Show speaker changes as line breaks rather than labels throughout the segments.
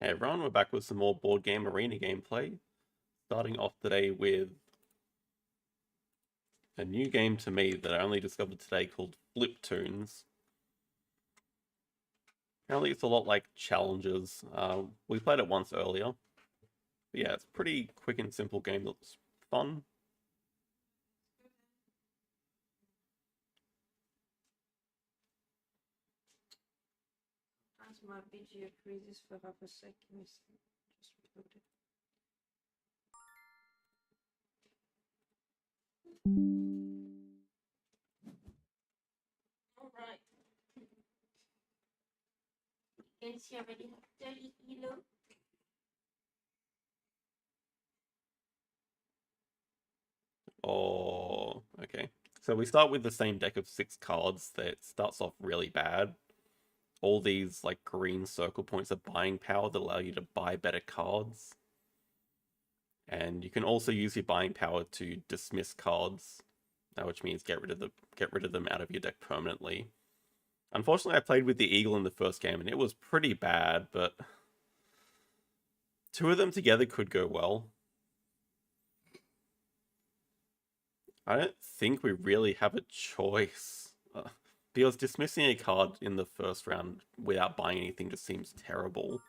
Hey everyone, we're back with some more board game arena gameplay. Starting off today with a new game to me that I only discovered today called FlipToons. Apparently it's a lot like Challenges. We played it once earlier. But yeah, it's a pretty quick and simple game that's fun.
As my BGA freezes for half a second, just reload it. Alright. You can see I already have 30 kilo.
Oh, okay. So we start with the same deck of 6 cards that starts off really bad. All these like green circle points are buying power that allow you to buy better cards. And you can also use your buying power to dismiss cards, which means get rid of them out of your deck permanently. Unfortunately, I played with the Eagle in the first game, and it was pretty bad, but two of them together could go well. I don't think we really have a choice. Because dismissing a card in the first round without buying anything just seems terrible.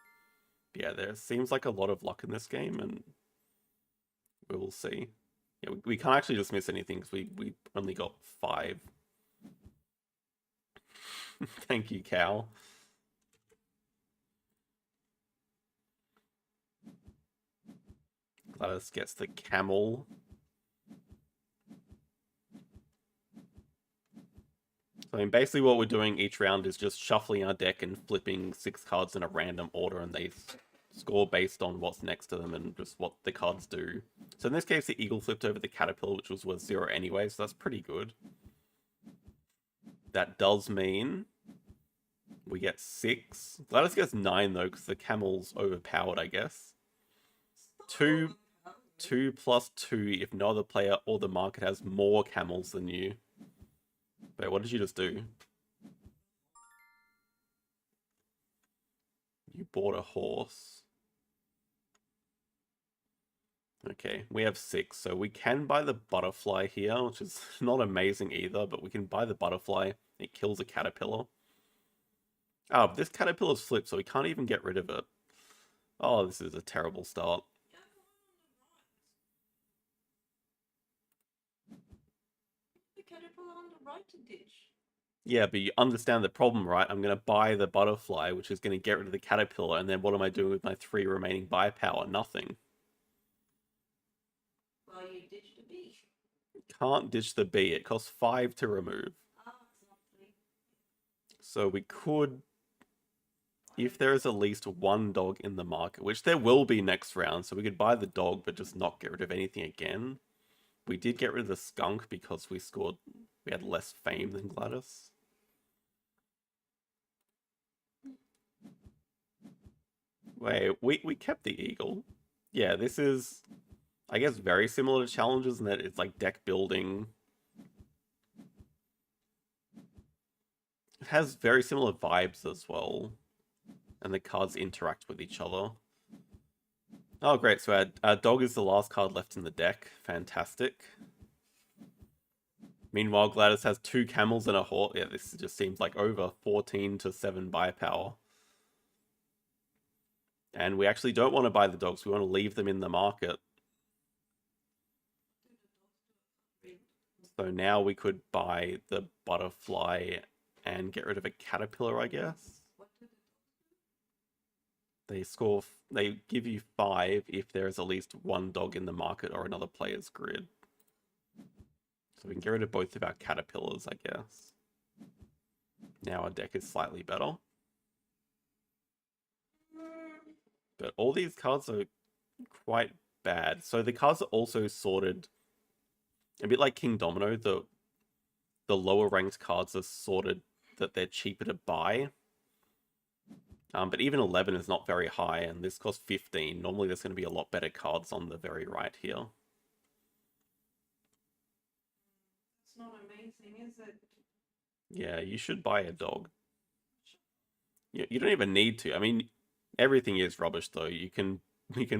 Yeah, there seems like a lot of luck in this game, and we will see. Yeah, we can't actually dismiss anything because we only got 5. Thank you, Cal. Gladys gets the camel. So, I mean, basically what we're doing each round is just shuffling our deck and flipping 6 cards in a random order, and they score based on what's next to them and just what the cards do. So in this case, the Eagle flipped over the Caterpillar, which was worth 0 anyway, so that's pretty good. That does mean we get 6. Gladys gets 9 though, because the camel's overpowered, I guess. 2 plus 2 if no other player or the market has more camels than you. Wait, what did you just do? You bought a horse. Okay, we have 6, so we can buy the butterfly here, which is not amazing either, but we can buy the butterfly. It kills a caterpillar. Oh, but this caterpillar's flipped, so we can't even get rid of it. Oh, this is a terrible start.
The caterpillar on the right to ditch.
Yeah, but you understand the problem, right? I'm going to buy the butterfly, which is going to get rid of the caterpillar, and then what am I doing with my 3 remaining buy power? Nothing.
Well, you ditch the bee.
Can't ditch the bee. It costs 5 to remove.
Exactly.
So we could, if there is at least 1 dog in the market, which there will be next round, so we could buy the dog but just not get rid of anything again. We did get rid of the skunk because we had less fame than Gladys. Wait, we kept the eagle. Yeah, this is, I guess, very similar to Challenges in that it's like deck building. It has very similar vibes as well. And the cards interact with each other. Oh, great. So our dog is the last card left in the deck. Fantastic. Meanwhile, Gladys has 2 camels and a horse. Yeah, this just seems like over 14 to 7 buy power. And we actually don't want to buy the dogs. We want to leave them in the market. So now we could buy the butterfly and get rid of a caterpillar, I guess. They give you 5 if there is at least 1 dog in the market or another player's grid. So we can get rid of both of our caterpillars, I guess. Now our deck is slightly better. But all these cards are quite bad. So the cards are also sorted a bit like King Domino. The lower ranked cards are sorted that they're cheaper to buy. But even 11 is not very high, and this costs 15. Normally there's going to be a lot better cards on the very right here.
It's not amazing, is it?
Yeah, you should buy a dog. You don't even need to. I mean, Everything is rubbish though. You can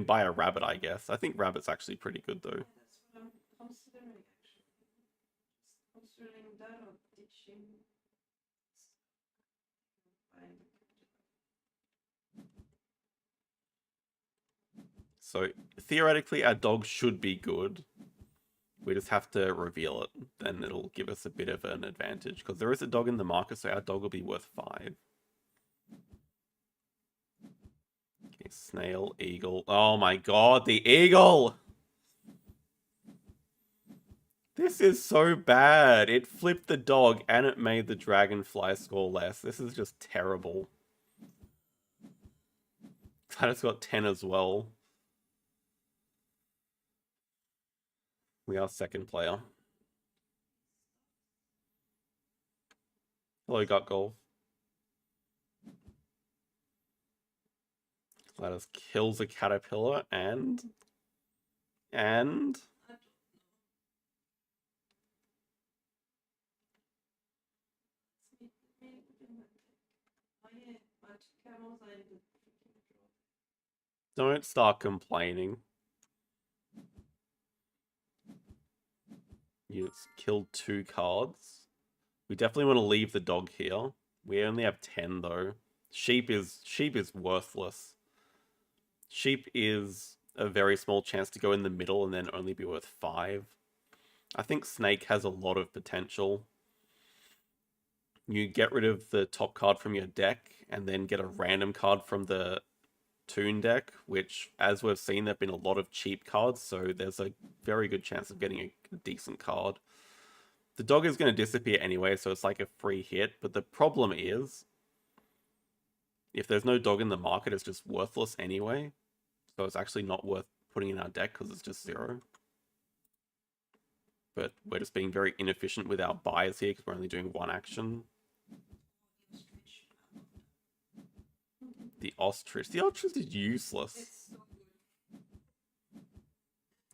buy a rabbit, I guess. I think rabbit's actually pretty good though.
Yeah, that's what I'm considering actually. Considering that or ditching. Buying.
So theoretically, our dog should be good. We just have to reveal it. Then it'll give us a bit of an advantage because there is a dog in the market, so our dog will be worth 5. Okay, snail, eagle. Oh my god, the eagle! This is so bad. It flipped the dog and it made the dragonfly score less. This is just terrible. It's got 10 as well. We are second player. Hello, Gut Golf. Gladys kills a caterpillar and... Don't start complaining. You killed 2 cards. We definitely want to leave the dog here. We only have 10 though. Sheep is worthless. Sheep is a very small chance to go in the middle and then only be worth 5. I think snake has a lot of potential. You get rid of the top card from your deck and then get a random card from the Toon deck, which, as we've seen, there have been a lot of cheap cards, so there's a very good chance of getting a decent card. The dog is going to disappear anyway, so it's like a free hit, but the problem is, if there's no dog in the market, it's just worthless anyway, so it's actually not worth putting in our deck because it's just 0. But we're just being very inefficient with our buys here because we're only doing 1 action. The ostrich. The ostrich is useless.
It's so good.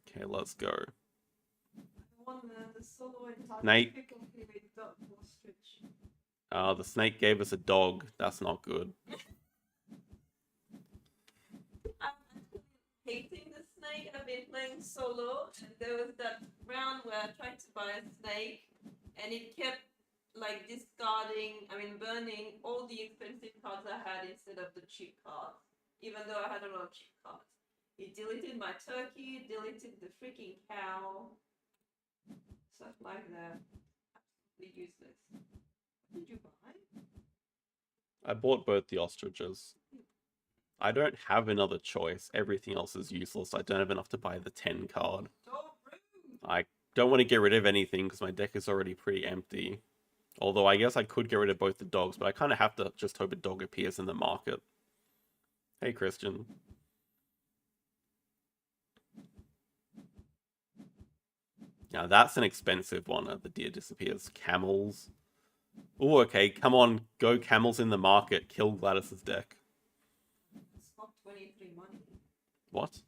Okay, let's go.
I won the solo entire
Snake.
difficulty with the ostrich.
The snake gave us a dog. That's not good.
I'm actually hating the snake. I've been playing solo, and there was that round where I tried to buy a snake, and it kept like burning all the expensive cards I had instead of the cheap cards, even though I had a lot of cheap cards. It deleted my turkey, deleted the freaking cow, stuff like that. Absolutely useless. What did you buy?
I bought both the ostriches. I don't have another choice. Everything else is useless. I don't have enough to buy the 10 card.
So rude.
I don't want to get rid of anything because my deck is already pretty empty. Although I guess I could get rid of both the dogs, but I kind of have to just hope a dog appears in the market. Hey, Christian. Now that's an expensive one. The deer disappears. Camels. Oh, okay. Come on. Go camels in the market. Kill Gladys's deck.
It's not 23 money.
What?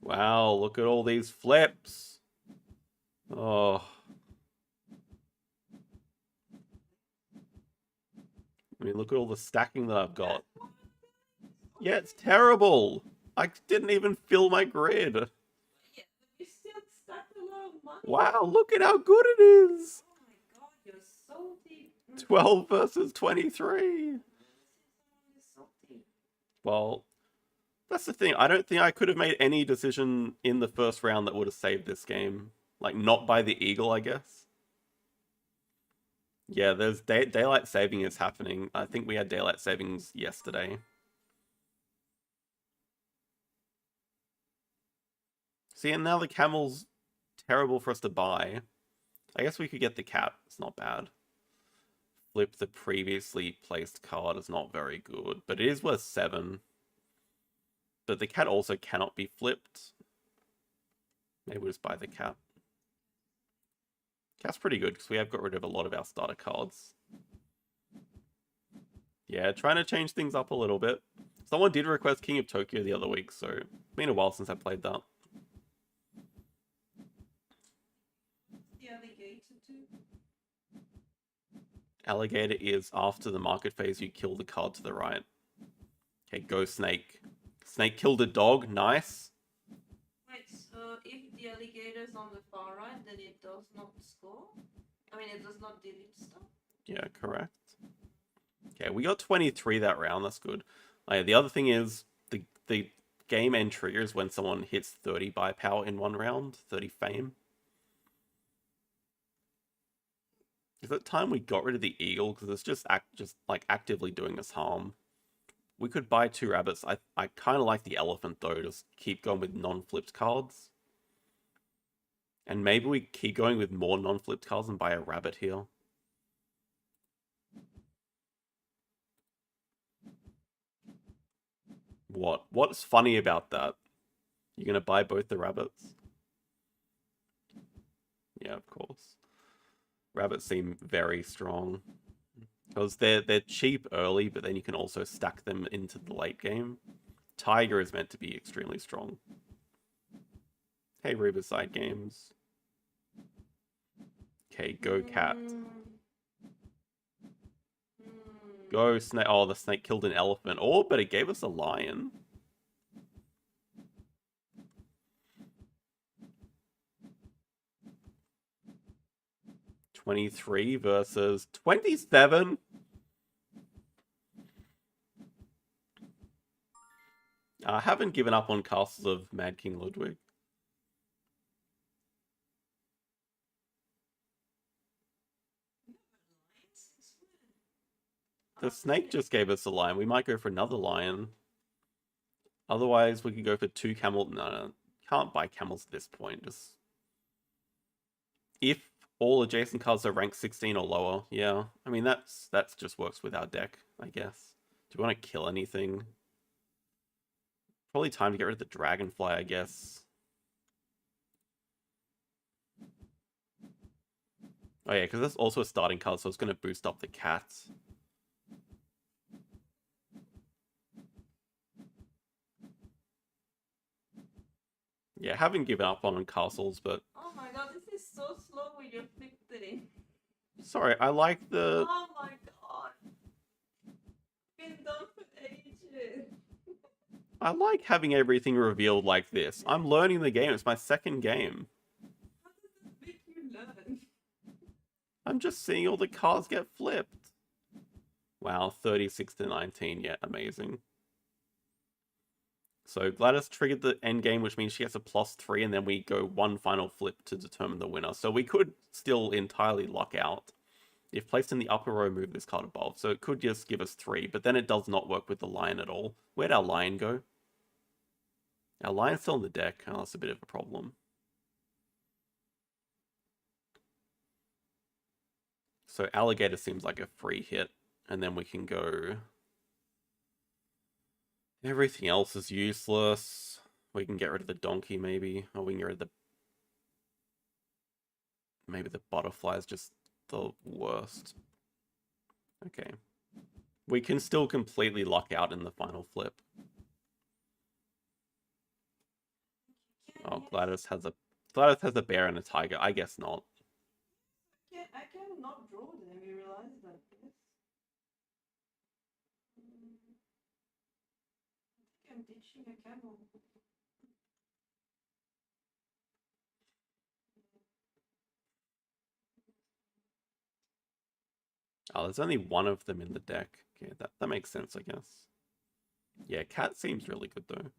Wow, look at all these flips. Oh. I mean, look at all the stacking that I've got. Yeah, it's terrible. I didn't even fill my grid.
Yeah, but you still stacked a lot of money.
Wow, look at how good it is.
Oh my god, you're salty.
12 versus 23.
You're salty.
Well, that's the thing. I don't think I could have made any decision in the first round that would have saved this game. Like, not by the eagle, I guess. Yeah, there's daylight saving is happening. I think we had daylight savings yesterday. See, and now the camel's terrible for us to buy. I guess we could get the cat. It's not bad. Flip the previously placed card is not very good, but it is worth 7. But the cat also cannot be flipped. Maybe we'll just buy the cat. Cat's pretty good because we have got rid of a lot of our starter cards. Yeah, trying to change things up a little bit. Someone did request King of Tokyo the other week, so it's been a while since I played that.
The alligator too.
Alligator is after the market phase, you kill the card to the right. Okay, go Snake. Snake killed a dog, nice.
Wait, so if the alligator's on the far right, then it does not score? I mean, it does not delete stuff?
Yeah, correct. Okay, we got 23 that round, that's good. The other thing is, the game end triggers when someone hits 30 buy power in one round, 30 fame. Is it time we got rid of the eagle? Because it's just actively doing us harm. We could buy 2 rabbits. I kind of like the elephant though. Just keep going with non-flipped cards. And maybe we keep going with more non-flipped cards and buy a rabbit here. What? What's funny about that? You're gonna buy both the rabbits? Yeah, of course. Rabbits seem very strong. Because they're cheap early, but then you can also stack them into the late game. Tiger is meant to be extremely strong. Hey, Riverside Games. Okay, go cat. Go snake. Oh, the snake killed an elephant. Oh, but it gave us a lion. $23 versus $27. I haven't given up on Castles of Mad King Ludwig. The snake just gave us a lion. We might go for another lion. Otherwise, we could go for 2 camels. No, can't buy camels at this point. Just if all adjacent cards are ranked 16 or lower, yeah. I mean, that's just works with our deck, I guess. Do we want to kill anything? Probably time to get rid of the dragonfly, I guess. Oh yeah, because that's also a starting card, so it's going to boost up the cats. Yeah, haven't given up on castles, but...
Oh my god, this is so slow with your flip thing.
Sorry, I like the...
Oh my god. Been done for ages.
I like having everything revealed like this. I'm learning the game. It's my second game.
How does this make you learn?
I'm just seeing all the cards get flipped. Wow, 36 to 19. Yeah, amazing. So Gladys triggered the end game, which means she gets a +3, and then we go one final flip to determine the winner. So we could still entirely luck out. If placed in the upper row, move this card above. So it could just give us 3, but then it does not work with the lion at all. Where'd our lion go? Our lion's still in the deck. Oh, that's a bit of a problem. So alligator seems like a free hit, and then we can go... Everything else is useless. We can get rid of the donkey, maybe. Or we can get rid of the... Maybe the butterfly is just the worst. Okay. We can still completely luck out in the final flip. Oh, Gladys has a bear and a tiger. I guess not.
I cannot draw them, you realize that, yes? I think I'm ditching a camel.
Oh, there's only one of them in the deck. Okay, that makes sense, I guess. Yeah, cat seems really good, though.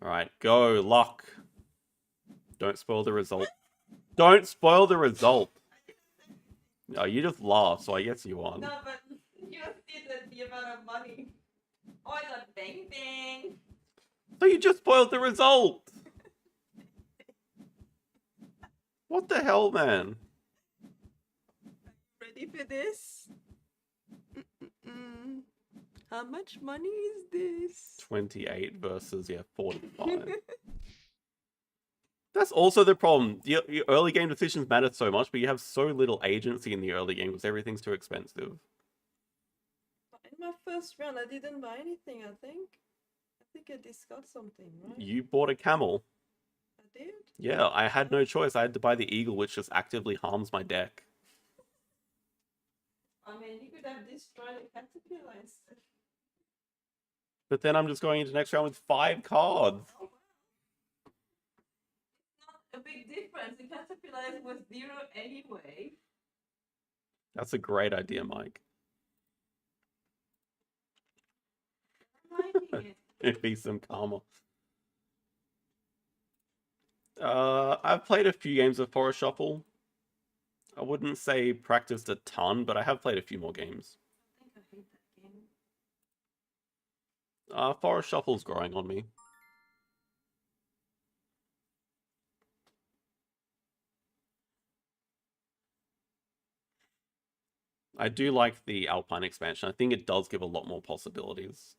Alright, go, luck. Don't spoil the result. Don't spoil the result. No, you just laughed, so I guess you won.
No, but you see the amount of money. Oh, I got bang bang.
So you just spoiled the result. What the hell, man?
Ready for this? How much money is this?
28 versus, yeah, 45. That's also the problem. Your early game decisions matter so much, but you have so little agency in the early game because everything's too expensive.
In my first round, I didn't buy anything, I think. I think I discard something, right?
You bought a camel.
I did?
Yeah, I had no choice. I had to buy the eagle, which just actively harms my deck.
I mean, you could have destroyed the caterpillar instead.
But then I'm just going into next round with 5 cards.
Oh, well. It's not a big difference. The caterpillar is worth 0 anyway.
That's a great idea, Mike.
I'm liking it.
It'd be some karma. I've played a few games of Forest Shuffle. I wouldn't say practiced a ton, but I have played a few more games.
I think I hate that game.
Forest Shuffle's growing on me. I do like the Alpine expansion. I think it does give a lot more possibilities.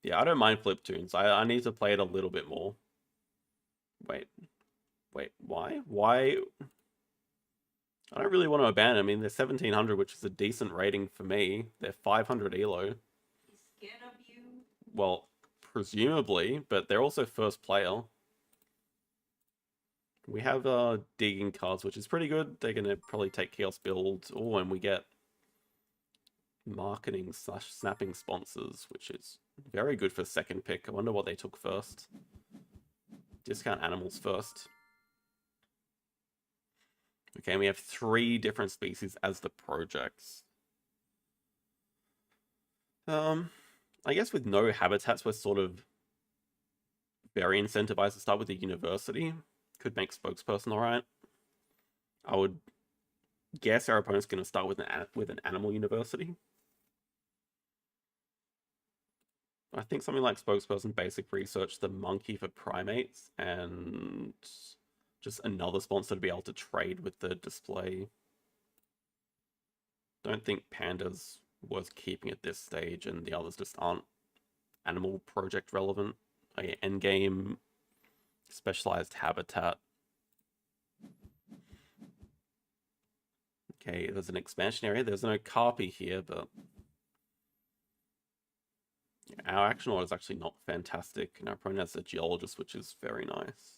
Yeah, I don't mind FlipToons. I need to play it a little bit more. Wait, why? Why? I don't really want to abandon. I mean, they're 1700, which is a decent rating for me. They're 500 elo.
He's scared of you.
Well, presumably, but they're also first player. We have digging cards, which is pretty good. They're going to probably take Chaos Build. Oh, and we get marketing / snapping sponsors, which is very good for second pick. I wonder what they took first. Discount animals first. Okay, and we have 3 different species as the projects. I guess with no habitats, we're sort of very incentivized to start with a university. Could make spokesperson alright. I would guess our opponent's going to start with an animal university. I think something like spokesperson, basic research, the monkey for primates, and just another sponsor to be able to trade with the display. Don't think panda's worth keeping at this stage, and the others just aren't animal project relevant. Okay, endgame, specialized habitat. Okay, there's an expansion area. There's no carpy here, but our action order is actually not fantastic, and our opponent has a geologist, which is very nice.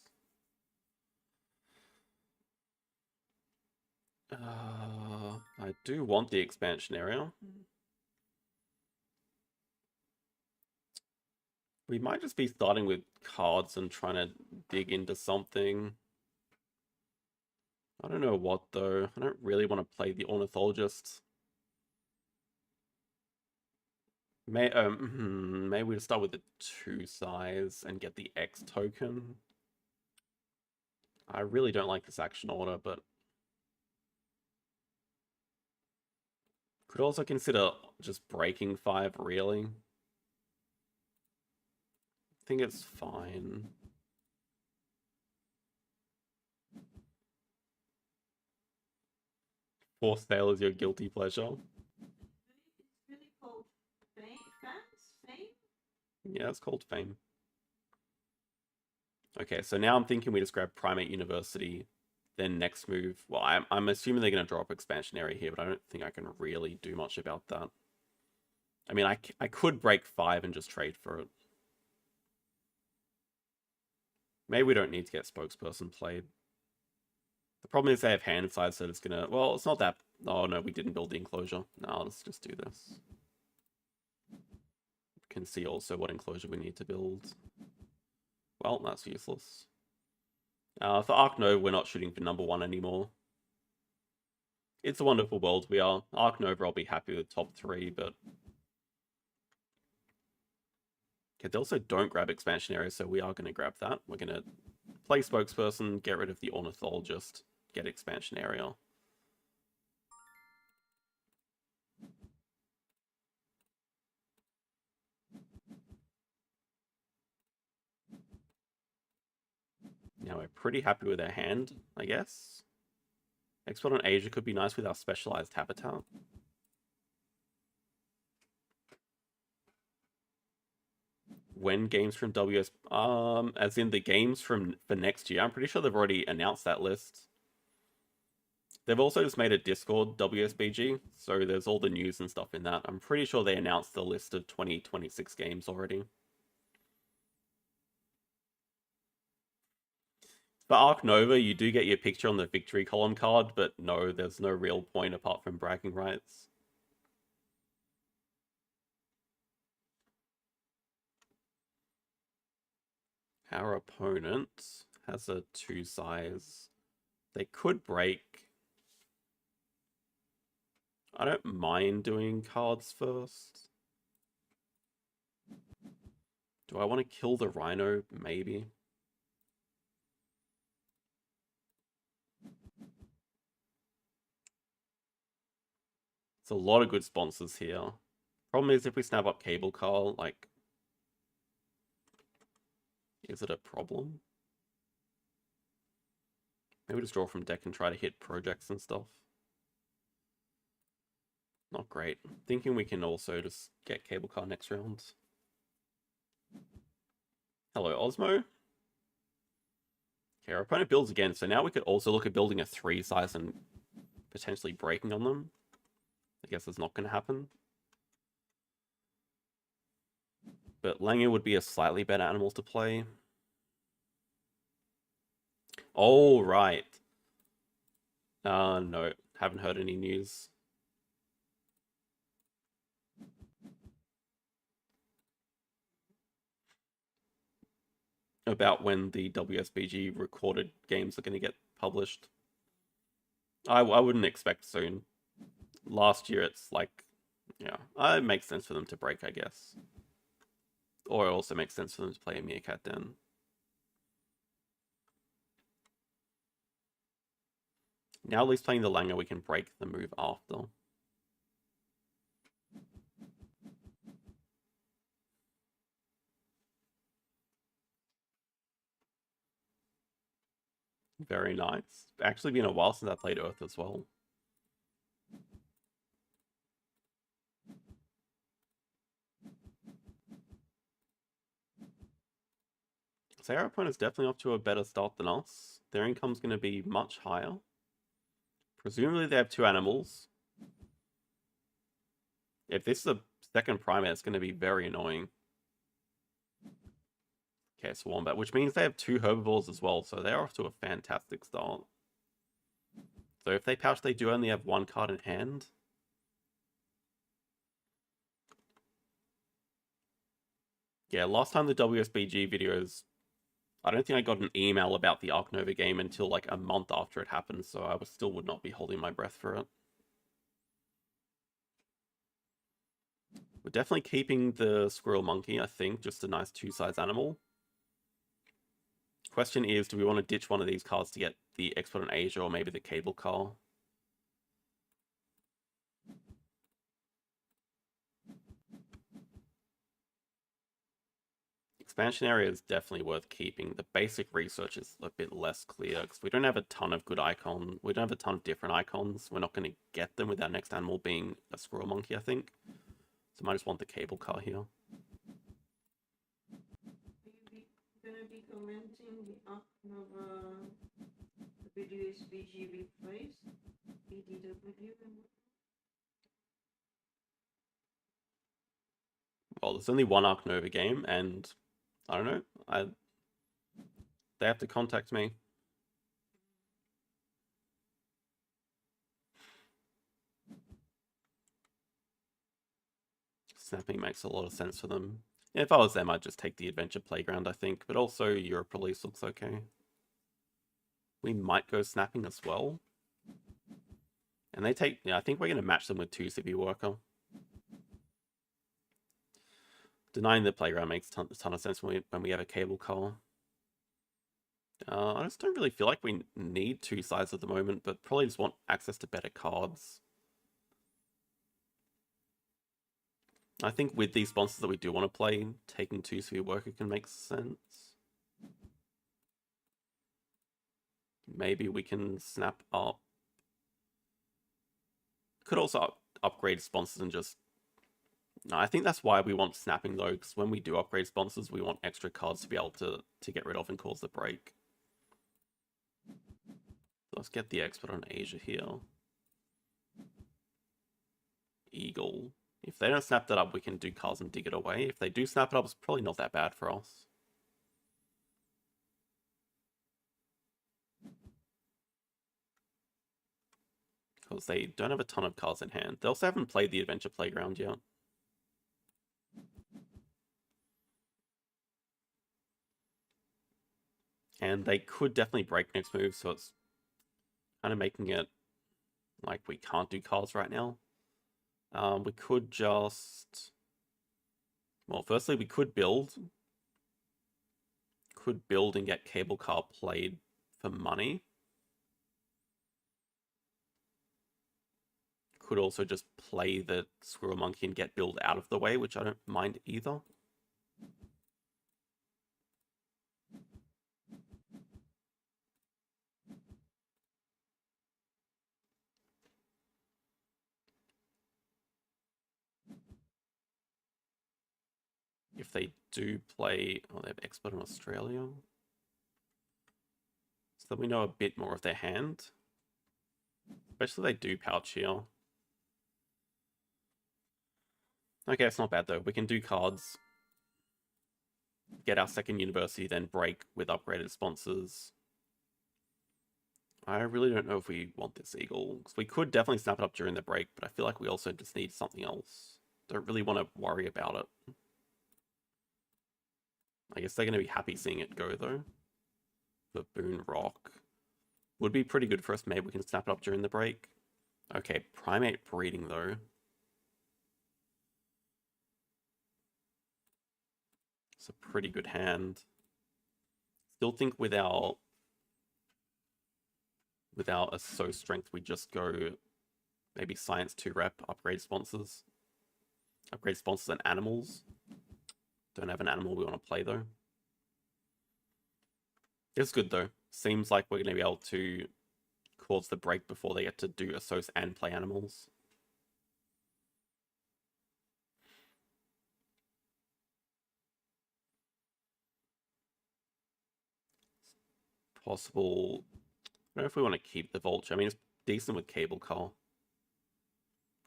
I do want the expansion area. We might just be starting with cards and trying to dig into something. I don't know what, though. I don't really want to play the ornithologist. Maybe we start with the 2 size and get the X token. I really don't like this action order, but could also consider just breaking 5, really. I think it's fine. Forced sale is your guilty pleasure.
It's really called Fame?
Yeah, it's called Fame. Okay, so now I'm thinking we just grab Primate University, then next move. Well, I'm assuming they're going to drop expansion area here, but I don't think I can really do much about that. I mean, I could break 5 and just trade for it. Maybe we don't need to get spokesperson played. The problem is they have hand size, so it's gonna... Well, it's not that... Oh, no, we didn't build the enclosure. No, let's just do this. We can see also what enclosure we need to build. Well, that's useless. For Ark Nova, we're not shooting for number 1 anymore. It's a wonderful world. We are. Ark Nova, I'll be happy with top 3, but... Okay, they also don't grab expansion area, so we are going to grab that. We're going to play spokesperson, get rid of the ornithologist, get expansion area. Now we're pretty happy with our hand, I guess. Export on Asia could be nice with our specialized habitat. When games from WS... as in the games for next year. I'm pretty sure they've already announced that list. They've also just made a Discord WSBG, so there's all the news and stuff in that. I'm pretty sure they announced the list of 2026 games already. For Ark Nova, you do get your picture on the victory column card, but no, there's no real point apart from bragging rights. Our opponent has a 2-size. They could break. I don't mind doing cards first. Do I want to kill the rhino? Maybe. It's a lot of good sponsors here. Problem is if we snap up cable car, like, is it a problem? Maybe just draw from deck and try to hit projects and stuff. Not great. Thinking we can also just get cable car next round. Hello, Osmo. Okay, our opponent builds again, so now we could also look at building a 3-size and potentially breaking on them. I guess it's not going to happen. But Langer would be a slightly better animal to play. Oh, right. No, haven't heard any news. About when the WSBG recorded games are going to get published. I wouldn't expect soon. Last year, it's like, yeah, it makes sense for them to break, I guess. Or it also makes sense for them to play a Meerkat Den. Now at least playing the Langer, we can break the move after. Very nice. Actually been a while since I played Earth as well. So our opponent's definitely off to a better start than us. Their income's going to be much higher. Presumably they have 2 animals. If this is a second primate, it's going to be very annoying. Okay, so Wombat, which means they have 2 herbivores as well, so they're off to a fantastic start. So if they pouch, they do only have 1 card in hand. Yeah, last time the WSBG videos, I don't think I got an email about the Ark Nova game until like a month after it happened, so I still would not be holding my breath for it. We're definitely keeping the Squirrel Monkey, I think, just a nice 2-size animal. Question is, do we want to ditch one of these cards to get the Export in Asia or maybe the Cable Car? Expansion area is definitely worth keeping. The basic research is a bit less clear because we don't have a ton of good icons. We don't have a ton of different icons. We're not going to get them with our next animal being a Squirrel Monkey, I think. So I might just want the Cable Car here.
Gonna be commenting the Ark Nova WSBG replays, BDW.
Well, there's only one Ark Nova game, and I don't know. They have to contact me. Snapping makes a lot of sense for them. If I was them, I'd just take the Adventure Playground, I think. But also, Europe release looks okay. We might go snapping as well. And they take... Yeah, I think we're going to match them with 2 City Worker. Denying the Playground makes a ton of sense when we have a Cable Car. I just don't really feel like we need 2 sides at the moment, but probably just want access to better cards. I think with these sponsors that we do want to play, taking 2 Sphere Worker can make sense. Maybe we can snap up. Could also upgrade sponsors and just... No, I think that's why we want snapping though, because when we do upgrade sponsors, we want extra cards to be able to get rid of and cause the break. So let's get the expert on Asia here. Eagle. If they don't snap that up, we can do cards and dig it away. If they do snap it up, it's probably not that bad for us. because they don't have a ton of cards in hand. They also haven't played the Adventure Playground yet. And they could definitely break next move, so it's kind of making it like we can't do cards right now. We could just... Well, firstly, we could build. Could build and get cable car played for money. Could also just play the Squirrel Monkey and get build out of the way, which I don't mind either. If they do play... Oh, they have Expert in Australia. So that we know a bit more of their hand. Especially if they do pouch here. Okay, it's not bad though. We can do cards. Get our second university, then break with upgraded sponsors. I really don't know if we want this eagle. Because we could definitely snap it up during the break, but I feel like we also just need something else. Don't really want to worry about it. I guess they're going to be happy seeing it go though. Baboon Rock. Would be pretty good for us. Maybe we can snap it up during the break. Okay, primate breeding though. It's a pretty good hand. Still think with our a so strength, we just go maybe science 2 rep, upgrade sponsors. Upgrade sponsors and animals. Don't have an animal we want to play though. It's good though. Seems like we're going to be able to cause the break before they get to do Assos and play animals. Possible. I don't know if we want to keep the vulture. I mean, it's decent with cable car.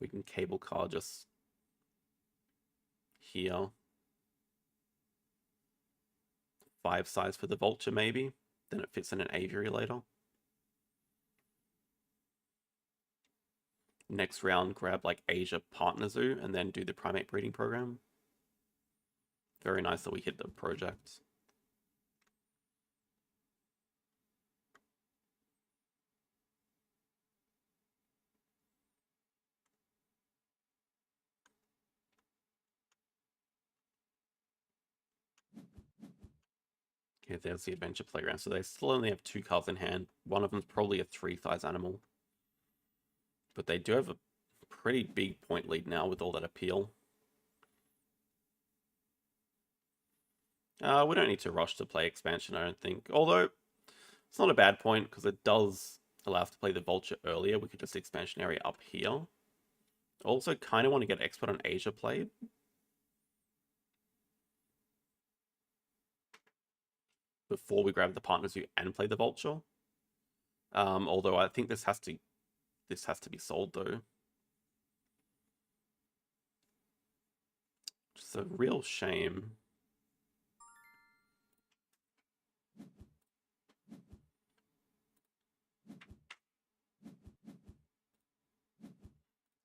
We can cable car just here. 5 size for the vulture maybe. Then it fits in an aviary later. Next round, grab like Asia Partner Zoo and then do the primate breeding program. Very nice that we hit the project. Okay, there's the Adventure Playground. So they still only have 2 cards in hand. One of them's probably a 3 size animal. But they do have a pretty big point lead now with all that appeal. We don't need to rush to play expansion, I don't think. Although, it's not a bad point, because it does allow us to play the Vulture earlier. We could just expansion area up here. Also, kind of want to get Expert on Asia played. Before we grab the Partner Zoo and play the Vulture. Although I think this has to be sold though. It's a real shame.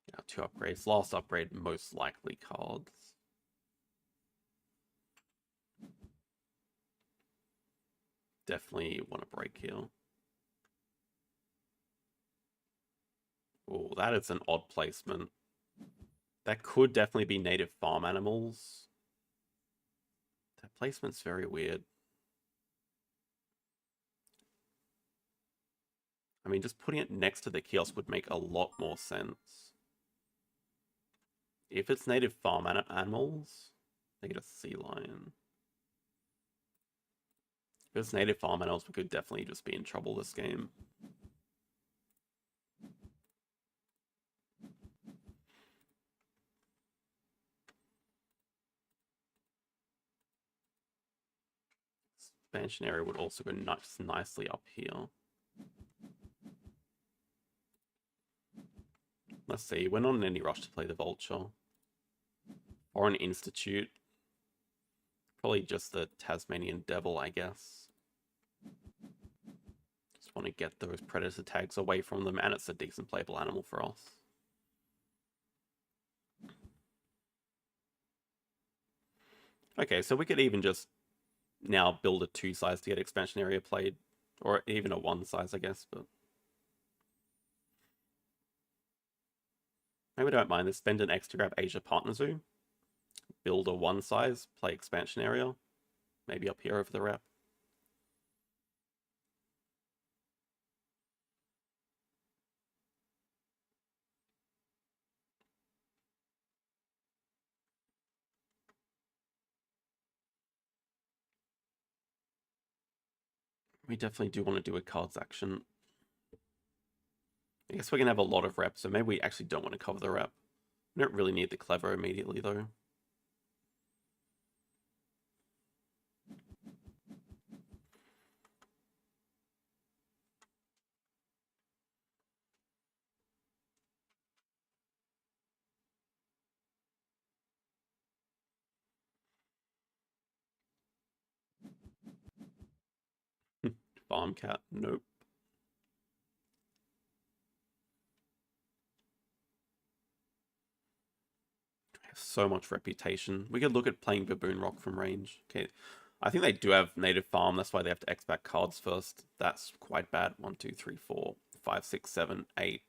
Yeah, 2 upgrades. Last upgrade, most likely cards. Definitely want to break here. Oh, that is an odd placement. That could definitely be native farm animals. That placement's very weird. I mean, just putting it next to the kiosk would make a lot more sense. If it's native farm animals, they get a sea lion. If it's native farm animals, we could definitely just be in trouble this game. Expansion area would also go nicely up here. Let's see, we're not in any rush to play the Vulture. Or an Institute. Probably just the Tasmanian Devil, I guess. Just Just want to get those predator tags away from them, and it's a decent playable animal for us. Okay, so we could even just now build a 2 size to get expansion area played, or even a 1 size, I guess, but maybe we don't mind this. Spend an X to grab Asia Partner Zoo, build a 1 size, play expansion area, maybe up here over the rep. We definitely do want to do a cards action. I guess we're going to have a lot of reps, so maybe we actually don't want to cover the rep. We don't really need the clever immediately, though. Farm cat, nope. So much reputation. We could look at playing Baboon Rock from range. Okay, I think they do have native farm. That's why they have to X back cards first. That's quite bad. 1, 2, 3, 4, 5, 6, 7, 8,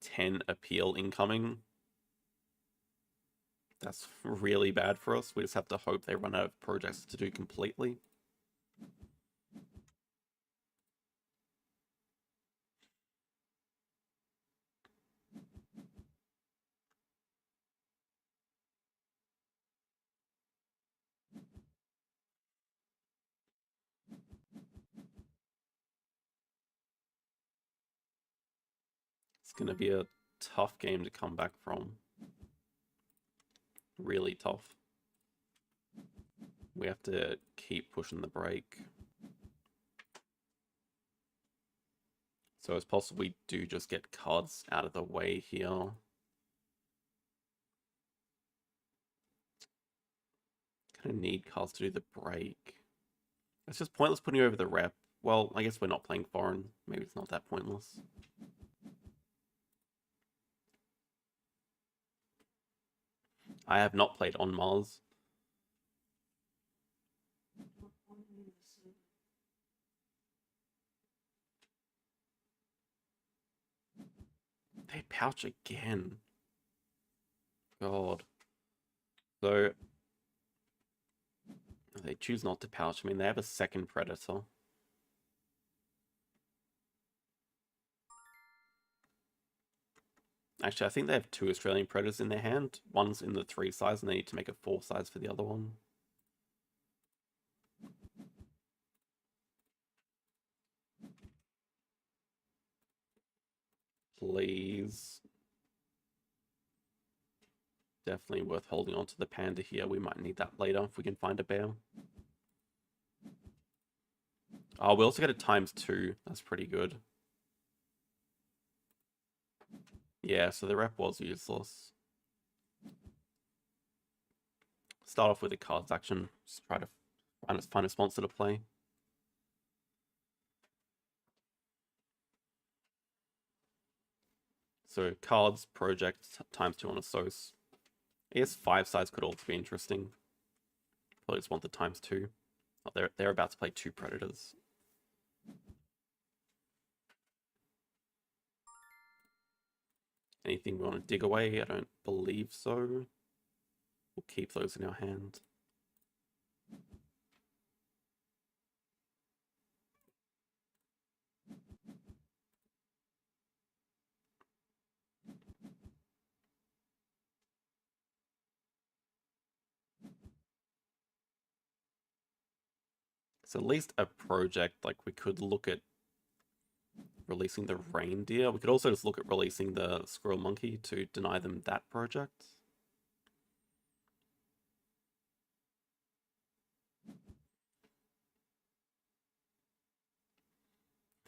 10 appeal incoming. That's really bad for us. We just have to hope they run out of projects to do completely. It's going to be a tough game to come back from. Really tough. We have to keep pushing the brake. So it's possible we do just get cards out of the way here. Kind of need cards to do the break. It's just pointless putting over the rep. Well, I guess we're not playing foreign. Maybe it's not that pointless. I have not played on Mars. They pouch again. God. So they choose not to pouch. I mean, they have a second predator. Actually, I think they have 2 Australian predators in their hand. One's in the 3 size, and they need to make a 4 size for the other one. Please. Definitely worth holding on to the panda here. We might need that later if we can find a bear. Oh, we also get a ×2. That's pretty good. Yeah, so the rep was useless. Start off with a cards action. Just try to find a sponsor to play. So cards, project, ×2 on a source. I guess 5 sides could also be interesting. Probably just want the ×2. Oh, they're about to play 2 predators. Anything we want to dig away? I don't believe so. We'll keep those in our hand. It's at least a project. Like, we could look at releasing the reindeer. We could also just look at releasing the squirrel monkey to deny them that project.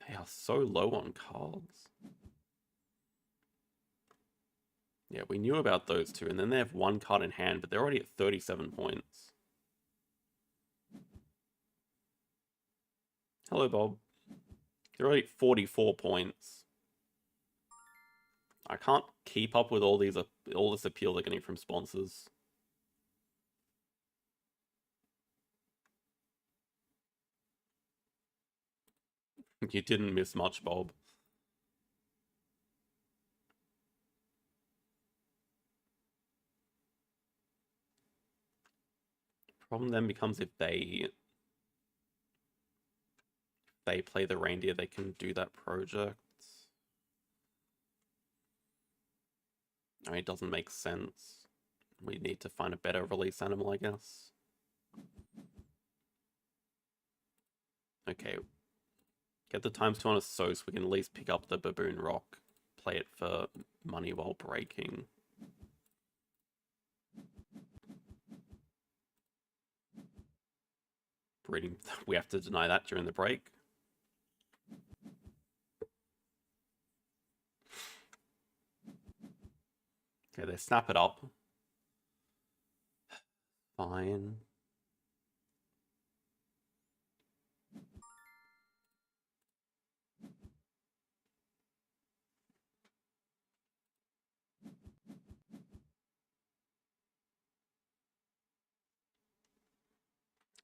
They are so low on cards. Yeah, we knew about those 2, and then they have 1 card in hand, but they're already at 37 points. Hello, Bob. They're already 44 points. I can't keep up with all this appeal they're getting from sponsors. You didn't miss much, Bob. Problem then becomes if they play the reindeer, they can do that project. I mean, it doesn't make sense. We need to find a better release animal, I guess. Okay. Get the ×2 on a so we can at least pick up the baboon rock. Play it for money while breaking. Breeding. We have to deny that during the break. Okay, they snap it up. Fine.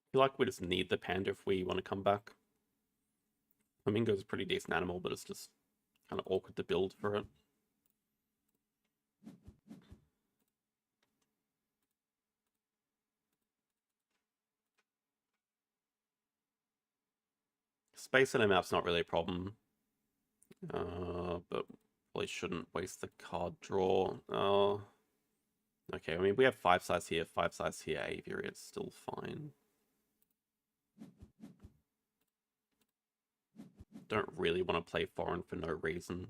I feel like we just need the panda if we want to come back. Flamingo's a pretty decent animal, but it's just kind of awkward to build for it. Space in a map's not really a problem. But probably shouldn't waste the card draw. Okay, I mean, we have 5 size here, 5 size here, aviary, it's still fine. Don't really want to play foreign for no reason.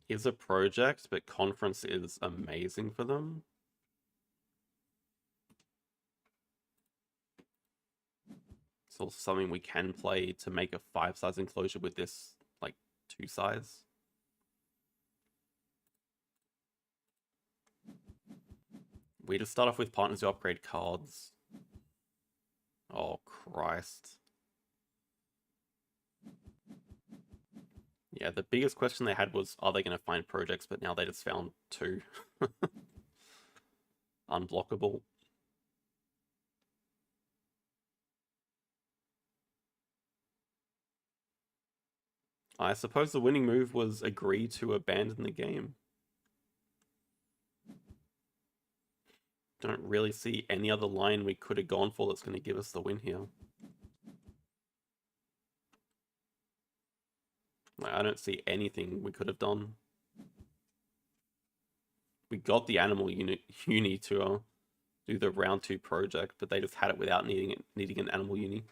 Here's a project, but conference is amazing for them. It's also something we can play to make a 5 size enclosure with this, like, 2 size. We just start off with partners who upgrade cards. Oh, Christ. Yeah, the biggest question they had was, are they going to find projects? But now they just found 2. Unblockable. I suppose the winning move was agree to abandon the game. Don't really see any other line we could have gone for that's going to give us the win here. Like, I don't see anything we could have done. We got the animal uni to do the round 2 project, but they just had it without needing an animal uni.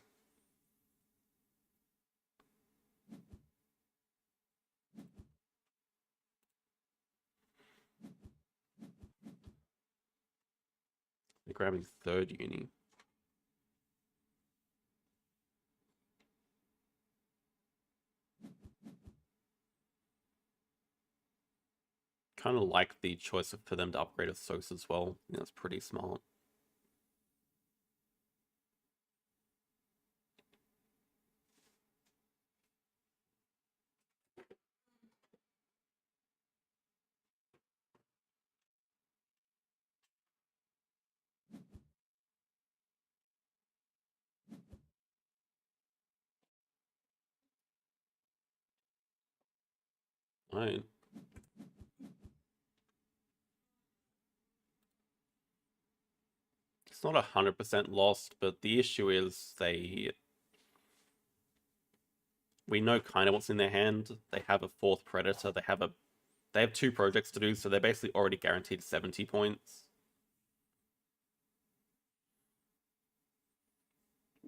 They're grabbing 3rd uni. Kind of like the choice for them to upgrade a SOS as well. I think that's pretty smart. Right. It's not 100% lost, but the issue is we know kind of what's in their hand. They have a 4th predator. They have 2 projects to do, so they're basically already guaranteed 70 points.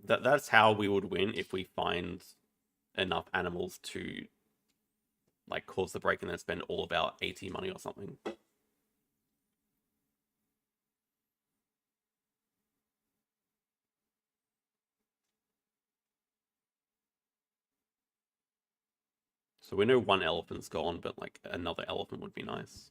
That's how we would win if we find enough animals to like cause the break and then spend all of our 80 money or something. So we know 1 elephant's gone, but like another elephant would be nice.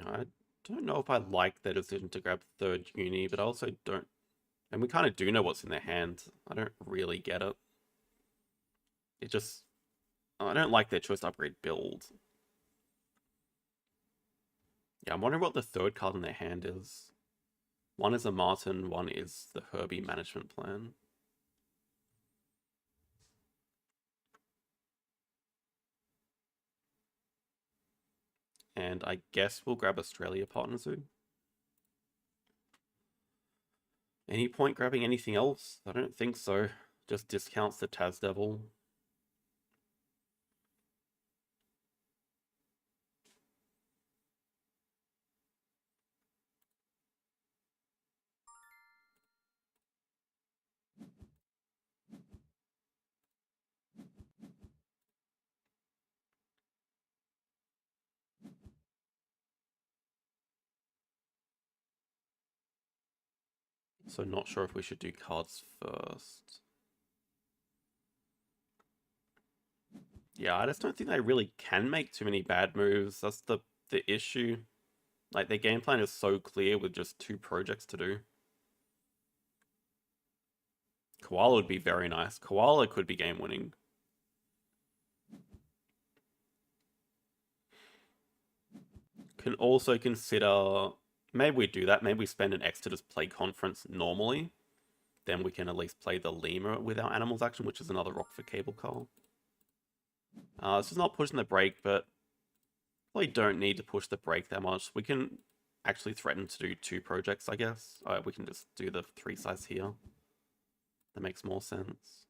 Yeah, I don't know if I like their decision to grab third uni, but I also don't. And we kind of do know what's in their hand. I don't really get it. It just. I don't like their choice to upgrade build. Yeah, I'm wondering what the third card in their hand is. One is a Martin, one is the Herbie management plan. And I guess we'll grab Australia Partner Zoo. Any point grabbing anything else? I don't think so. Just discounts the Taz Devil. So not sure if we should do cards first. Yeah, I just don't think they really can make too many bad moves. That's the issue. Like, their game plan is so clear with just 2 projects to do. Koala would be very nice. Koala could be game winning. Can also consider, maybe we do that. Maybe we spend an X to just play Conference normally. Then we can at least play the Lemur with our Animals action, which is another rock for Cable Car. This is not pushing the break, but probably don't need to push the break that much. We can actually threaten to do 2 projects, I guess. We can just do the 3 size here. That makes more sense.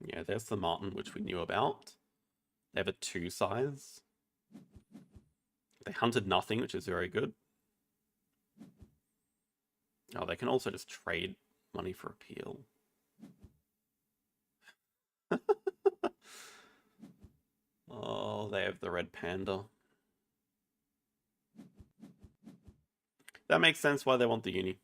Yeah, there's the Martin, which we knew about. They have a 2 size. They hunted nothing, which is very good. Oh, they can also just trade money for appeal. Oh, they have the red panda. That makes sense why they want the uni.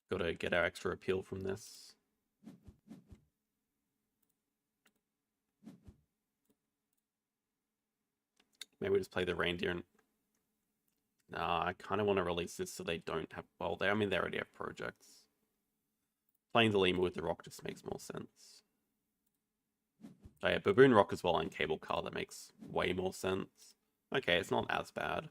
Gotta get our extra appeal from this. Maybe we just play the reindeer and... Nah, I kind of want to release this so they don't have... Well, they already have projects. Playing the lemur with the rock just makes more sense. Oh yeah, baboon rock as well and cable car, that makes way more sense. Okay, it's not as bad.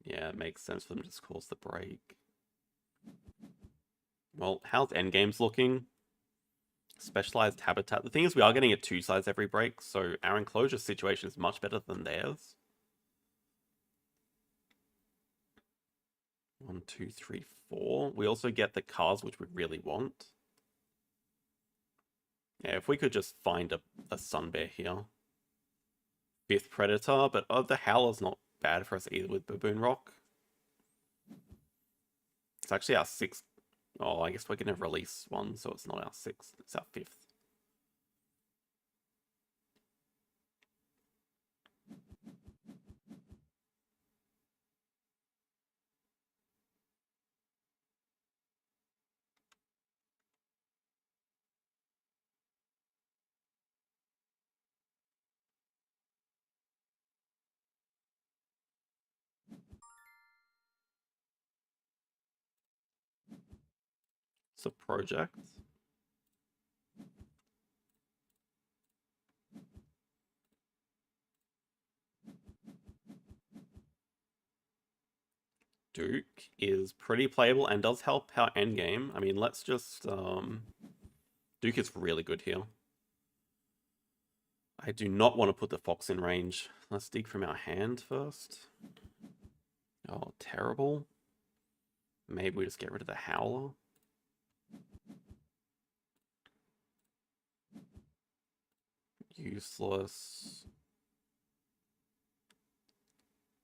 Yeah, it makes sense for them to just cause the break. Well, how's endgames looking? Specialized habitat. The thing is, we are getting a 2 size every break, so our enclosure situation is much better than theirs. 1, 2, 3, 4. We also get the cars, which we really want. Yeah, if we could just find a sun bear here. 5th predator, but the howler's not bad for us either with baboon rock. It's actually our 6th. Oh, I guess we're gonna release one, so it's not our 6th, it's our 5th. So project. Duke is pretty playable and does help our endgame. I mean, let's just... Duke is really good here. I do not want to put the fox in range. Let's dig from our hand first. Oh, terrible. Maybe we just get rid of the howler. Useless.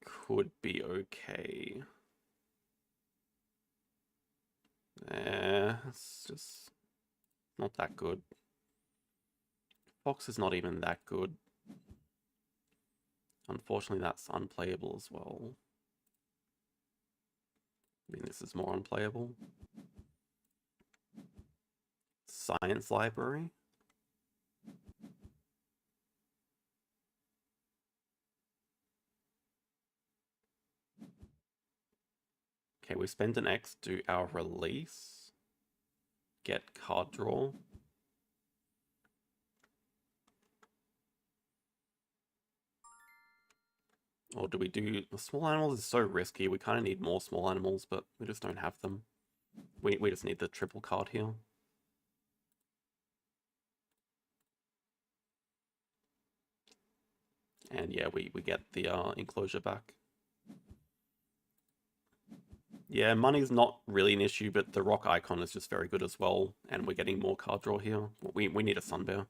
Could be okay. It's just not that good. Fox is not even that good. Unfortunately, that's unplayable as well. I mean, this is more unplayable. Science library. Okay, we spend an X, do our release. Get card draw. Or do we do... The small animals is so risky. We kind of need more small animals, but we just don't have them. We just need the triple card here. And yeah, we get the enclosure back. Yeah, money's not really an issue, but the rock icon is just very good as well. And we're getting more card draw here. We need a Sun Bear.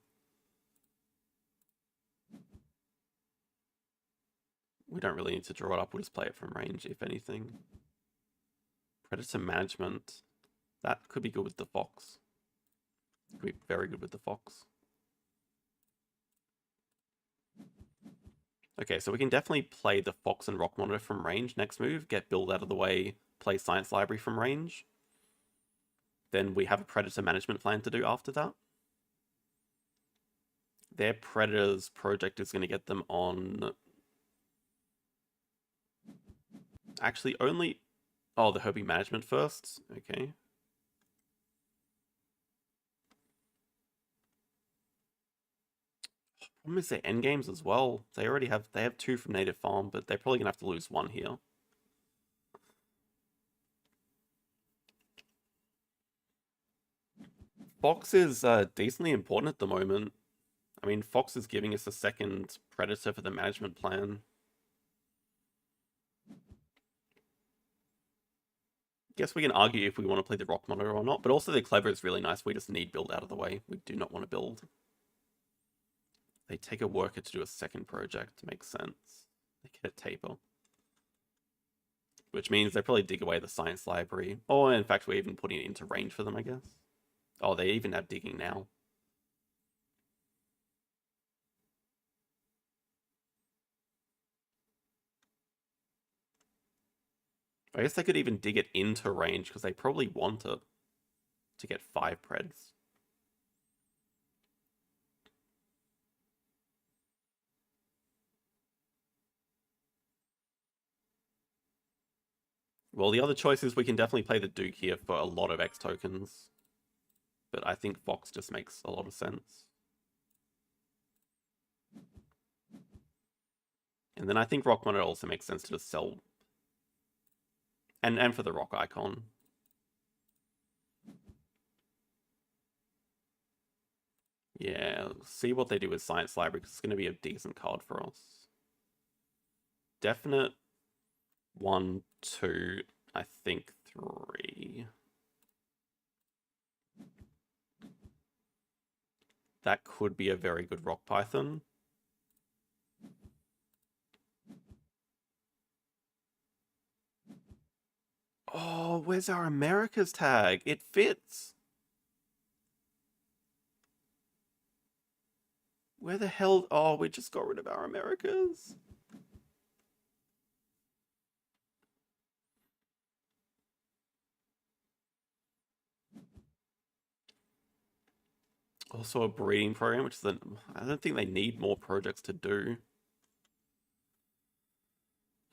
We don't really need to draw it up. We'll just play it from range, if anything. Predator management. That could be good with the Fox. Could be very good with the Fox. Okay, so we can definitely play the Fox and Rock Monitor from range next move, get build out of the way, play Science Library from range. Then we have a Predator management plan to do after that. Their Predators project is going to get them on... Actually, only... Oh, the Herbie management first? Okay. Problem is their endgames as well. They already have... They have 2 from Native Farm, but they're probably going to have to lose 1 here. Fox is decently important at the moment. I mean, Fox is giving us a second Predator for the management plan. Guess we can argue if we want to play the Rock Monitor or not, but also the Clever is really nice. We just need build out of the way. We do not want to build. They take a worker to do a second project. Makes sense. They get a taper. Which means they probably dig away the science library. Or in fact, we're even putting it into range for them, I guess. Oh, they even have digging now. I guess they could even dig it into range because they probably want it to get 5 Preds. Well, the other choice is we can definitely play the Duke here for a lot of X tokens. But I think Fox just makes a lot of sense. And then I think Rock Monitor also makes sense to just sell. And for the Rock icon. Yeah, see what they do with Science Library, because it's going to be a decent card for us. Definite 1, 2, I think 3. That could be a very good Rock Python. Oh, where's our Americas tag? It fits. Where the hell? Oh, we just got rid of our Americas. Also a breeding program, which is I don't think they need more projects to do.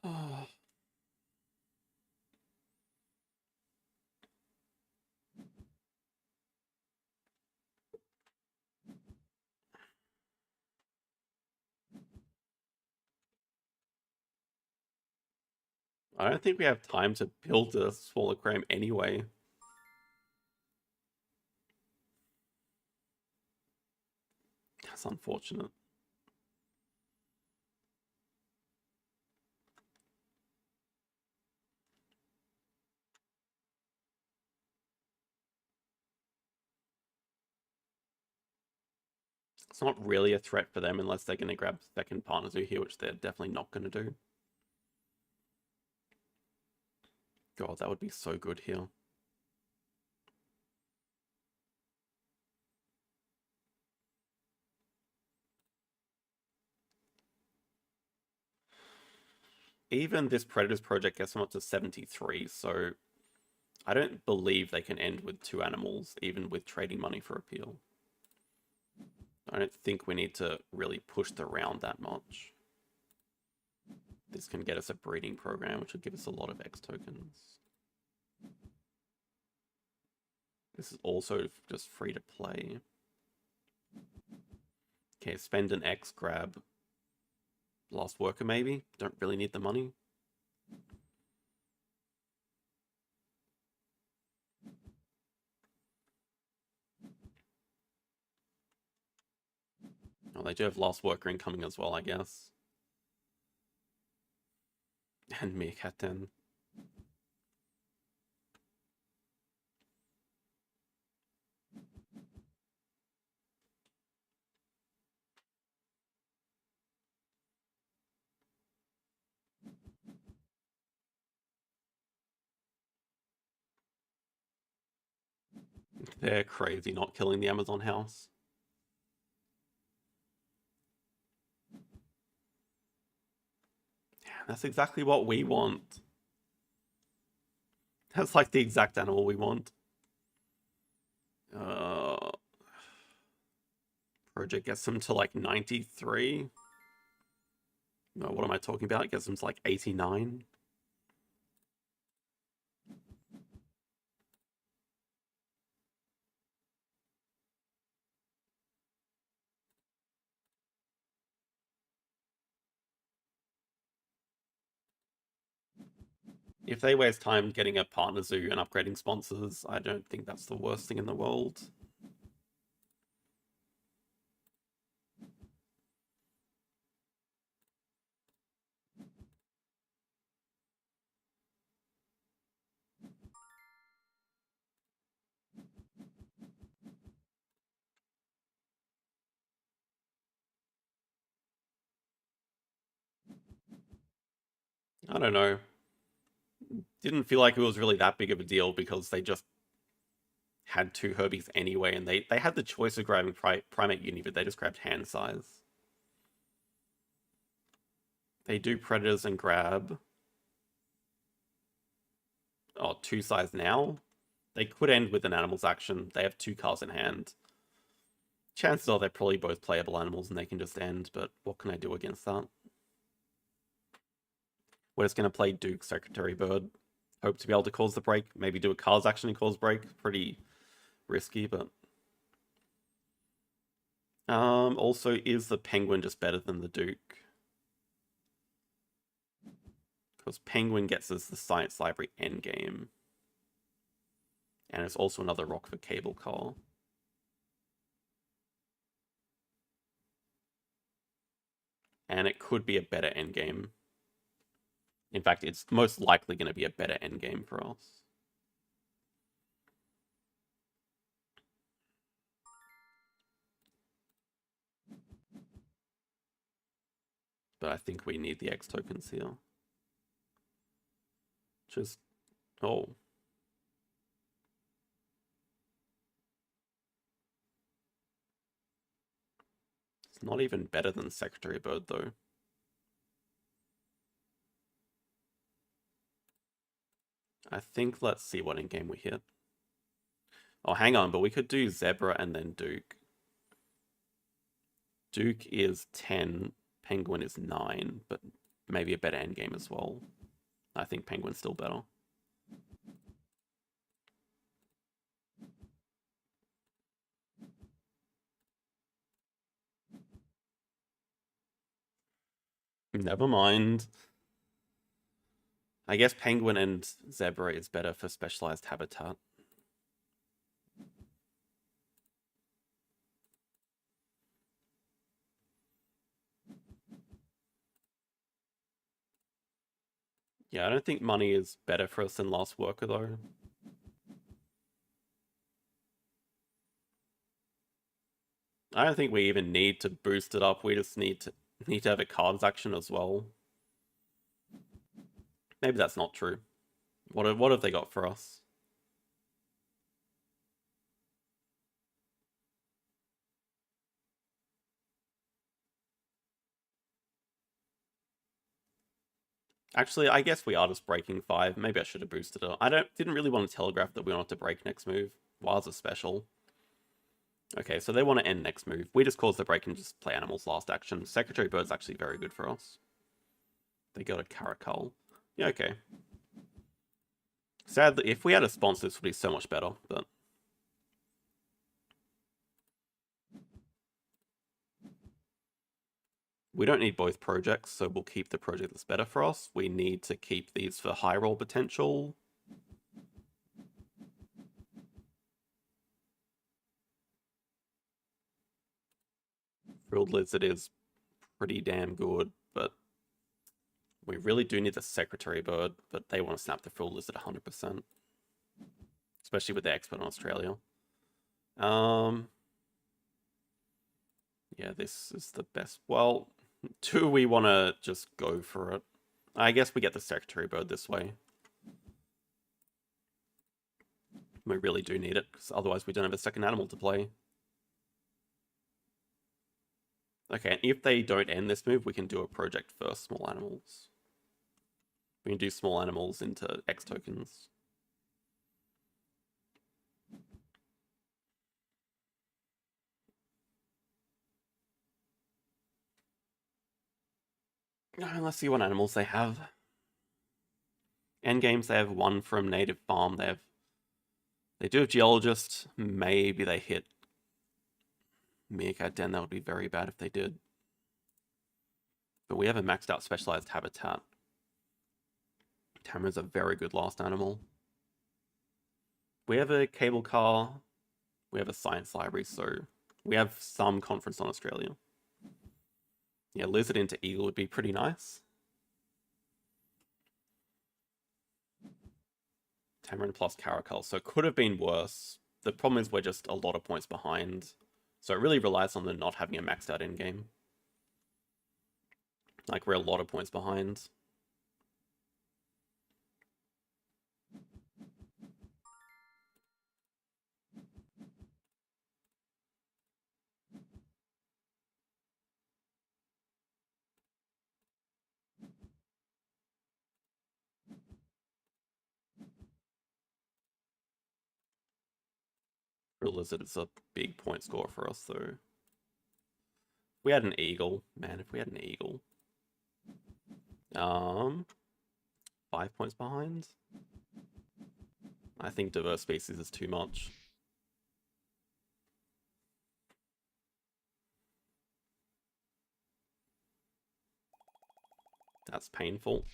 Oh. I don't think we have time to build a smaller cram anyway. That's unfortunate. It's not really a threat for them unless they're going to grab second partners who here, which they're definitely not going to do. God, that would be so good here. Even this Predators project gets them up to 73, so I don't believe they can end with 2 animals, even with trading money for appeal. I don't think we need to really push the round that much. This can get us a breeding program, which will give us a lot of X tokens. This is also just free to play. Okay, spend an X, grab Last Worker maybe. Don't really need the money. Oh, they do have Last Worker incoming as well, I guess. And Meerkat then. They're crazy not killing the Amazon house. Yeah, that's exactly what we want. That's like the exact animal we want. Project gets them to like 93. No, what am I talking about? It gets them to like 89. If they waste time getting a partner zoo and upgrading sponsors, I don't think that's the worst thing in the world. I don't know. Didn't feel like it was really that big of a deal because they just had 2 Herbies anyway, and they had the choice of grabbing Primate Uni, but they just grabbed hand size. They do Predators and grab... Oh, 2 size now? They could end with an animals action. They have 2 cards in hand. Chances are they're probably both playable animals and they can just end, but what can I do against that? We're just going to play Duke, Secretary Bird. Hope to be able to cause the break. Maybe do a cards action and cause break. Pretty risky, but... Also, is the Penguin just better than the Duke? Because Penguin gets us the Science Library endgame. And it's also another rock for Cable Car. And it could be a better endgame. In fact, it's most likely going to be a better endgame for us. But I think we need the X tokens here. Just... Oh. It's not even better than Secretary Bird, though. I think let's see what endgame we hit. Oh, hang on, but we could do Zebra and then Duke. Duke is 10, Penguin is 9, but maybe a better endgame as well. I think Penguin's still better. Never mind. I guess Penguin and Zebra is better for specialized habitat. Yeah, I don't think money is better for us than Last Worker, though. I don't think we even need to boost it up. We just need to have a cards action as well. Maybe that's not true. What have they got for us? Actually, I guess we are just breaking 5. Maybe I should have boosted it. Didn't really want to telegraph that we wanted to break next move. Wilds are special. Okay, so they want to end next move. We just cause the break and just play animals last action. Secretary Bird's actually very good for us. They got a Caracal. Yeah, okay. Sadly, if we had a sponsor, this would be so much better, but... We don't need both projects, so we'll keep the project that's better for us. We need to keep these for high roll potential. Frilled Lizard is pretty damn good, but we really do need the Secretary Bird, but they want to snap the Frilled Lizard 100%. Especially with the expert in Australia. Yeah, this is the best. Well, do we want to just go for it? I guess we get the Secretary Bird this way. We really do need it, because otherwise we don't have a second animal to play. Okay, and if they don't end this move, we can do a project first, small animals. We can do small animals into X tokens. Let's see what animals they have. Endgames, they have one from Native Farm. They do have Geologist. Maybe they hit Meerkat Den. That would be very bad if they did. But we have a maxed out Specialized Habitat. Tamara's a very good last animal. We have a cable car. We have a science library, so we have some conference on Australia. Yeah, Lizard into Eagle would be pretty nice. Tamarin plus Caracal, so it could have been worse. The problem is we're just a lot of points behind. So it really relies on them not having a maxed out endgame. Like, we're a lot of points behind. Real Lizard is a big point score for us, though. If we had an Eagle, man, if we had an Eagle. 5 points behind. I think diverse species is too much. That's painful.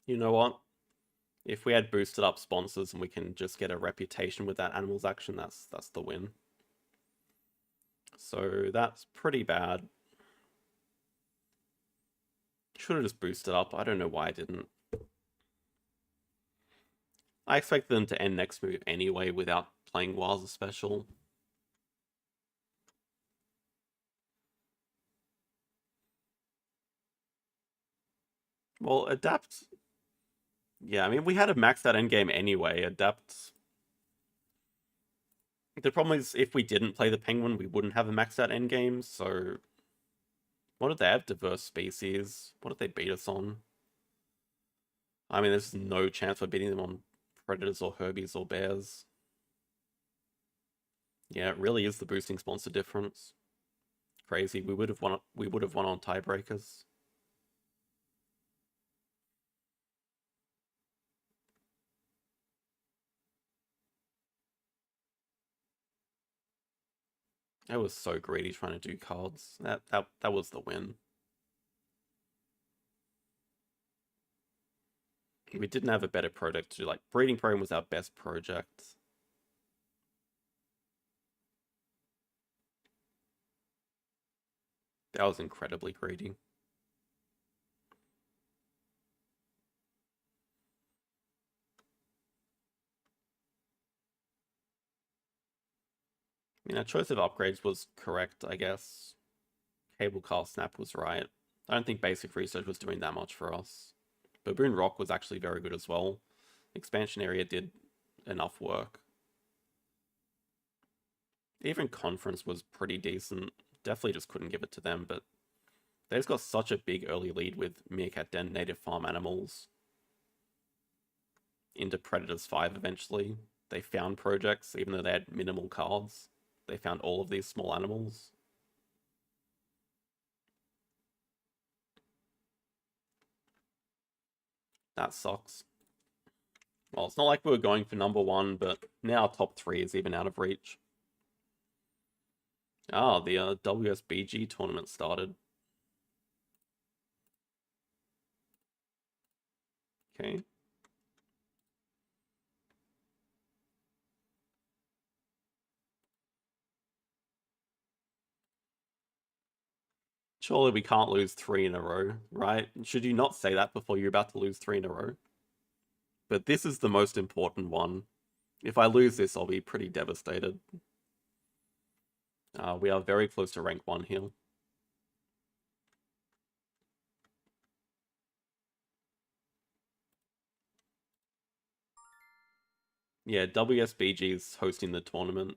You know what? If we had boosted up sponsors and we can just get a reputation with that animals action, that's the win. So that's pretty bad. Should have just boosted up. I don't know why I didn't. I expect them to end next move anyway without playing Wilds special. Well, Adapt... Yeah, I mean, we had a maxed out endgame anyway. Adapt... The problem is, if we didn't play the Penguin, we wouldn't have a maxed out endgame, so... What did they have? Diverse species. What did they beat us on? I mean, there's no chance we're beating them on Predators or Herbies or Bears. Yeah, it really is the boosting sponsor difference. Crazy. We would have won on tiebreakers. I was so greedy trying to do cards. That was the win. We didn't have a better project to do. Like, Breeding Program was our best project. That was incredibly greedy. mean, our choice of upgrades was correct, I guess. Cable Car Snap was right. I don't think basic research was doing that much for us. Baboon Rock was actually very good as well. Expansion area did enough work. Even Conference was pretty decent. Definitely just couldn't give it to them, but they just got such a big early lead with Meerkat Den, native farm animals, into Predators 5 eventually. They found projects, even though they had minimal cards. They found all of these small animals. That sucks. Well, it's not like we were going for number 1, but now top 3 is even out of reach. Ah, the WSBG tournament started. Okay. Surely we can't lose 3 in a row, right? Should you not say that before you're about to lose 3 in a row? But this is the most important one. If I lose this, I'll be pretty devastated. We are very close to rank 1 here. Yeah, WSBG is hosting the tournament.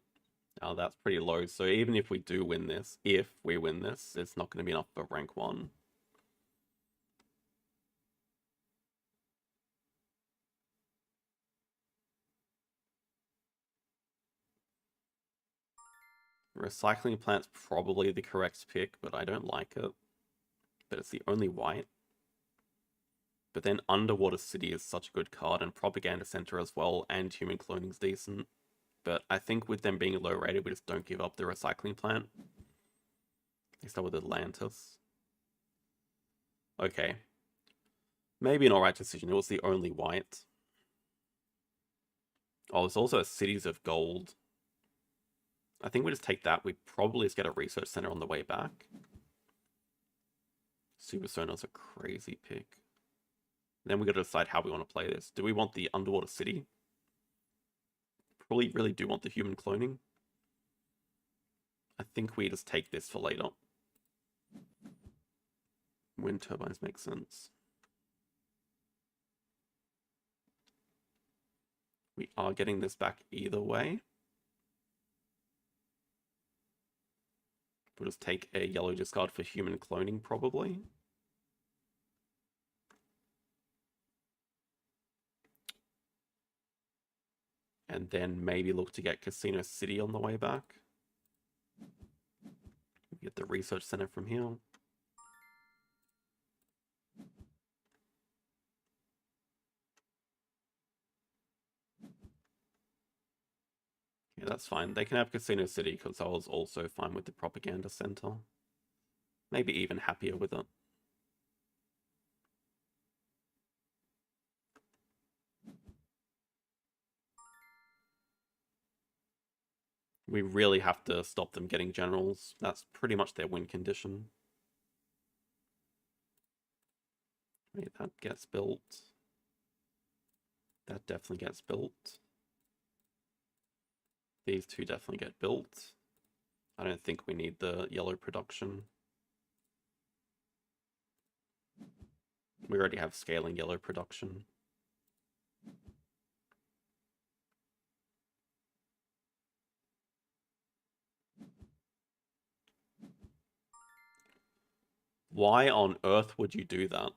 That's pretty low. So even if we do win this, it's not going to be enough for rank 1. Recycling Plant's probably the correct pick, but I don't like it. But it's the only white. But then Underwater City is such a good card, and Propaganda Center as well, and Human Cloning's decent. But I think with them being low rated, we just don't give up the Recycling Plant. They start with Atlantis. Okay. Maybe an alright decision. It was the only white. Oh, there's also a Cities of Gold. I think we just take that. We probably just get a research center on the way back. Super Sonar's a crazy pick. Then we got to decide how we want to play this. Do we want the Underwater City? Probably really do want the human cloning. I think we just take this for later. Wind turbines make sense. We are getting this back either way. We'll just take a yellow discard for human cloning, probably. And then maybe look to get Casino City on the way back. Get the research center from here. Yeah, that's fine. They can have Casino City because I was also fine with the Propaganda Center. Maybe even happier with it. We really have to stop them getting generals. That's pretty much their win condition. Wait, that gets built. That definitely gets built. These two definitely get built. I don't think we need the yellow production. We already have scaling yellow production. Why on earth would you do that?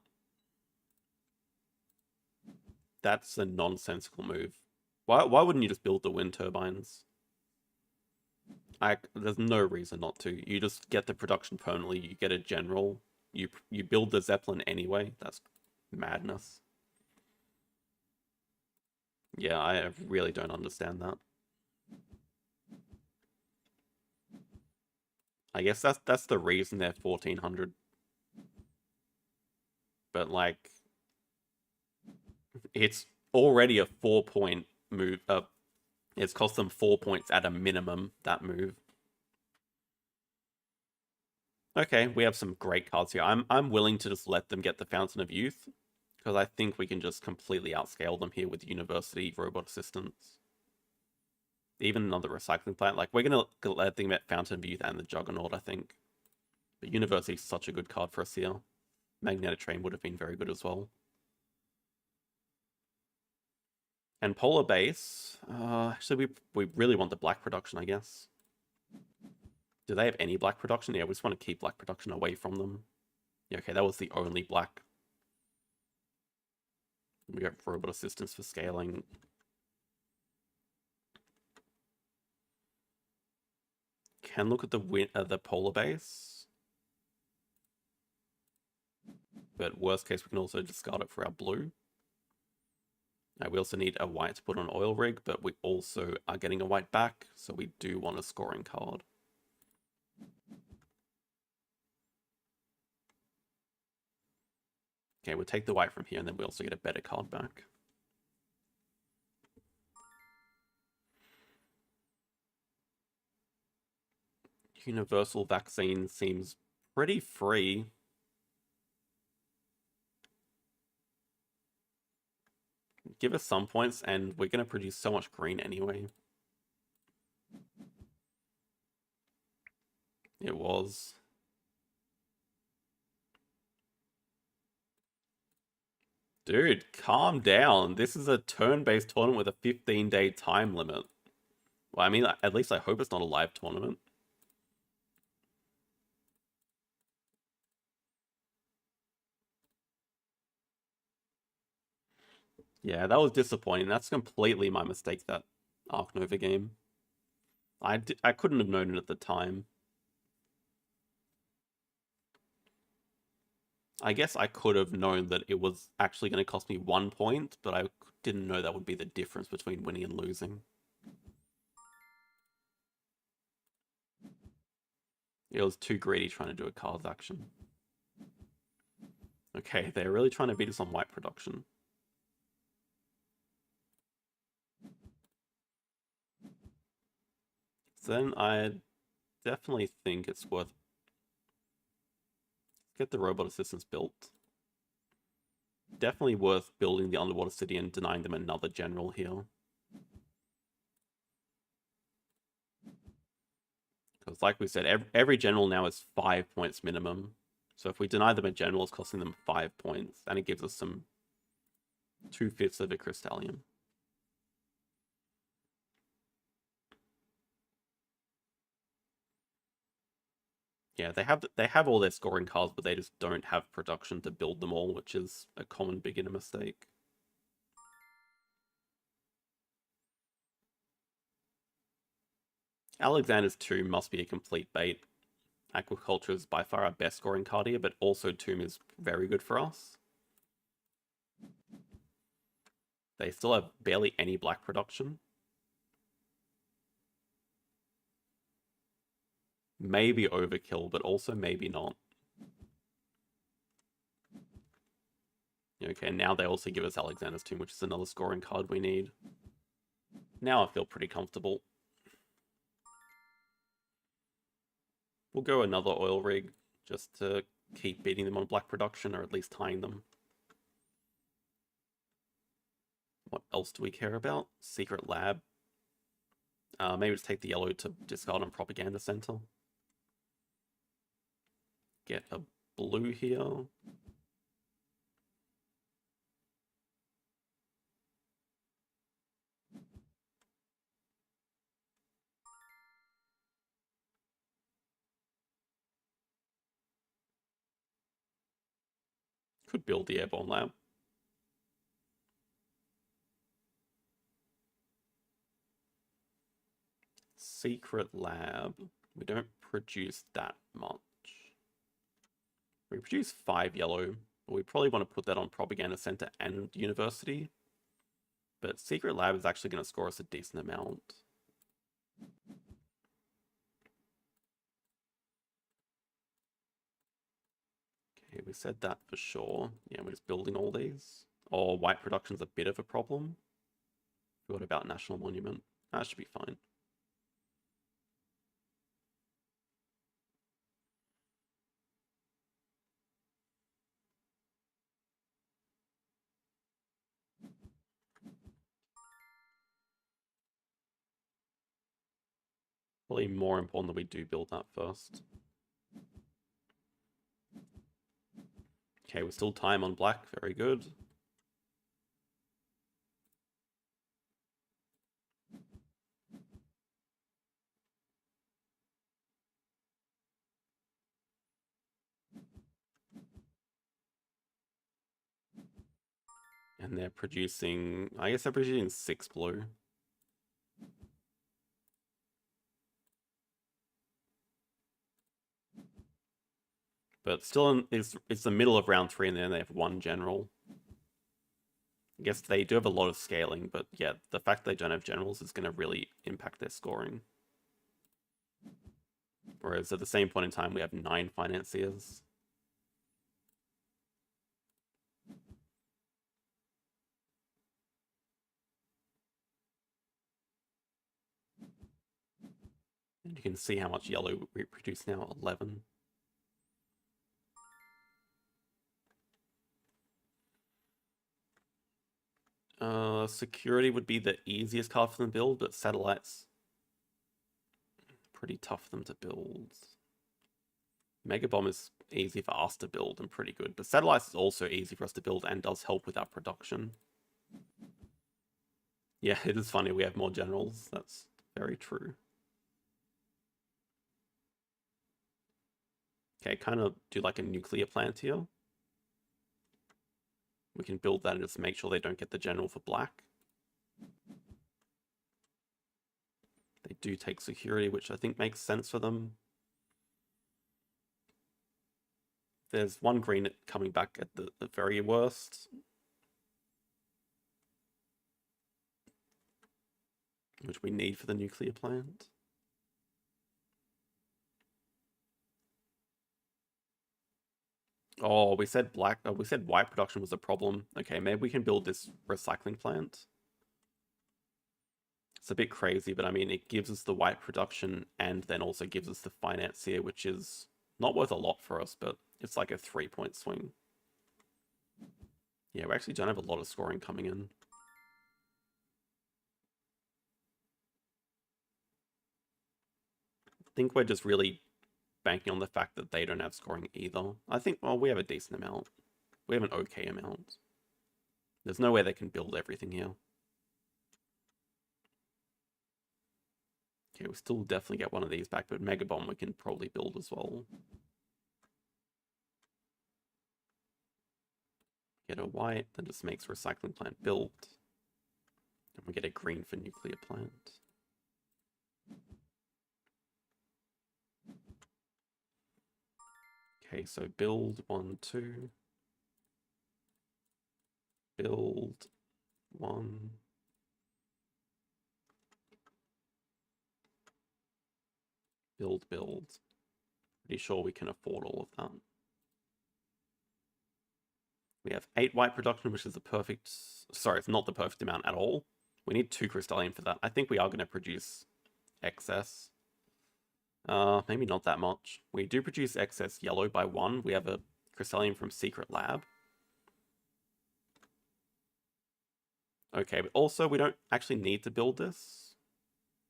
That's a nonsensical move. Why wouldn't you just build the wind turbines? There's no reason not to. You just get the production permanently, you get a general, you build the Zeppelin anyway. That's madness. Yeah, I really don't understand that. I guess that's the reason they're 1400. But like, it's already a 4-point move. It's cost them 4 points at a minimum, that move. Okay, we have some great cards here. I'm willing to just let them get the Fountain of Youth, because I think we can just completely outscale them here with University Robot Assistants. Even another recycling plant. Like, we're going to let think about Fountain of Youth and the Juggernaut, I think. But University is such a good card for us here. Magnetic Train would have been very good as well. And Polar Base. Actually, we really want the black production, I guess. Do they have any black production? Yeah, we just want to keep black production away from them. Yeah, okay, that was the only black. We got robot assistance for scaling. Can look at the Polar Base. But worst case, we can also discard it for our blue. We also need a white to put on Oil Rig, but we also are getting a white back, so we do want a scoring card. Okay, we'll take the white from here, and then we also get a better card back. Universal Vaccine seems pretty free. Give us some points, and we're going to produce so much green anyway. It was. Dude, calm down. This is a turn-based tournament with a 15-day time limit. Well, I mean, at least I hope it's not a live tournament. Yeah, that was disappointing. That's completely my mistake, that Ark Nova game. I couldn't have known it at the time. I guess I could have known that it was actually going to cost me 1 point, but I didn't know that would be the difference between winning and losing. It was too greedy trying to do a cards action. Okay, they're really trying to beat us on white production. So then I definitely think it's worth... Get the robot assistants built. Definitely worth building the underwater city and denying them another general here. Because like we said, every general now is 5 points minimum. So if we deny them a general, it's costing them 5 points. And it gives us some 2/5 of a Crystallium. Yeah, they have all their scoring cards, but they just don't have production to build them all, which is a common beginner mistake. Alexander's Tomb must be a complete bait. Aquaculture is by far our best scoring card here, but also Tomb is very good for us. They still have barely any black production. Maybe overkill, but also maybe not. Okay, now they also give us Alexander's Tomb, which is another scoring card we need. Now I feel pretty comfortable. We'll go another Oil Rig, just to keep beating them on black production, or at least tying them. What else do we care about? Secret Lab. Maybe just take the yellow to discard on Propaganda Center. Get a blue here. Could build the Airborne Lab. Secret Lab. We don't produce that much. We produce 5 yellow, but we probably want to put that on Propaganda Center and University. But Secret Lab is actually going to score us a decent amount. Okay, we said that for sure. Yeah, we're just building all these. Oh, white production's a bit of a problem. What about National Monument? That should be fine. Probably more important that we do build that first. Okay, we're still time on black. Very good. And they're producing... I guess they're producing 6 blue. But still, it's the middle of round 3 and then they have 1 general. I guess they do have a lot of scaling, but yeah, the fact they don't have generals is going to really impact their scoring. Whereas at the same point in time, we have 9 financiers. And you can see how much yellow we produce now, 11. Security would be the easiest card for them to build, but satellites, pretty tough for them to build. Mega Bomb is easy for us to build and pretty good, but satellites is also easy for us to build and does help with our production. Yeah, it is funny we have more generals. That's very true. Okay, kind of do like a nuclear plant here. We can build that and just make sure they don't get the general for black. They do take security, which I think makes sense for them. There's 1 green coming back at the very worst. Which we need for the nuclear plant. Oh, we said white production was a problem. Okay, maybe we can build this recycling plant. It's a bit crazy, but I mean, it gives us the white production and then also gives us the financier, which is not worth a lot for us, but it's like a 3-point swing. Yeah, we actually don't have a lot of scoring coming in. I think we're just really banking on the fact that they don't have scoring either. I think, well, we have a decent amount. We have an okay amount. There's no way they can build everything here. Okay, we'll still definitely get one of these back, but Mega Bomb we can probably build as well. Get a white, that just makes recycling plant built. And we get a green for nuclear plant. Okay, so build 1, 2. Build 1. Build. Pretty sure we can afford all of that. We have 8 white production, which is the perfect... Sorry, it's not the perfect amount at all. We need 2 crystalline for that. I think we are going to produce excess. Maybe not that much. We do produce excess yellow by 1. We have a crystalline from Secret Lab. Okay, but also we don't actually need to build this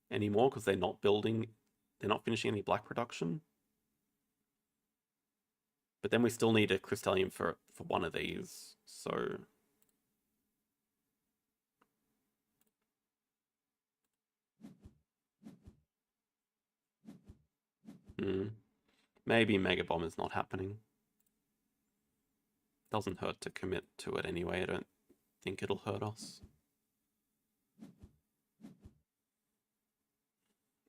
anymore because they're not finishing any black production. But then we still need a crystalline for one of these, so... Maybe Mega Bomb is not happening. Doesn't hurt to commit to it anyway, I don't think it'll hurt us.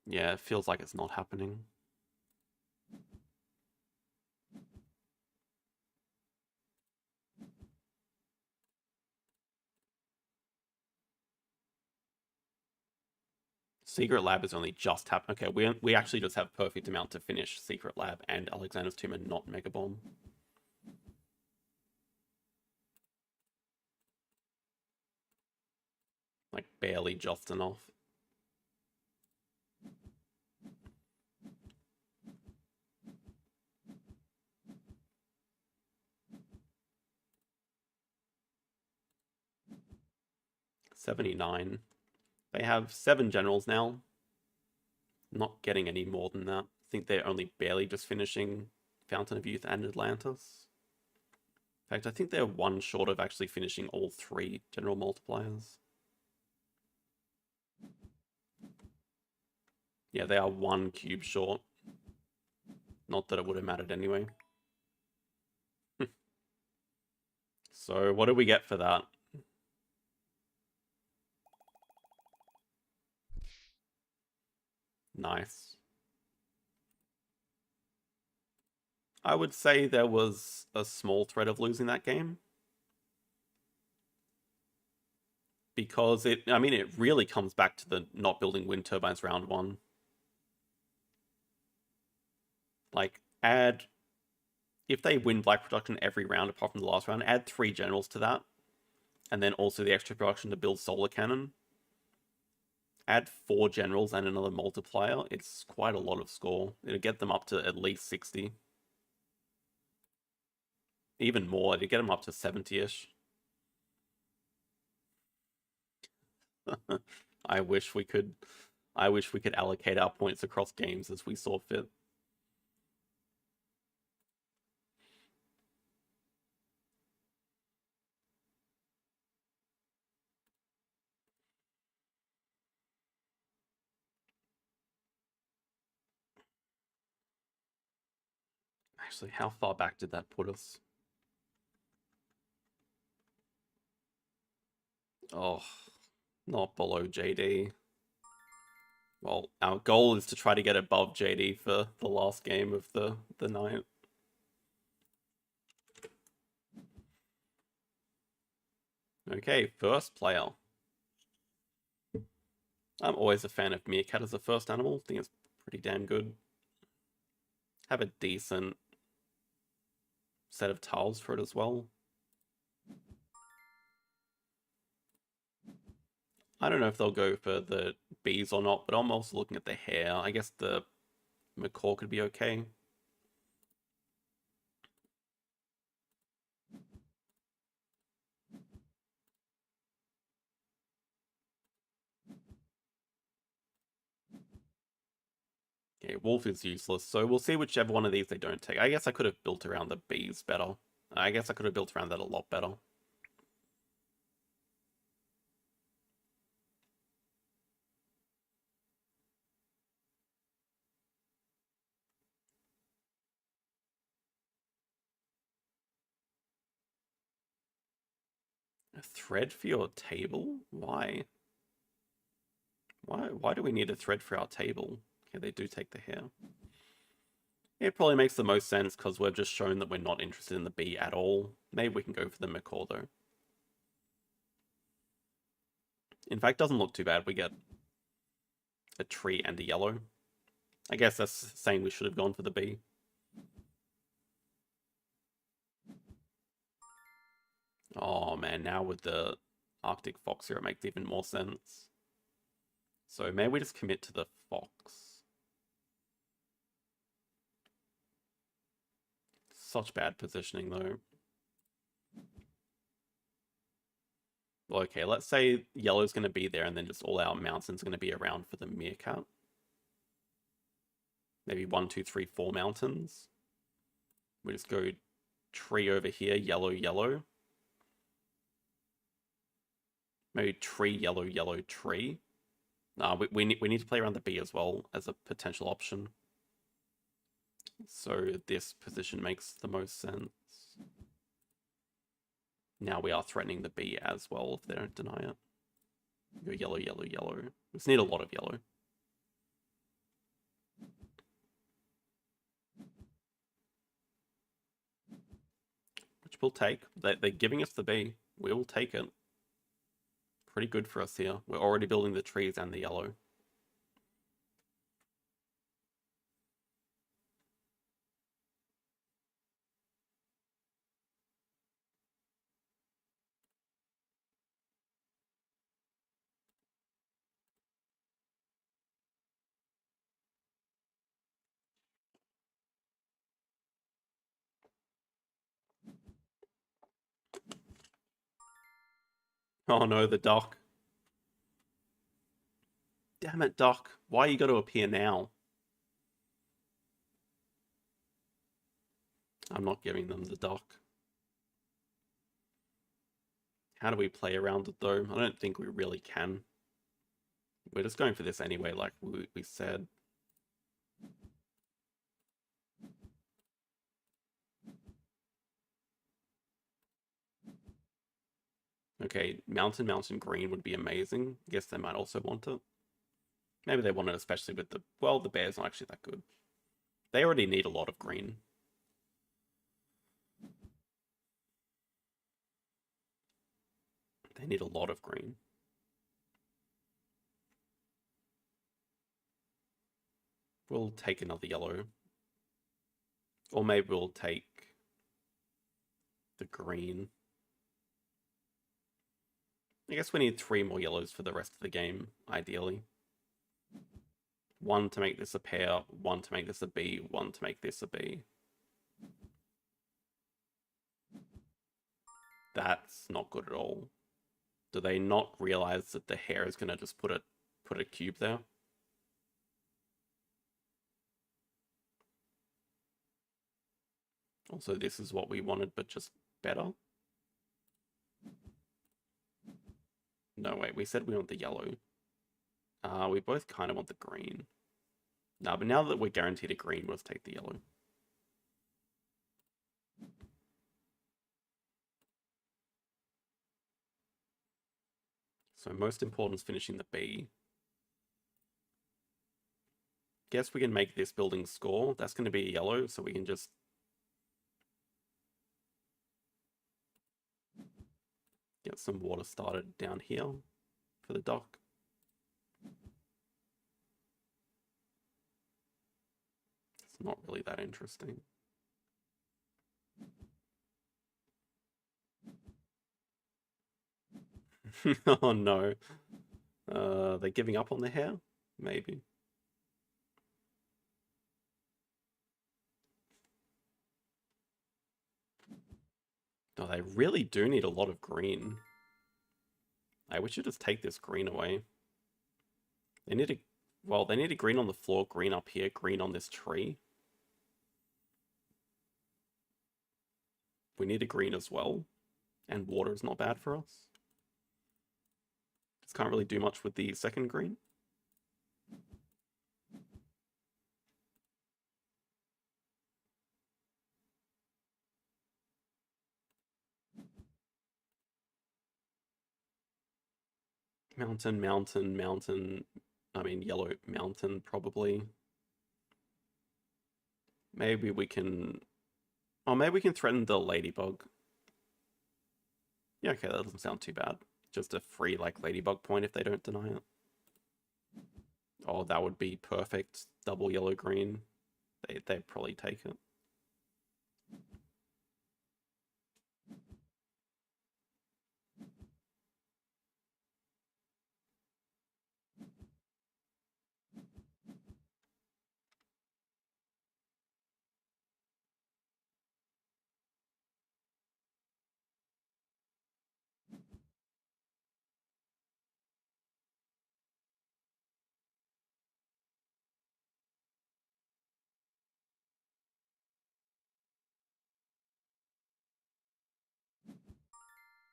Yeah, it feels like it's not happening. Secret Lab is only just happening. Okay, we actually just have perfect amount to finish Secret Lab and Alexander's Tomb and not Mega Bomb. Like, barely just enough. $79. They have 7 generals now. Not getting any more than that. I think they're only barely just finishing Fountain of Youth and Atlantis. In fact, I think they're one short of actually finishing all 3 general multipliers. Yeah, they are 1 cube short. Not that it would have mattered anyway. So what do we get for that? Nice. I would say there was a small threat of losing that game. Because it really comes back to the not building wind turbines round 1. Like, if they win black production every round apart from the last round, add 3 generals to that. And then also the extra production to build solar cannon. Add 4 generals and another multiplier. It's quite a lot of score. It'll get them up to at least 60. Even more, it'll get them up to 70-ish. I wish we could allocate our points across games as we saw fit. Actually, how far back did that put us? Oh, not below JD. Well, our goal is to try to get above JD for the last game of the night. Okay, first player. I'm always a fan of Meerkat as a first animal. I think it's pretty damn good. Have a decent set of tiles for it as well. I don't know if they'll go for the bees or not, but I'm also looking at the hair. I guess the macaw could be okay. Okay, wolf is useless, so we'll see whichever one of these they don't take. I guess I could have built around the bees better. I guess I could have built around that a lot better. A thread for your table? Why? Why do we need a thread for our table? Okay, they do take the hair. It probably makes the most sense because we've just shown that we're not interested in the bee at all. Maybe we can go for the macaw though. In fact, doesn't look too bad. We get a tree and a yellow. I guess that's saying we should have gone for the bee. Oh man, now with the Arctic fox here, it makes even more sense. So maybe we just commit to the fox. Such bad positioning though. Okay, let's say yellow's going to be there and then just all our mountains are going to be around for the meerkat. Maybe 1, 2, 3, 4 mountains. We just go tree over here, yellow, yellow. Maybe tree, yellow, yellow, tree. We need to play around the bee as well as a potential option. So this position makes the most sense. Now we are threatening the bee as well if they don't deny it. Go yellow, yellow, yellow. We just need a lot of yellow. Which we'll take. They're giving us the bee. We will take it. Pretty good for us here. We're already building the trees and the yellow. Oh no, the duck. Damn it, Doc. Why you got to appear now? I'm not giving them the dock. How do we play around it though? I don't think we really can. We're just going for this anyway, like we said. Okay, mountain green would be amazing. I guess they might also want it. Maybe they want it especially with the... Well, the bear's not actually that good. They already need a lot of green. They need a lot of green. We'll take another yellow. Or maybe we'll take the green. I guess we need 3 more yellows for the rest of the game, ideally. 1 to make this a pair, 1 to make this a B, 1 to make this a B. That's not good at all. Do they not realize that the hare is going to just put a cube there? Also, this is what we wanted, but just better. No, wait, we said we want the yellow. We both kind of want the green. No, but now that we're guaranteed a green, let's take the yellow. So most important is finishing the B. Guess we can make this building score. That's going to be a yellow, so we can just... get some water started down here for the dock. It's not really that interesting. Oh no. They're giving up on the hare? Maybe. No, they really do need a lot of green. Hey, we should just take this green away. They need a... Well, they need a green on the floor, green up here, green on this tree. We need a green as well. And water is not bad for us. Just can't really do much with the second green. Mountain, mountain, mountain. I mean, yellow mountain, probably. Maybe we can... Oh, maybe we can threaten the ladybug. Yeah, okay, that doesn't sound too bad. Just a free, like, ladybug point if they don't deny it. Oh, that would be perfect. Double yellow green. They'd probably take it.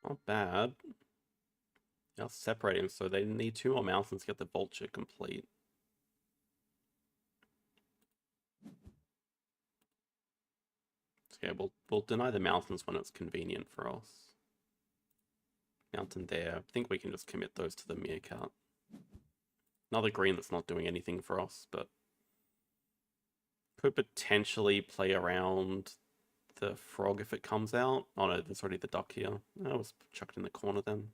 Not bad. I'll separate him, so they need 2 more mountains to get the vulture complete. Okay, we'll deny the mountains when it's convenient for us. Mountain there. I think we can just commit those to the meerkat. Another green that's not doing anything for us, but could potentially play around the frog if it comes out. Oh no, there's already the duck here. I was chucked in the corner then.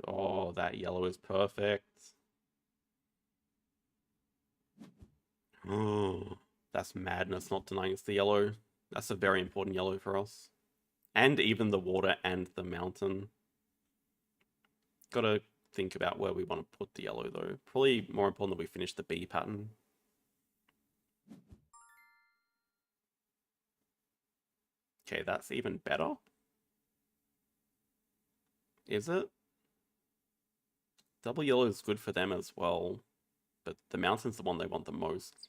Oh, that yellow is perfect. Oh, that's madness not denying us the yellow. That's a very important yellow for us. And even the water and the mountain. Gotta think about where we want to put the yellow though. Probably more important that we finish the B pattern. Okay, that's even better. Is it? Double yellow is good for them as well, but the mountain's the one they want the most.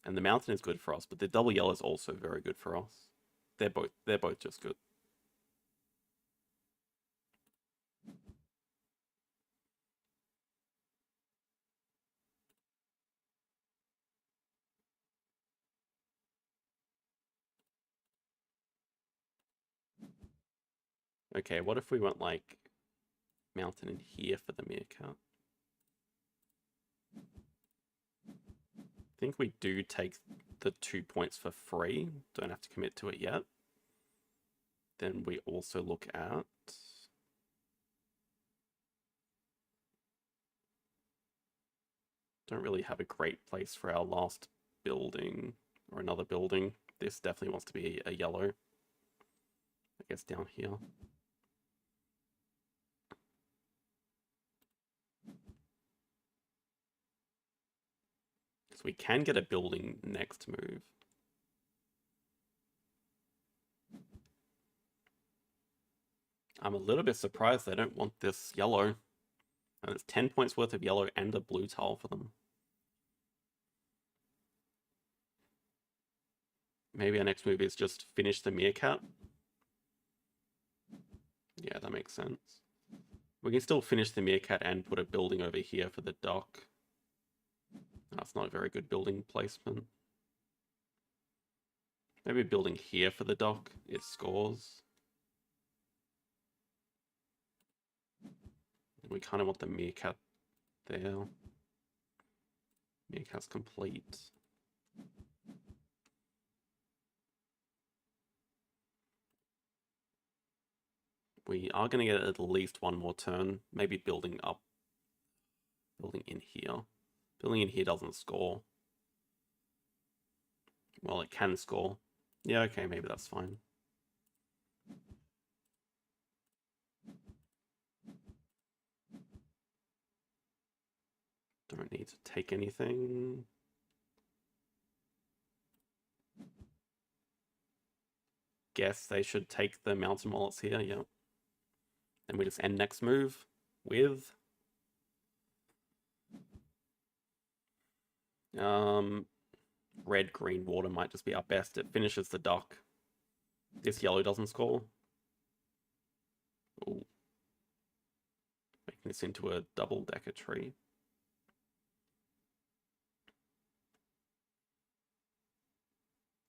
And the mountain is good for us, but the double yellow is also very good for us. They're both just good. Okay, what if we went like mountain in here for the meerkat? I think we do take the 2 points for free. Don't have to commit to it yet. Then we also look at... Don't really have a great place for our last building or another building. This definitely wants to be a yellow. I guess down here. So we can get a building next move. I'm a little bit surprised they don't want this yellow. And it's 10 points worth of yellow and a blue tile for them. Maybe our next move is just finish the meerkat. Yeah, that makes sense. We can still finish the meerkat and put a building over here for the dock. That's not a very good building placement. Maybe a building here for the dock. It scores. We kind of want the meerkat there. Meerkat's complete. We are going to get at least one more turn. Maybe building up. Building in here. Building in here doesn't score. Well, it can score. Yeah, okay, maybe that's fine. Don't need to take anything. Guess they should take the mountain while it's here, yeah. And we just end next move with... red, green, water might just be our best. It finishes the dock. This yellow doesn't score. Ooh. Making this into a double-decker tree.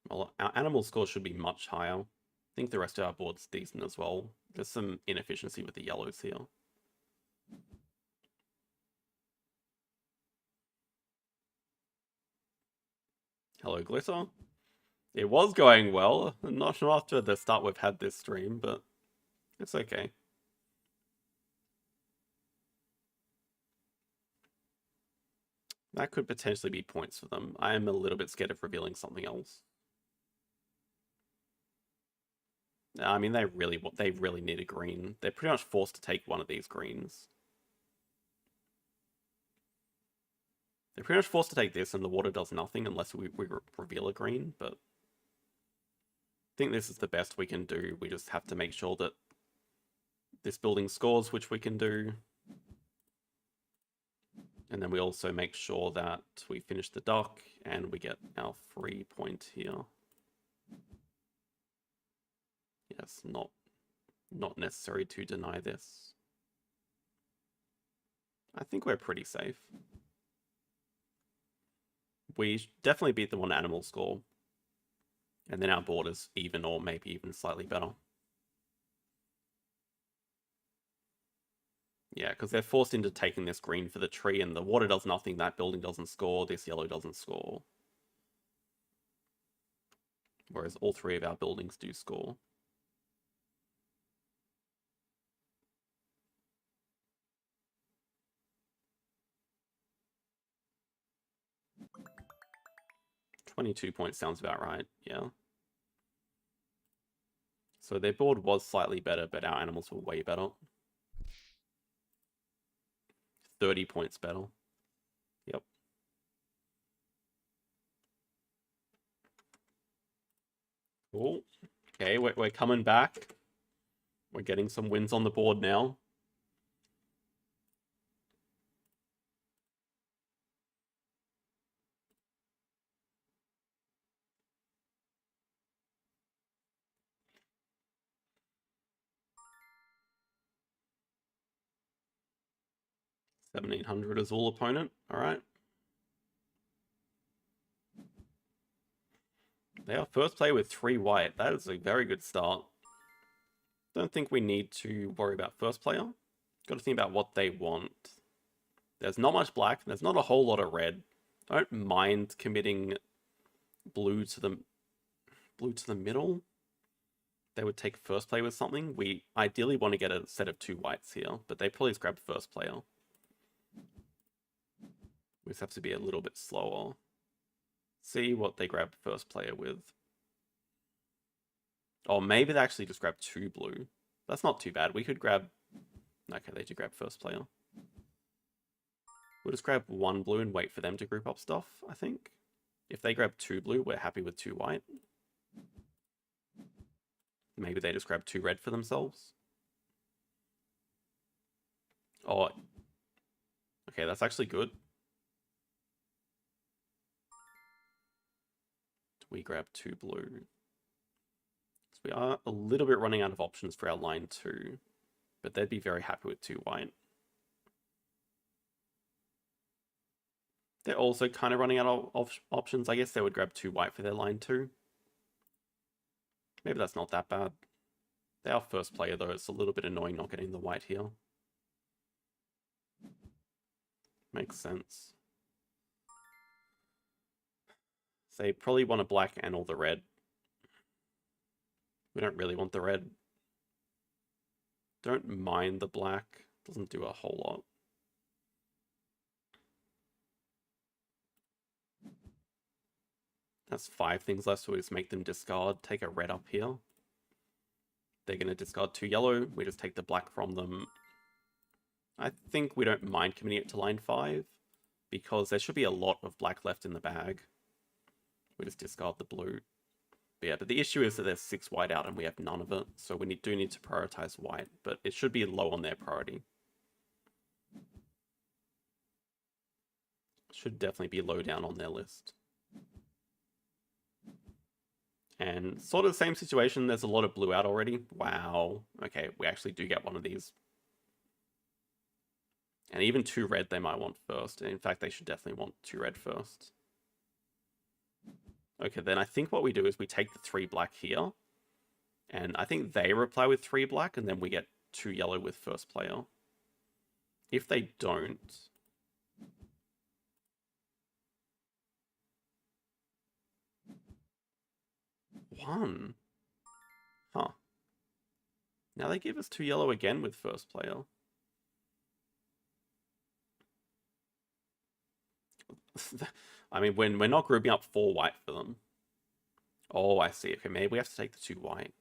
Well, our animal score should be much higher. I think the rest of our board's decent as well. There's some inefficiency with the yellows here. Hello, Glitter. It was going well. Not sure after the start we've had this stream, but it's okay. That could potentially be points for them. I am a little bit scared of revealing something else. I mean, they really need a green. They're pretty much forced to take one of these greens. They're pretty much forced to take this, and the water does nothing unless we reveal a green, but... I think this is the best we can do. We just have to make sure that this building scores, which we can do. And then we also make sure that we finish the dock, and we get our free point here. Yes, not necessary to deny this. I think we're pretty safe. We definitely beat the one animal score. And then our board is even or maybe even slightly better. Yeah, because they're forced into taking this green for the tree, and the water does nothing, that building doesn't score, this yellow doesn't score. Whereas all three of our buildings do score. $22 points sounds about right, yeah. So their board was slightly better, but our animals were way better. 30 points better. Yep. Cool. Okay, we're coming back. We're getting some wins on the board now. $1,700 Azul opponent. All right. They are first player with 3 white. That is a very good start. Don't think we need to worry about first player. Got to think about what they want. There's not much black. There's not a whole lot of red. I don't mind committing blue to the middle. They would take first player with something. We ideally want to get a set of 2 whites here, but they probably just grab first player. We just have to be a little bit slower. See what they grab first player with. Or maybe they actually just grab 2 blue. That's not too bad. We could grab... Okay, they do grab first player. We'll just grab 1 blue and wait for them to group up stuff, I think. If they grab 2 blue, we're happy with 2 white. Maybe they just grab 2 red for themselves. Oh. Okay, that's actually good. We grab 2 blue. So we are a little bit running out of options for our line 2, but they'd be very happy with 2 white. They're also kind of running out of options. I guess they would grab 2 white for their line 2. Maybe that's not that bad. They are first player though. It's a little bit annoying not getting the white here. Makes sense. So they probably want a black and all the red. We don't really want the red. Don't mind the black. Doesn't do a whole lot. That's 5 things left, so we just make them discard. Take a red up here. They're going to discard 2 yellow. We just take the black from them. I think we don't mind committing it to line 5, because there should be a lot of black left in the bag. We just discard the blue. But yeah, but the issue is that there's 6 white out and we have none of it, so we do need to prioritize white, but it should be low on their priority. Should definitely be low down on their list. And sort of the same situation, there's a lot of blue out already. Wow. Okay, we actually do get one of these. And even 2 red they might want first. In fact, they should definitely want 2 red first. Okay, then I think what we do is we take the 3 black here. And I think they reply with 3 black, and then we get 2 yellow with first player. If they don't... One. Huh. Now they give us 2 yellow again with first player. I mean, when we're not grouping up 4 white for them. Oh, I see. Okay, maybe we have to take the 2 white.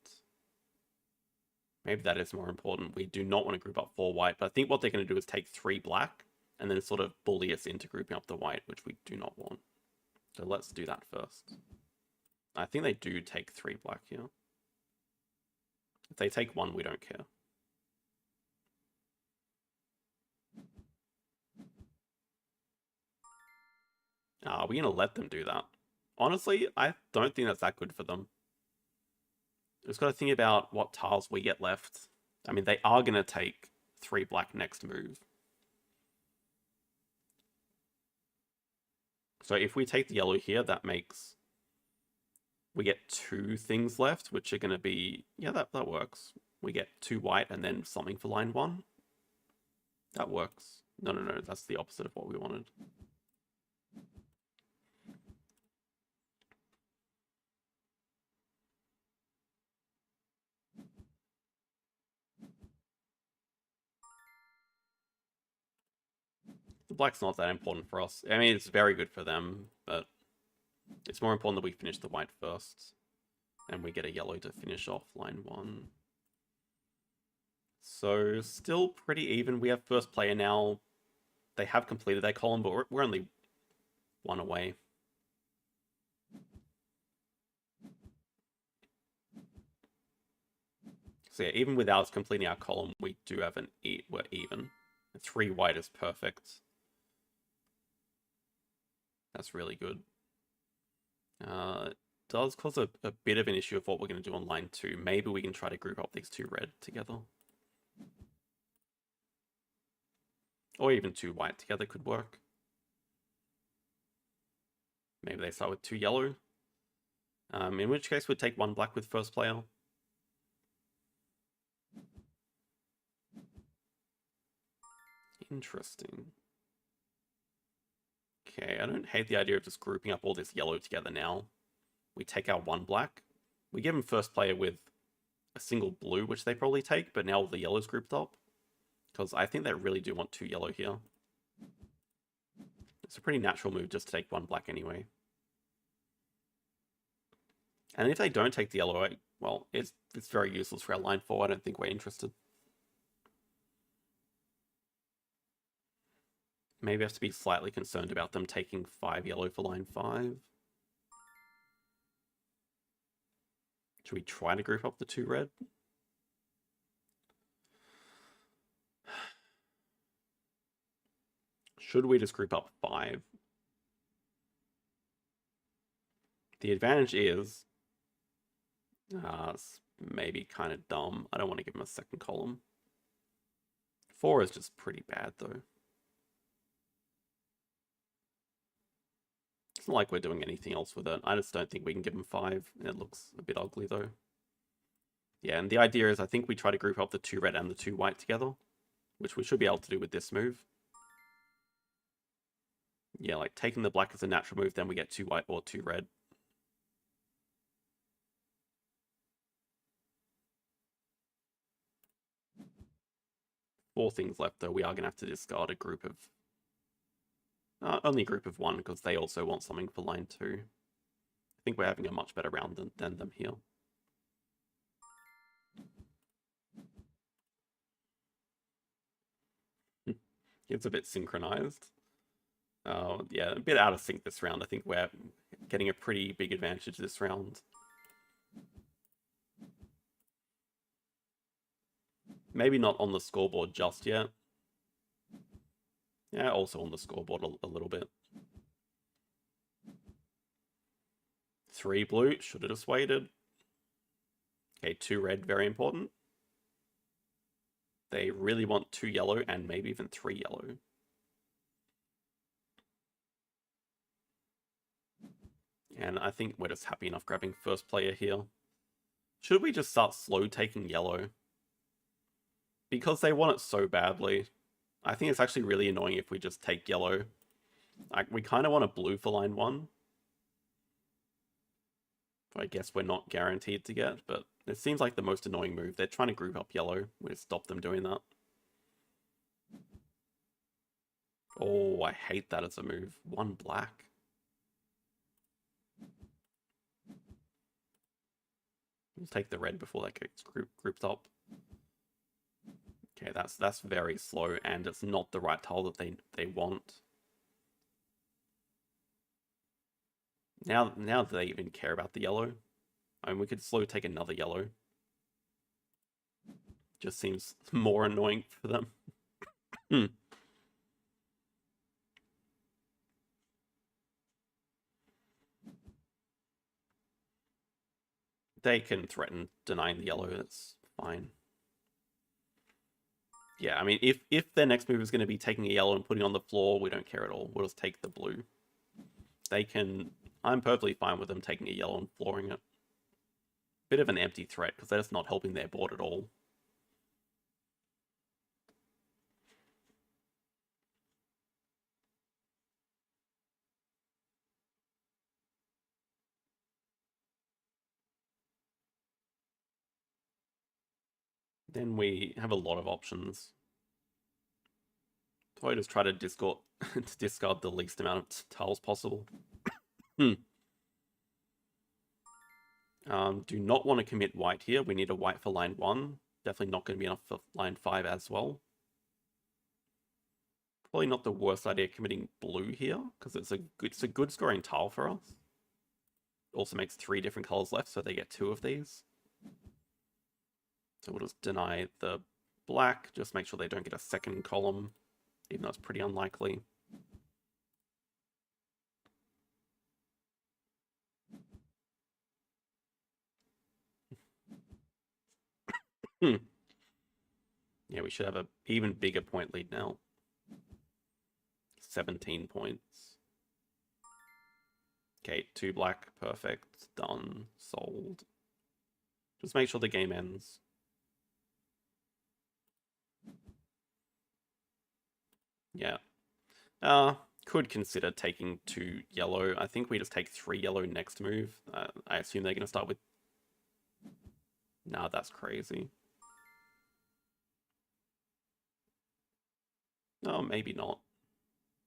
Maybe that is more important. We do not want to group up 4 white, but I think what they're going to do is take 3 black and then sort of bully us into grouping up the white, which we do not want. So let's do that first. I think they do take 3 black here. If they take 1, we don't care. Are we going to let them do that? Honestly, I don't think that's that good for them. Just got to think about what tiles we get left. I mean, they are going to take 3 black next move. So if we take the yellow here, that makes... We get 2 things left, which are going to be... Yeah, that works. We get 2 white and then something for line 1. That works. No, that's the opposite of what we wanted. The black's not that important for us. I mean, it's very good for them, but it's more important that we finish the white first. And we get a yellow to finish off line 1. So, still pretty even. We have first player now. They have completed their column, but we're only 1 away. So yeah, even without us completing our column, we do have we're even. 3 white is perfect. That's really good. It does cause a bit of an issue of what we're going to do on line 2. Maybe we can try to group up these 2 red together. Or even 2 white together could work. Maybe they start with 2 yellow. In which case we'd take 1 black with first player. Interesting. Okay, I don't hate the idea of just grouping up all this yellow together now. We take our 1 black. We give them first player with a single blue, which they probably take, but now all the yellow's grouped up. Because I think they really do want 2 yellow here. It's a pretty natural move just to take 1 black anyway. And if they don't take the yellow, well, it's very useless for our line 4. I don't think we're interested. Maybe I have to be slightly concerned about them taking 5 yellow for line 5. Should we try to group up the 2 red? Should we just group up 5? The advantage is... it's maybe kind of dumb. I don't want to give him a second column. 4 is just pretty bad, though. It's not like we're doing anything else with it. I just don't think we can give him 5. It looks a bit ugly, though. Yeah, and the idea is I think we try to group up the 2 red and the 2 white together, which we should be able to do with this move. Yeah, like taking the black as a natural move, then we get 2 white or 2 red. Four things left, though. We are going to have to discard a group of... only a group of 1, because they also want something for line 2. I think we're having a much better round than them here. It's a bit synchronized. Yeah, a bit out of sync this round. I think we're getting a pretty big advantage this round. Maybe not on the scoreboard just yet. Yeah, also on the scoreboard a little bit. 3 blue, should have just waited. Okay, 2 red, very important. They really want 2 yellow and maybe even 3 yellow. And I think we're just happy enough grabbing first player here. Should we just start slow taking yellow? Because they want it so badly. I think it's actually really annoying if we just take yellow. Like, we kind of want a blue for line 1. I guess we're not guaranteed to get, but it seems like the most annoying move. They're trying to group up yellow. We stop them doing that. Oh, I hate that as a move. 1 black. We'll take the red before that gets grouped up. Okay, that's very slow, and it's not the right tile that they want. Now do they even care about the yellow? I mean, we could slow take another yellow. Just seems more annoying for them. They can threaten denying the yellow, that's fine. Yeah, I mean, if their next move is going to be taking a yellow and putting it on the floor, we don't care at all. We'll just take the blue. They can... I'm perfectly fine with them taking a yellow and flooring it. Bit of an empty threat, because they're just not helping their board at all. Then we have a lot of options. So I just try to discard the least amount of tiles possible. Do not want to commit white here. We need a white for line 1. Definitely not going to be enough for line 5 as well. Probably not the worst idea committing blue here, because it's a good scoring tile for us. Also makes 3 different colors left, so they get 2 of these. So we'll just deny the black, just make sure they don't get a second column, even though it's pretty unlikely. Yeah, we should have an even bigger point lead now. 17 points. Okay, 2 black, perfect, done, sold. Just make sure the game ends. Yeah. Could consider taking 2 yellow. I think we just take 3 yellow next move. I assume they're going to start with... Nah, that's crazy. No, maybe not.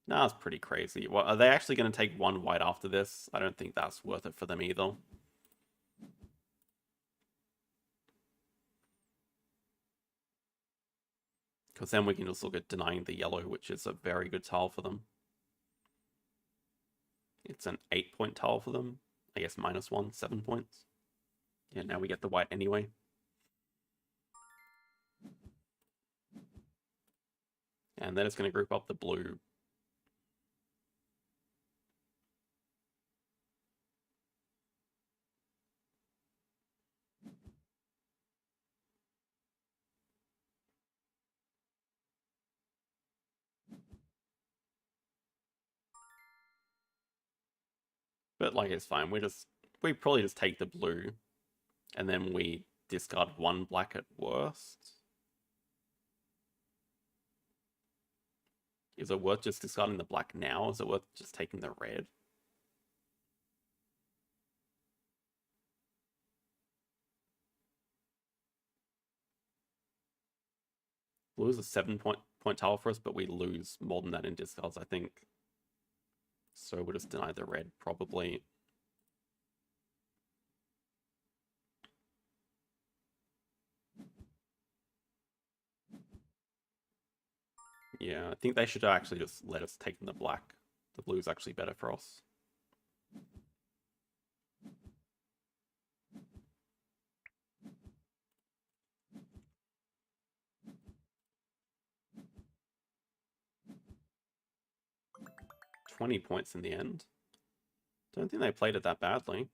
Nah, that's pretty crazy. Well, are they actually going to take 1 white after this? I don't think that's worth it for them either. Because then we can just look at denying the yellow, which is a very good tile for them. It's an 8-point tile for them. I guess -1, 7 points. Yeah, now we get the white anyway. And then it's going to group up the blue. But like, it's fine. We probably just take the blue, and then we discard 1 black at worst. Is it worth just discarding the black now? Is it worth just taking the red? Blue is a 7-point tile for us, but we lose more than that in discards, I think. So we'll just deny the red, probably. Yeah, I think they should actually just let us take the black. The blue is actually better for us. £20 in the end. Don't think they played it that badly.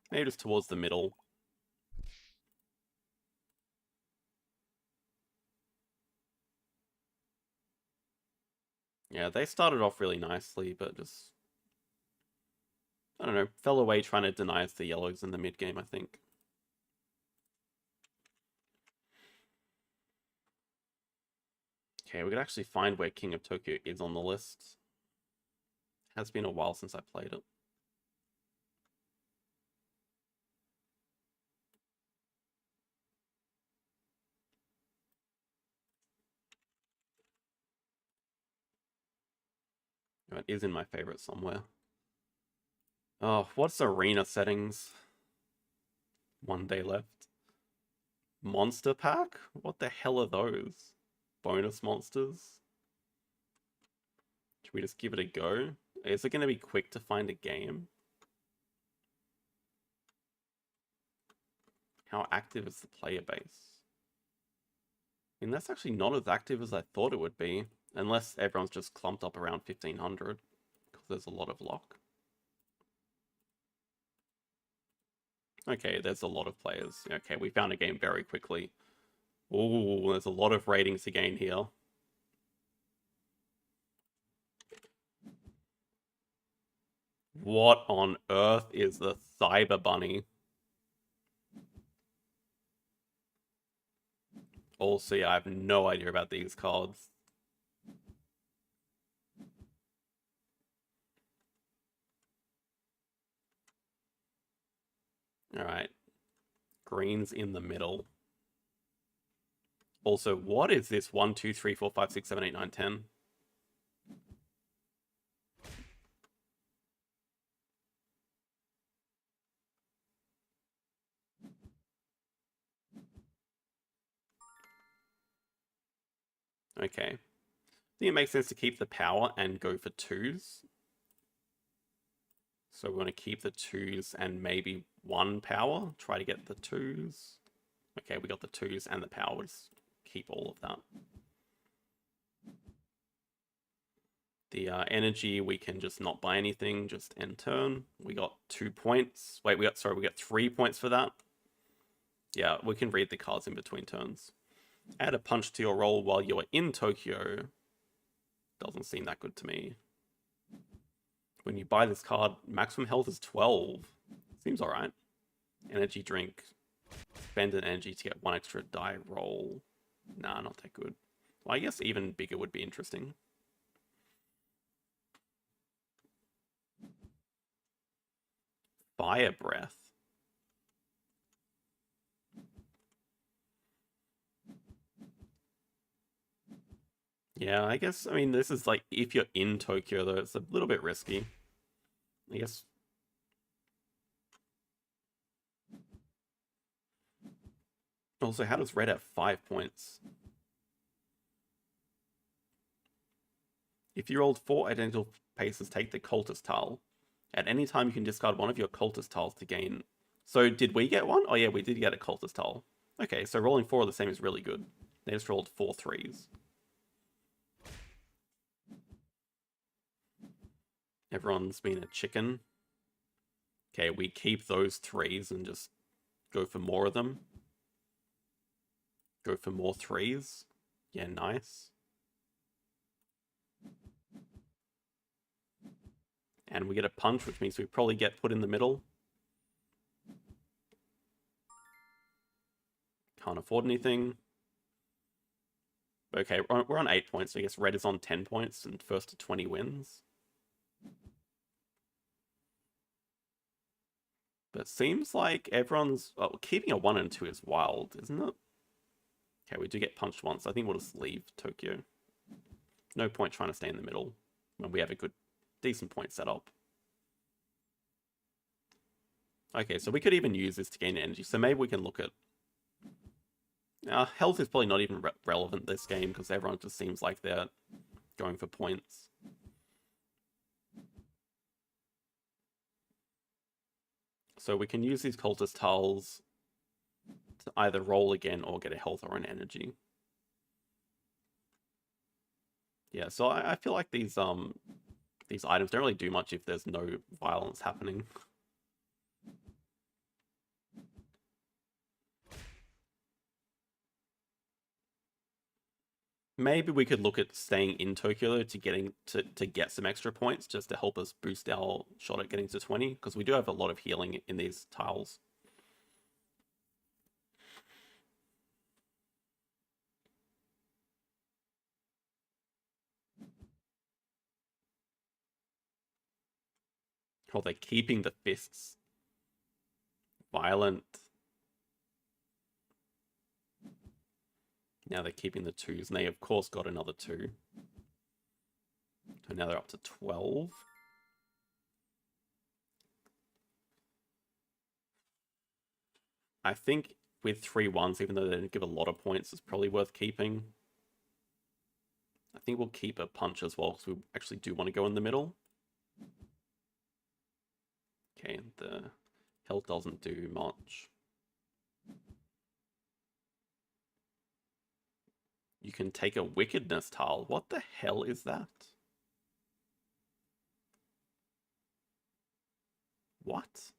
Maybe just towards the middle. Yeah, they started off really nicely, but just... I don't know, fell away trying to deny us the yellows in the mid-game, I think. Okay, we could actually find where King of Tokyo is on the list. Has been a while since I played it. It is in my favorite somewhere. Oh, what's arena settings? 1 day left. Monster pack? What the hell are those? Bonus monsters? Should we just give it a go? Is it going to be quick to find a game? How active is the player base? I mean, that's actually not as active as I thought it would be. Unless everyone's just clumped up around 1500. Because there's a lot of lock. Okay, there's a lot of players. Okay, we found a game very quickly. Ooh, there's a lot of ratings to gain here. What on earth is the Cyber Bunny? Also, yeah, I have no idea about these cards. Alright. Green's in the middle. Also, what is this? 1, 2, 3, 4, 5, 6, 7, 8, 9, 10? Okay. I think it makes sense to keep the power and go for 2s. So we want to keep the 2s and maybe 1 power. Try to get the 2s. Okay, we got the 2s and the power. We'll just keep all of that. The energy, we can just not buy anything, just end turn. We got 2 points. Wait, we got 3 points for that. Yeah, we can read the cards in between turns. Add a punch to your roll while you're in Tokyo. Doesn't seem that good to me. When you buy this card, maximum health is 12. Seems alright. Energy drink. Spend an energy to get 1 extra die roll. Nah, not that good. Well, I guess even bigger would be interesting. Fire breath. Yeah, I guess, I mean, this is like, if you're in Tokyo, though, it's a little bit risky. I guess. Also, how does red have 5 points? If you rolled 4 identical paces, take the cultist tile. At any time, you can discard one of your cultist tiles to gain. So, did we get one? Oh, yeah, we did get a cultist tile. Okay, so rolling 4 of the same is really good. They just rolled 4 3s. Everyone's been a chicken. Okay, we keep those 3s and just go for more of them. Go for more 3s. Yeah, nice. And we get a punch, which means we probably get put in the middle. Can't afford anything. Okay, we're on 8 points, so I guess red is on 10 points, and first to 20 wins. But it seems like everyone's... Well, keeping a 1 and 2 is wild, isn't it? Okay, we do get punched once. I think we'll just leave Tokyo. No point trying to stay in the middle when we have a good, decent point set up. Okay, so we could even use this to gain energy. So maybe we can look at... health is probably not even relevant this game because everyone just seems like they're going for points. So we can use these cultist tiles to either roll again or get a health or an energy. Yeah, so I feel like these items don't really do much if there's no violence happening. Maybe we could look at staying in Tokyo to get some extra points just to help us boost our shot at getting to 20, because we do have a lot of healing in these tiles. Oh, they're keeping the fists. Violent. Now they're keeping the 2s, and they of course got another 2. So now they're up to 12. I think with 3 1s, even though they didn't give a lot of points, it's probably worth keeping. I think we'll keep a punch as well, because we actually do want to go in the middle. Okay, the health doesn't do much. You can take a wickedness tile. What the hell is that? What?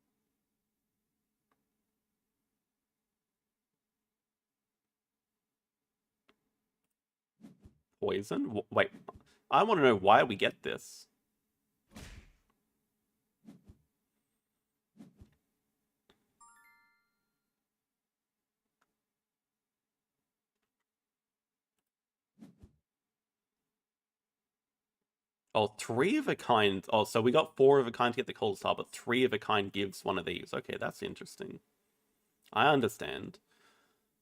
Poison? Wait, I want to know why we get this. Oh, 3 of a kind. Oh, so we got 4 of a kind to get the cold star, but 3 of a kind gives one of these. Okay, that's interesting. I understand.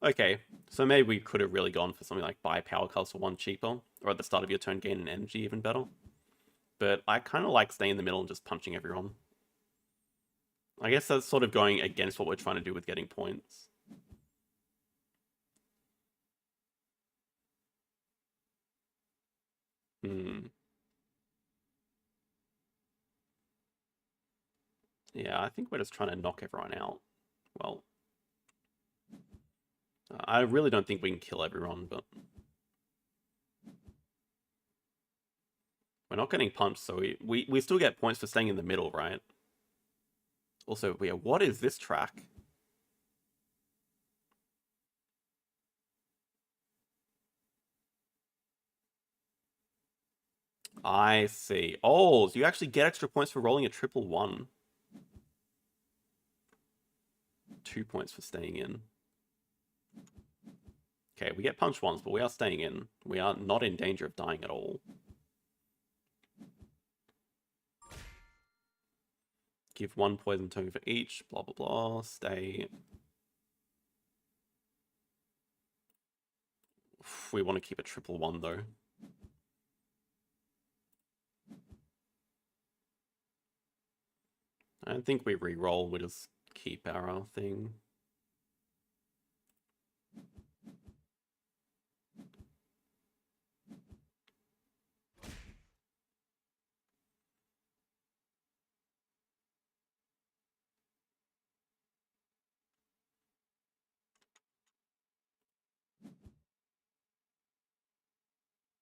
Okay, so maybe we could have really gone for something like buy power cards for 1 cheaper, or at the start of your turn gain an energy even better. But I kind of like staying in the middle and just punching everyone. I guess that's sort of going against what we're trying to do with getting points. Yeah, I think we're just trying to knock everyone out. Well, I really don't think we can kill everyone, but we're not getting punched, so we still get points for staying in the middle, right? Also, yeah, what is this track? I see. Oh, so you actually get extra points for rolling a triple one. 2 points for staying in. Okay, we get punched once, but we are staying in. We are not in danger of dying at all. Give 1 poison token for each, blah, blah, blah. Stay. We want to keep a triple one, though. I don't think we re-roll, we just keep our thing.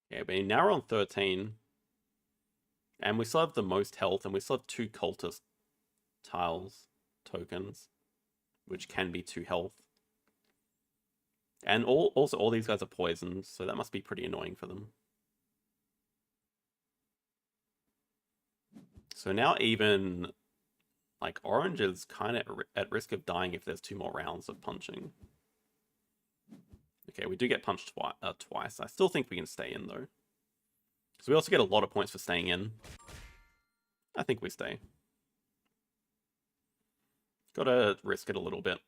Yeah, but now we're on 13. And we still have the most health, and we still have 2 cultist tiles, tokens, which can be 2 health. And also all these guys are poisoned, so that must be pretty annoying for them. So now even, like, orange is kind of at risk of dying if there's 2 more rounds of punching. Okay, we do get punched twice. I still think we can stay in, though. So we also get a lot of points for staying in. I think we stay. Gotta risk it a little bit.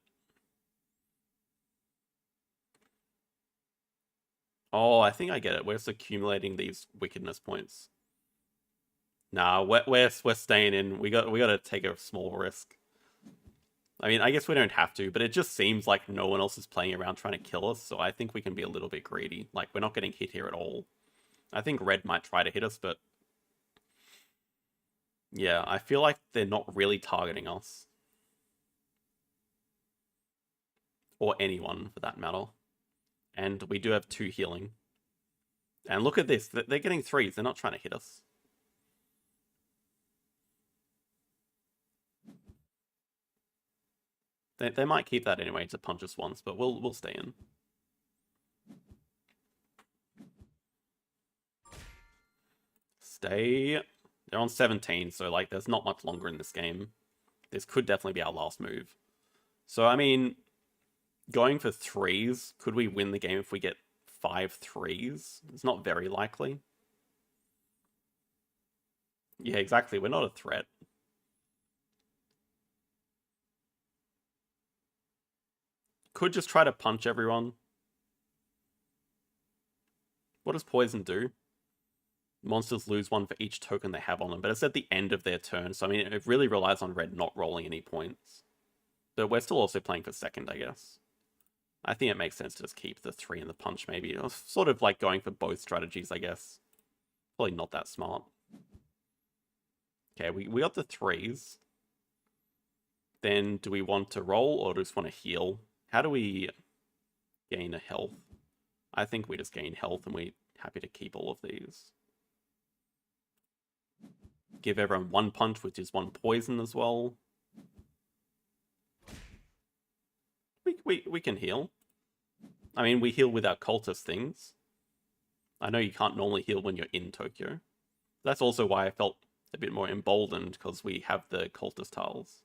Oh, I think I get it. We're just accumulating these wickedness points. Nah, we're staying in. We gotta take a small risk. I mean, I guess we don't have to, but it just seems like no one else is playing around trying to kill us, so I think we can be a little bit greedy. Like, we're not getting hit here at all. I think red might try to hit us, but yeah, I feel like they're not really targeting us. Or anyone, for that matter. And we do have 2 healing. And look at this. They're getting 3s. They're not trying to hit us. They might keep that anyway to punch us once, but we'll stay in. Stay. They're on 17, so like there's not much longer in this game. This could definitely be our last move. So I mean, going for 3s, could we win the game if we get 5 3s? It's not very likely. Yeah, exactly. We're not a threat. Could just try to punch everyone. What does poison do? Monsters lose 1 for each token they have on them, but it's at the end of their turn, so I mean, it really relies on red not rolling any points. But we're still also playing for second, I guess. I think it makes sense to just keep the 3 and the punch, maybe. It was sort of like going for both strategies, I guess. Probably not that smart. Okay, we got the 3s. Then do we want to roll or just want to heal? How do we gain a health? I think we just gain health and we're happy to keep all of these. Give everyone 1 punch, which is 1 poison as well. We can heal. I mean, we heal with our cultist things. I know you can't normally heal when you're in Tokyo. That's also why I felt a bit more emboldened, because we have the cultist tiles.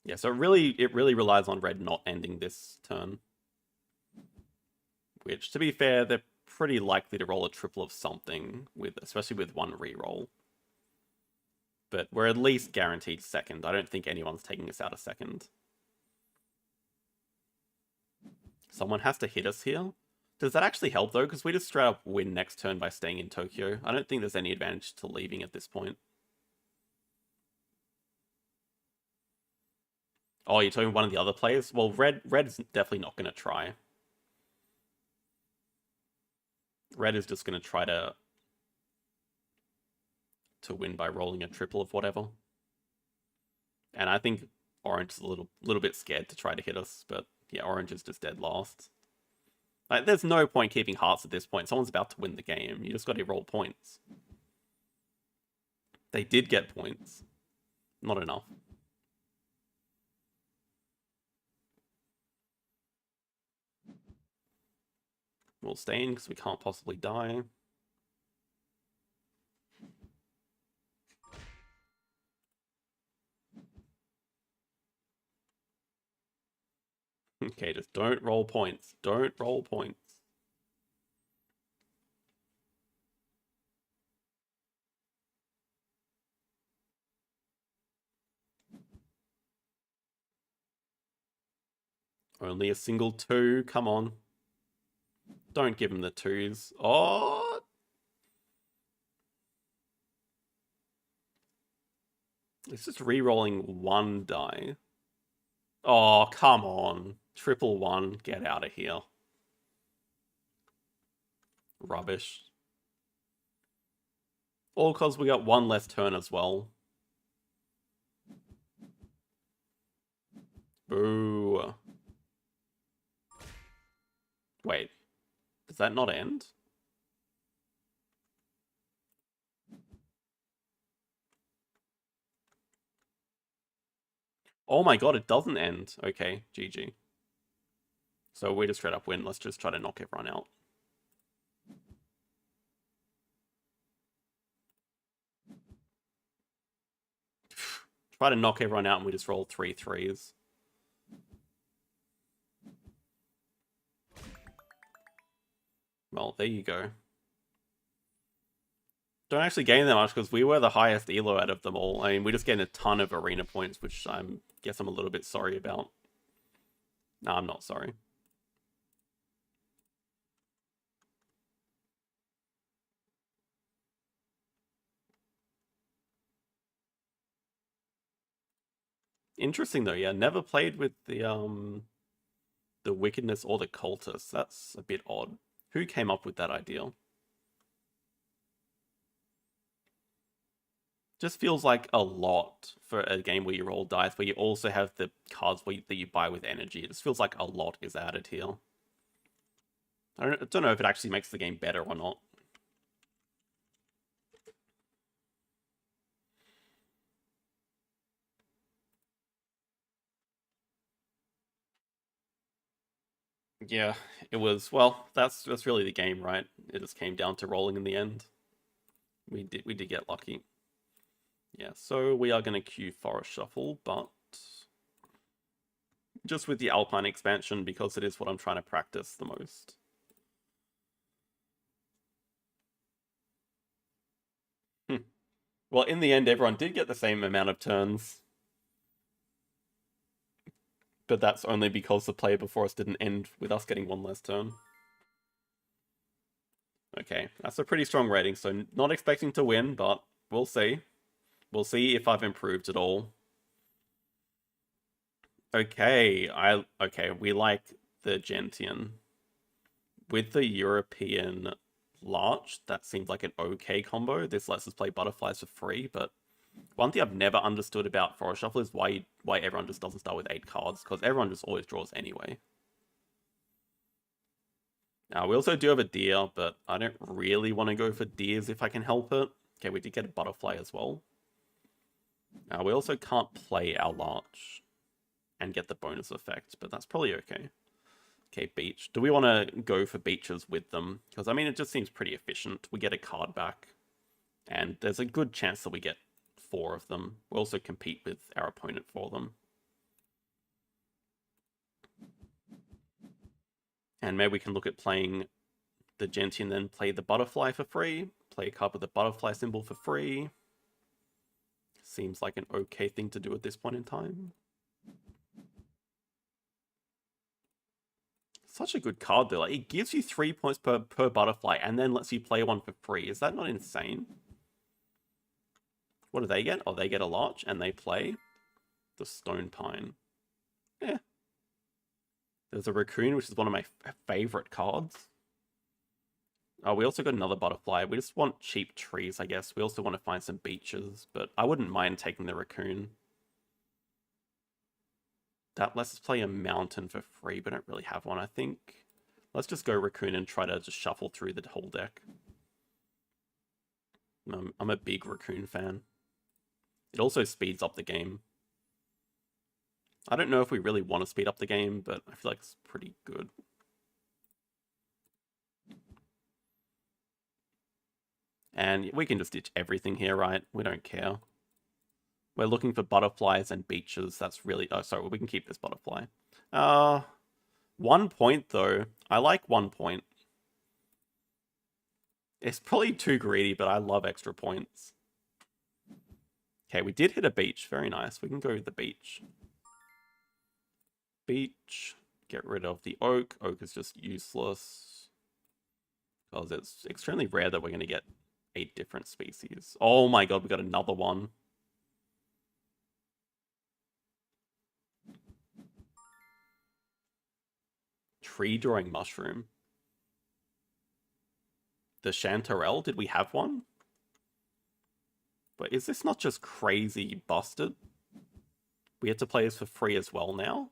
Yeah, so it really relies on red not ending this turn. Which, to be fair, they're pretty likely to roll a triple of something, especially with 1 reroll. But we're at least guaranteed second. I don't think anyone's taking us out of second. Someone has to hit us here. Does that actually help, though? Because we just straight up win next turn by staying in Tokyo. I don't think there's any advantage to leaving at this point. Oh, you're talking one of the other players? Well, red is definitely not going to try. Red is just going to try to to win by rolling a triple of whatever. And I think orange is a little bit scared to try to hit us, but yeah, orange is just dead last. Like, there's no point keeping hearts at this point. Someone's about to win the game. You just got to roll points. They did get points. Not enough. We'll stay in because we can't possibly die. Okay, just don't roll points. Don't roll points. Only a single 2. Come on. Don't give him the 2s. Oh! It's just re-rolling 1 die. Oh, come on. Triple 1. Get out of here. Rubbish. All because we got 1 less turn as well. Boo. Wait. Does that not end? Oh my god, it doesn't end. Okay, GG. So we just straight up win. Let's just try to knock everyone out. Try to knock everyone out and we just roll 3 3s. Well, there you go. Don't actually gain that much because we were the highest elo out of them all. I mean, we just gained a ton of arena points, which I guess I'm a little bit sorry about. No, I'm not sorry. Interesting though, yeah. Never played with the wickedness or the cultists. That's a bit odd. Who came up with that idea? Just feels like a lot for a game where you roll dice, where you also have the cards that you buy with energy. It just feels like a lot is added here. I don't know if it actually makes the game better or not. Yeah, it was, well, that's really the game, right? It just came down to rolling in the end. We did get lucky. Yeah, so we are going to queue Forest Shuffle, but just with the Alpine expansion because it is what I'm trying to practice the most. Well, in the end, everyone did get the same amount of turns. But that's only because the player before us didn't end with us getting 1 less turn. Okay, that's a pretty strong rating, so not expecting to win, but we'll see. We'll see if I've improved at all. Okay, we like the Gentian. With the European Larch, that seems like an okay combo. This lets us play Butterflies for free, but one thing I've never understood about Forest Shuffle is why everyone just doesn't start with 8 cards, because everyone just always draws anyway. Now, we also do have a deer, but I don't really want to go for deers if I can help it. Okay, we did get a butterfly as well. Now, we also can't play our larch and get the bonus effect, but that's probably okay. Okay, beach. Do we want to go for beaches with them? Because, I mean, it just seems pretty efficient. We get a card back, and there's a good chance that we get 4 of them. We also compete with our opponent for them. And maybe we can look at playing the Gentian, then play the butterfly for free. Play a card with the butterfly symbol for free. Seems like an okay thing to do at this point in time. Such a good card though. Like, it gives you 3 points per butterfly and then lets you play one for free. Is that not insane? What do they get? Oh, they get a larch and they play the stone pine. Yeah. There's a raccoon, which is one of my favorite cards. Oh, we also got another butterfly. We just want cheap trees, I guess. We also want to find some beaches, but I wouldn't mind taking the raccoon. That lets us play a mountain for free, but I don't really have one, I think. Let's just go raccoon and try to just shuffle through the whole deck. I'm a big raccoon fan. It also speeds up the game. I don't know if we really want to speed up the game, but I feel like it's pretty good. And we can just ditch everything here, right? We don't care. We're looking for butterflies and beaches. That's really... Oh, sorry, we can keep this butterfly. 1 point, though. I like 1 point. It's probably too greedy, but I love extra points. Okay, we did hit a beach. Very nice. We can go to the beach. Beach. Get rid of the oak. Oak is just useless. Because it's extremely rare that we're going to get 8 different species. Oh my god, we got another one. Tree drawing mushroom. The chanterelle, did we have one? But is this not just crazy busted? We have to play this for free as well now?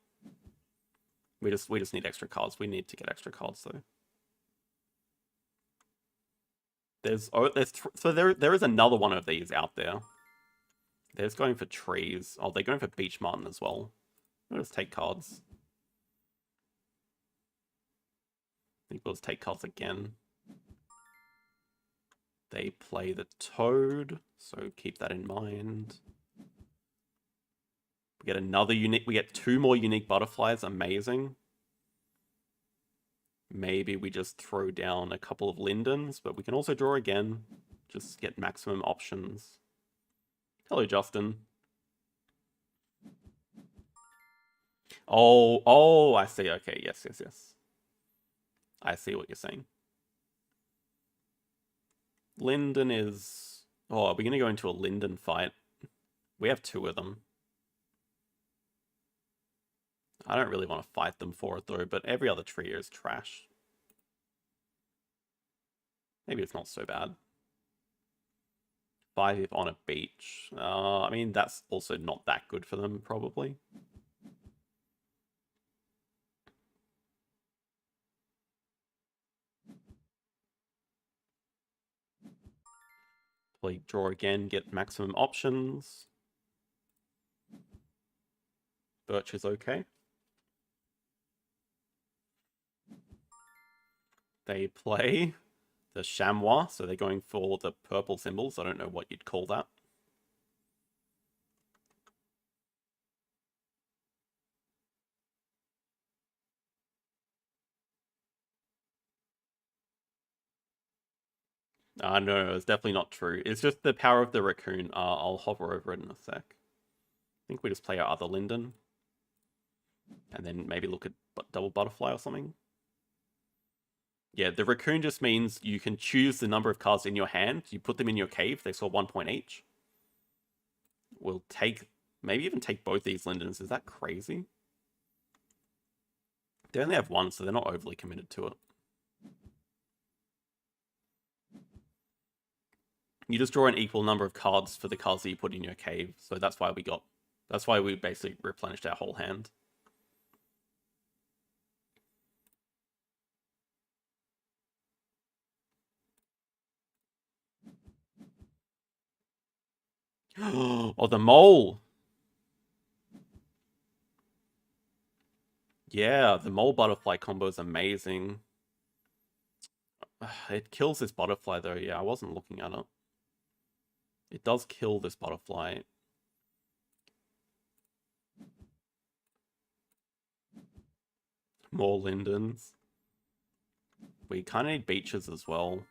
We just need extra cards. We need to get extra cards though. So there is another one of these out there. They're just going for trees. Oh, they're going for beach martin as well. We'll just take cards. I think we'll just take cards again. They play the toad, so keep that in mind. We get another unique. We get 2 more unique butterflies. Amazing. Maybe we just throw down a couple of lindens, but we can also draw again. Just get maximum options. Hello, Justin. Oh, I see. Okay, yes. I see what you're saying. Linden is... Oh, are we going to go into a linden fight? We have 2 of them. I don't really want to fight them for it though, but every other tree is trash. Maybe it's not so bad. 5 on a beach. I mean, that's also not that good for them, probably. Play draw again, get maximum options. Birch is okay. They play the chamois, so they're going for the purple symbols. I don't know what you'd call that. No, it's definitely not true. It's just the power of the raccoon. I'll hover over it in a sec. I think we just play our other linden. And then maybe look at double butterfly or something. Yeah, the raccoon just means you can choose the number of cards in your hand. You put them in your cave. They score 1 point each. We'll take... Maybe even take both these lindens. Is that crazy? They only have 1, so they're not overly committed to it. You just draw an equal number of cards for the cards that you put in your cave. So that's why we basically replenished our whole hand. Oh, the mole! Yeah, the mole butterfly combo is amazing. It kills this butterfly though. Yeah, I wasn't looking at it. It does kill this butterfly. More lindens. We kind of need beaches as well.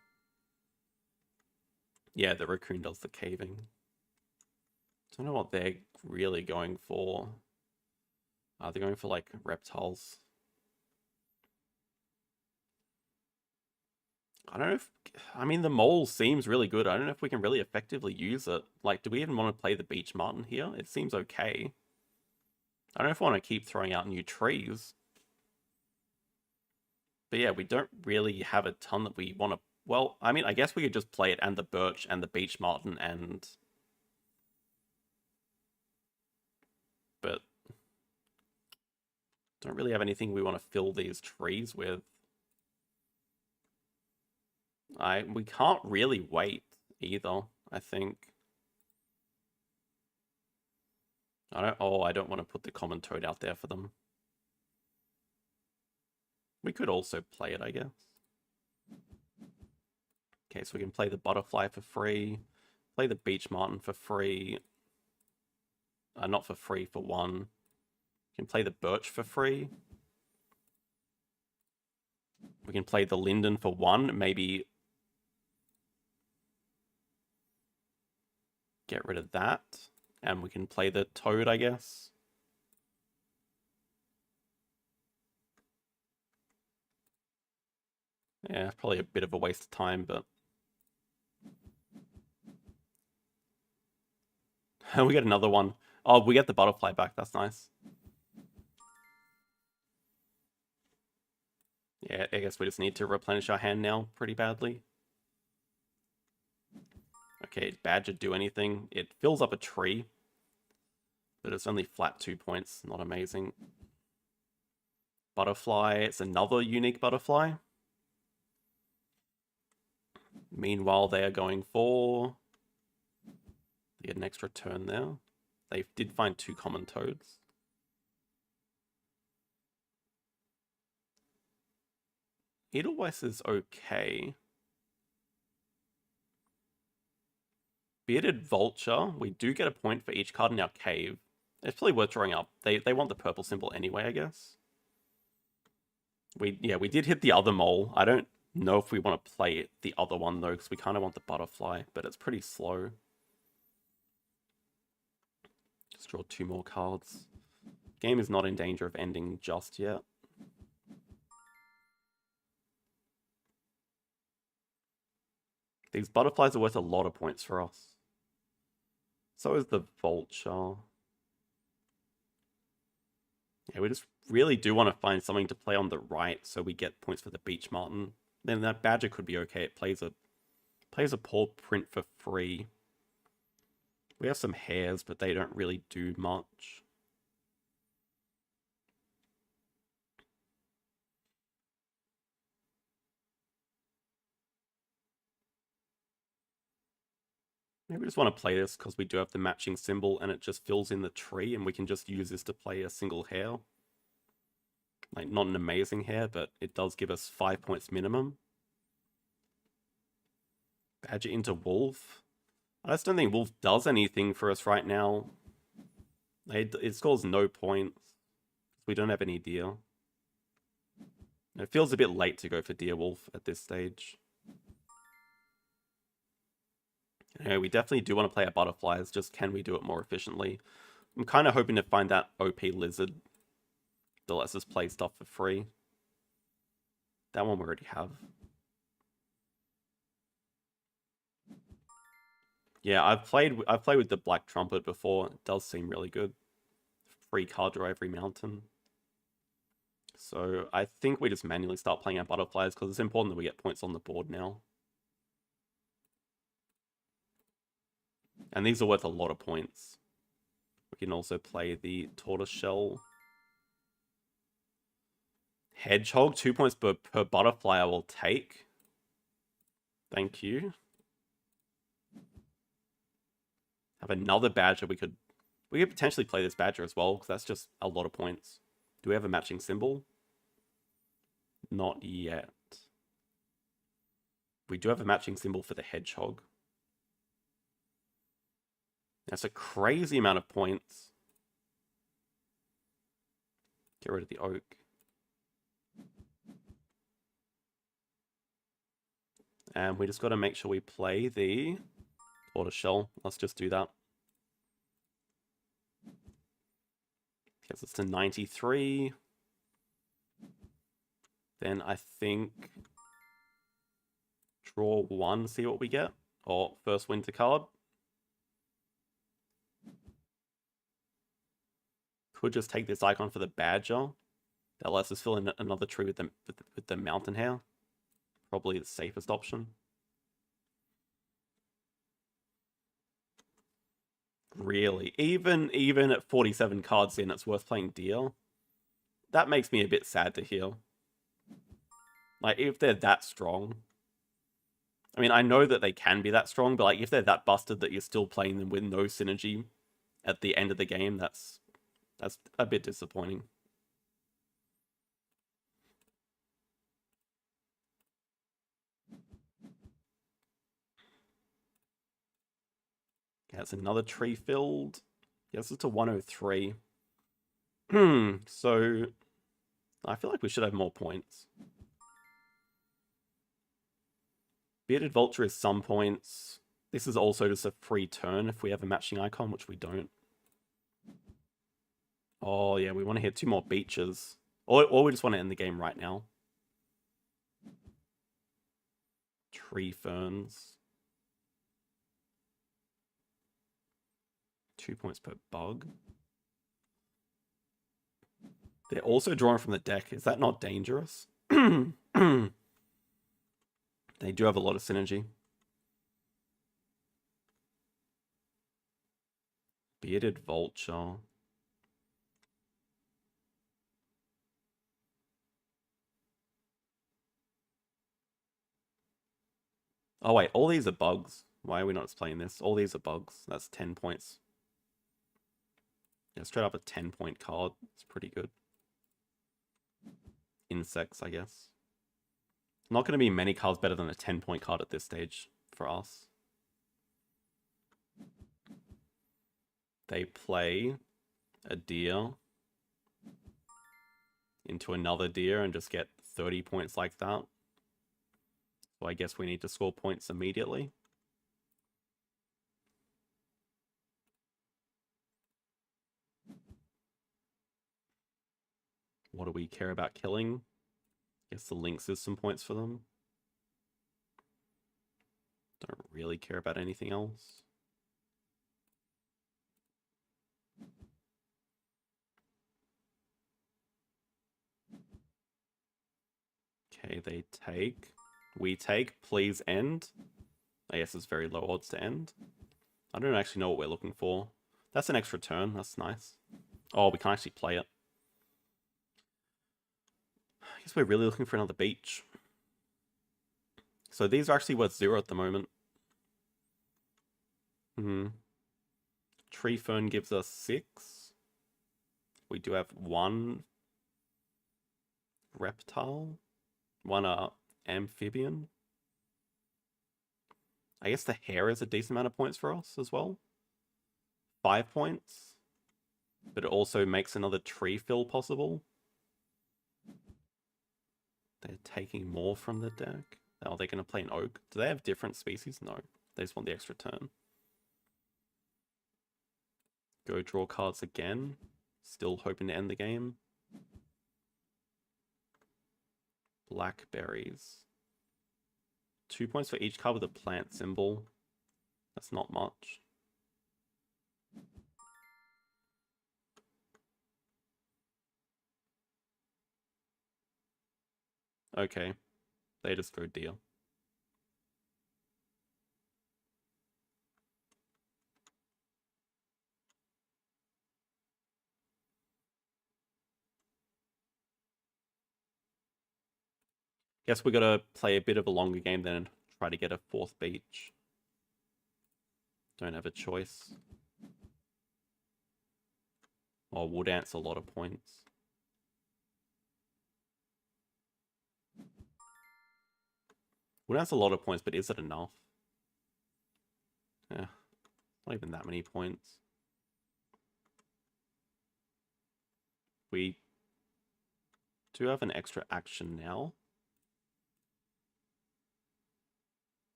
Yeah, the raccoon does the caving. Don't know what they're really going for. Are they going for like reptiles? I don't know if... I mean, the mole seems really good. I don't know if we can really effectively use it. Like, do we even want to play the beach martin here? It seems okay. I don't know if I want to keep throwing out new trees. But yeah, we don't really have a ton that we want to Well, I mean, I guess we could just play it and the birch and the beech marten and... But... Don't really have anything we want to fill these trees with. We can't really wait either, I think. I don't want to put the common toad out there for them. We could also play it, I guess. Okay, so we can play the butterfly for free. Play the beech marten for free. Not for free, for 1. We can play the birch for free. We can play the linden for 1. Maybe get rid of that. And we can play the toad, I guess. Yeah, probably a bit of a waste of time, but... we get another one. Oh, we get the butterfly back. That's nice. Yeah, I guess we just need to replenish our hand now pretty badly. Okay, badger do anything. It fills up a tree. But it's only flat 2 points. Not amazing. Butterfly. It's another unique butterfly. Meanwhile, they are going for... They get an extra turn there. They did find 2 common toads. Edelweiss is okay. Bearded Vulture. We do get a point for each card in our cave. It's probably worth drawing up. They want the purple symbol anyway, I guess. We did hit the other mole. I don't know if we want to play the other one, though, because we kind of want the butterfly, but it's pretty slow. Just draw 2 more cards. Game is not in danger of ending just yet. These butterflies are worth a lot of points for us. So is the vulture. Yeah, we just really do want to find something to play on the right so we get points for the beech marten. Then that badger could be okay. It plays a paw print for free. We have some hares, but they don't really do much. Maybe we just want to play this because we do have the matching symbol and it just fills in the tree and we can just use this to play a single hare. Like, not an amazing hare, but it does give us 5 points minimum. Badger into wolf. I just don't think wolf does anything for us right now. It scores no points. We don't have any deer. It feels a bit late to go for deer wolf at this stage. Yeah, we definitely do want to play our butterflies, just can we do it more efficiently? I'm kind of hoping to find that OP lizard that lets us play stuff for free. That one we already have. Yeah, I've played with the Black Trumpet before. It does seem really good. Free card draw every mountain. So I think we just manually start playing our butterflies because it's important that we get points on the board now. And these are worth a lot of points. We can also play the tortoiseshell. Hedgehog, 2 points per butterfly I will take. Thank you. Have another badger. We could potentially play this badger as well, because that's just a lot of points. Do we have a matching symbol? Not yet. We do have a matching symbol for the hedgehog. That's a crazy amount of points. Get rid of the oak. And we just got to make sure we play the tortoiseshell. Let's just do that. Gets us to 93. Then I think draw 1, see what we get. Or first winter card. Could just take this icon for the badger. That lets us fill in another tree with the mountain hare. probably the safest option. Really, even at 47 cards in, it's worth playing deal. That makes me a bit sad to hear. Like, if they're that strong, I mean, I know that they can be that strong, but like, if they're that busted that you're still playing them with no synergy at the end of the game, that's a bit disappointing. Okay, that's another tree filled. Yes, it's a 103. So I feel like we should have more points. Bearded Vulture is some points. This is also just a free turn if we have a matching icon, which we don't. Oh yeah, we want to hit 2 more beaches. Or we just want to end the game right now. Tree ferns. 2 points per bug. They're also drawing from the deck. Is that not dangerous? They do have a lot of synergy. Bearded Vulture. Oh wait, all these are bugs. Why are we not just playing this? All these are bugs. That's 10 points. Yeah, straight up a 10-point card. It's pretty good. Insects, I guess. Not going to be many cards better than a 10-point card at this stage for us. They play a deer into another deer and just get 30 points like that. So I guess we need to score points immediately. What do we care about killing? Guess the Lynx is some points for them. Don't really care about anything else. Okay, they take. We take. Please end. I guess it's very low odds to end. I don't actually know what we're looking for. That's an extra turn. That's nice. Oh, we can actually play it. I guess we're really looking for another beach. So these are actually worth 0 at the moment. Tree Fern gives us 6. We do have 1 reptile. 1 amphibian. I guess the hare is a decent amount of points for us as well. 5 points. But it also makes another tree fill possible. They're taking more from the deck. Oh, they're going to play an oak. Do they have different species? No. They just want the extra turn. Go draw cards again. Still hoping to end the game. Blackberries. 2 points for each card with a plant symbol. That's not much. Okay. They just go deer. Guess we gotta play a bit of a longer game then and try to get a 4th beach. Don't have a choice. Oh, Wood Ant's a lot of points. Wood Ant's a lot of points, but is it enough? Yeah, not even that many points. We do have an extra action now.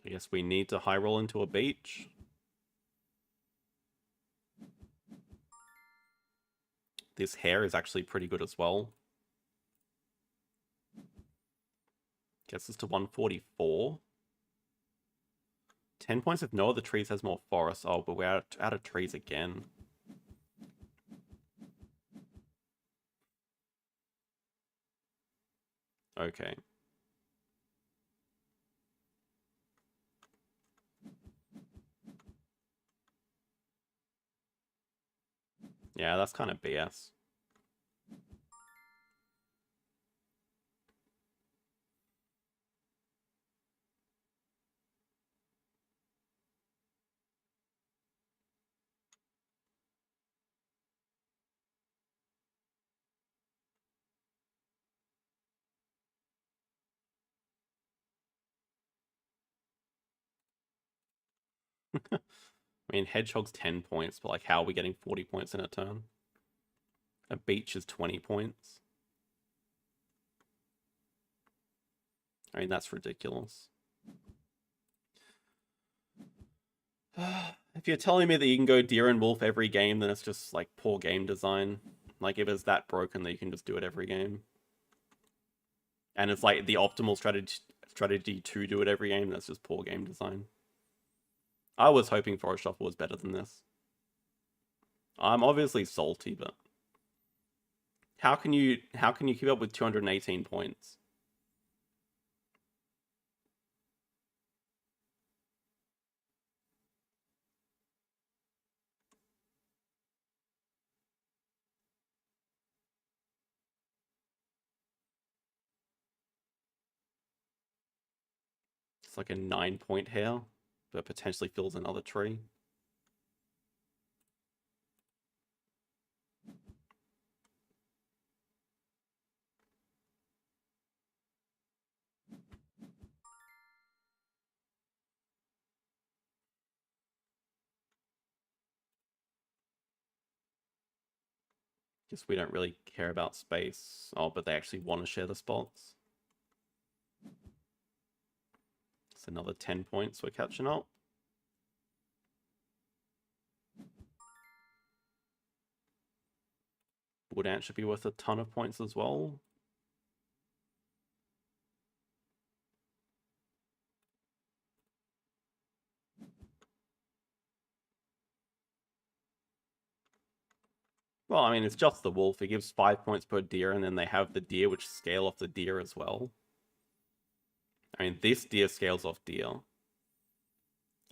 I guess we need to high roll into a beach. This hare is actually pretty good as well. Gets us to 144. 10 points if no other trees has more forest. Oh, but we're out of trees again. Okay. Yeah, that's kind of BS. I mean, Hedgehog's 10 points, but like, how are we getting 40 points in a turn? A beach is 20 points. I mean, that's ridiculous. If you're telling me that you can go deer and wolf every game, then it's just like poor game design. Like, if it's that broken that you can just do it every game, and it's like the optimal strategy to do it every game, that's just poor game design. I was hoping Forest Shuffle was better than this. I'm obviously salty, but how can you keep up with 218 points? It's like a 9-point hair, but potentially fills another tree. Guess we don't really care about space. Oh, but they actually want to share the spots. It's another 10 points we're catching up. Wood Ant should be worth a ton of points as well. Well, I mean, it's just the wolf. It gives 5 points per deer, and then they have the deer, which scale off the deer as well. I mean, this deer scales off deer.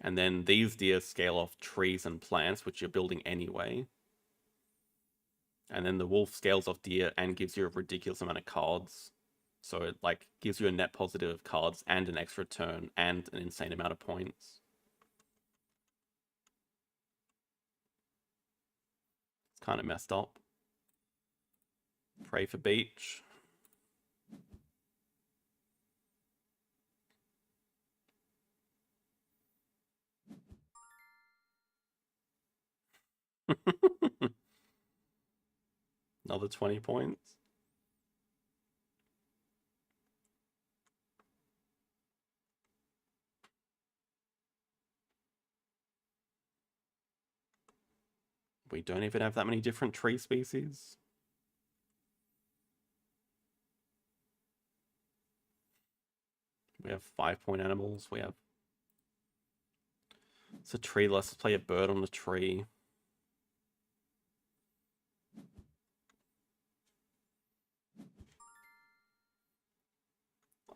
And then these deer scale off trees and plants, which you're building anyway. And then the wolf scales off deer and gives you a ridiculous amount of cards. So it like gives you a net positive of cards and an extra turn and an insane amount of points. It's kind of messed up. Pray for beach. Another 20 points. We don't even have that many different tree species. We have 5-point animals. We have... It's a tree. Let's play a bird on the tree.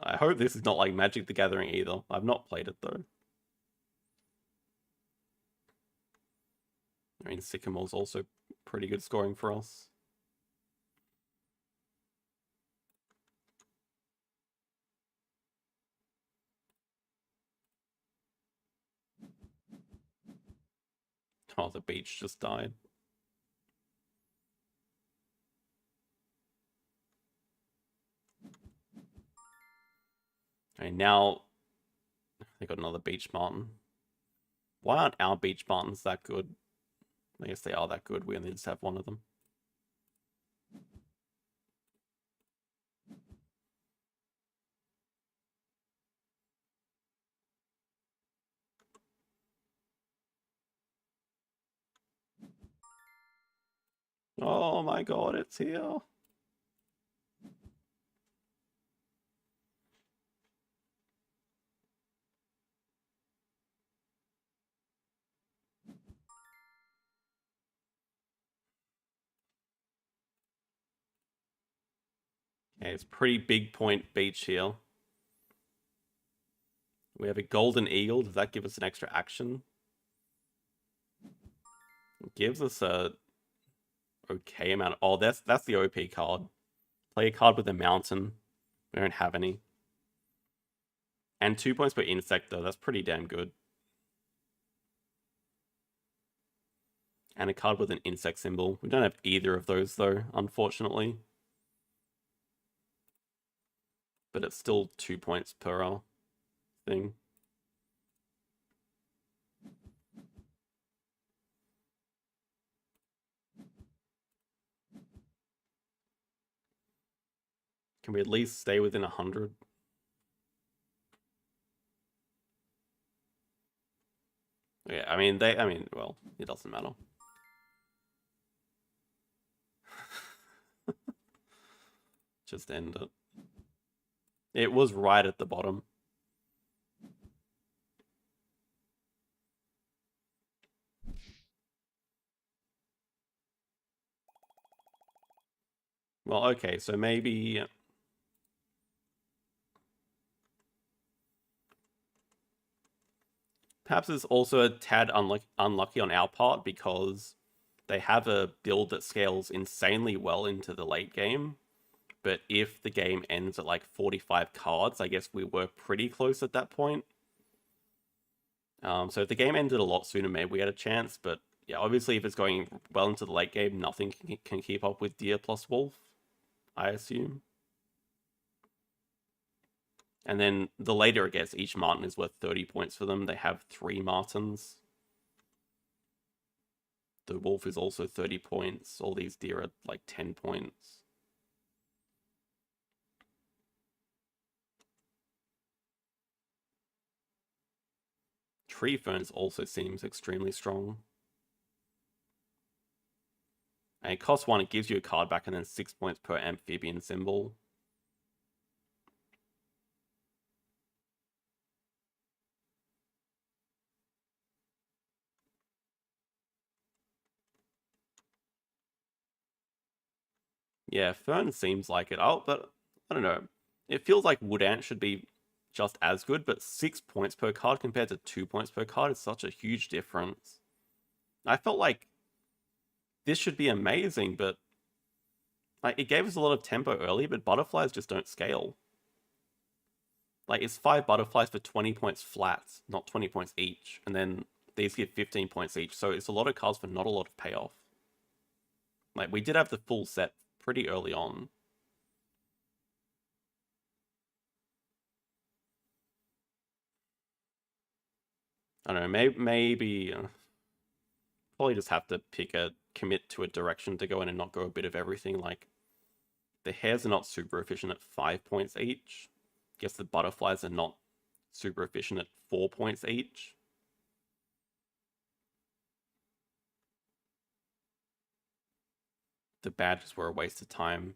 I hope this is not like Magic the Gathering either. I've not played it though. I mean, Sycamore's also pretty good scoring for us. Oh, the beach just died. Okay, now they got another beach martin. Why aren't our beach martins that good? I guess they are that good. We only just have one of them. Oh my god, it's here. Okay, it's pretty big point beach here. We have a golden eagle. Does that give us an extra action? It gives us a okay amount. Oh, that's the OP card. Play a card with a mountain. We don't have any. And 2 points per insect, though. That's pretty damn good. And a card with an insect symbol. We don't have either of those, though, unfortunately. But it's still 2 points per thing. Can we at least stay within 100? Yeah, I mean, well, it doesn't matter. Just end it. It was right at the bottom. Well, okay, so maybe... Perhaps it's also a tad unlucky on our part because they have a build that scales insanely well into the late game. But if the game ends at like 45 cards, I guess we were pretty close at that point. So if the game ended a lot sooner, maybe we had a chance. But yeah, obviously if it's going well into the late game, nothing can keep up with Deer plus Wolf, I assume. And then the later it gets, each Martin is worth 30 points for them. They have 3 Martins. The Wolf is also 30 points. All these deer are like 10 points. Tree Ferns also seems extremely strong. And it costs 1, it gives you a card back, and then 6 points per amphibian symbol. Yeah, Fern seems like it. Oh, but I don't know. It feels like Wood Ant should be just as good, but 6 points per card compared to 2 points per card is such a huge difference. I felt like this should be amazing, but like it gave us a lot of tempo early, but butterflies just don't scale. Like it's 5 butterflies for 20 points flat, not 20 points each, and then these give 15 points each, so it's a lot of cards for not a lot of payoff. Like we did have the full set pretty early on. I don't know, maybe probably just have to commit to a direction to go in and not go a bit of everything. Like the hares are not super efficient at 5 points each. Guess the butterflies are not super efficient at 4 points each. The badges were a waste of time.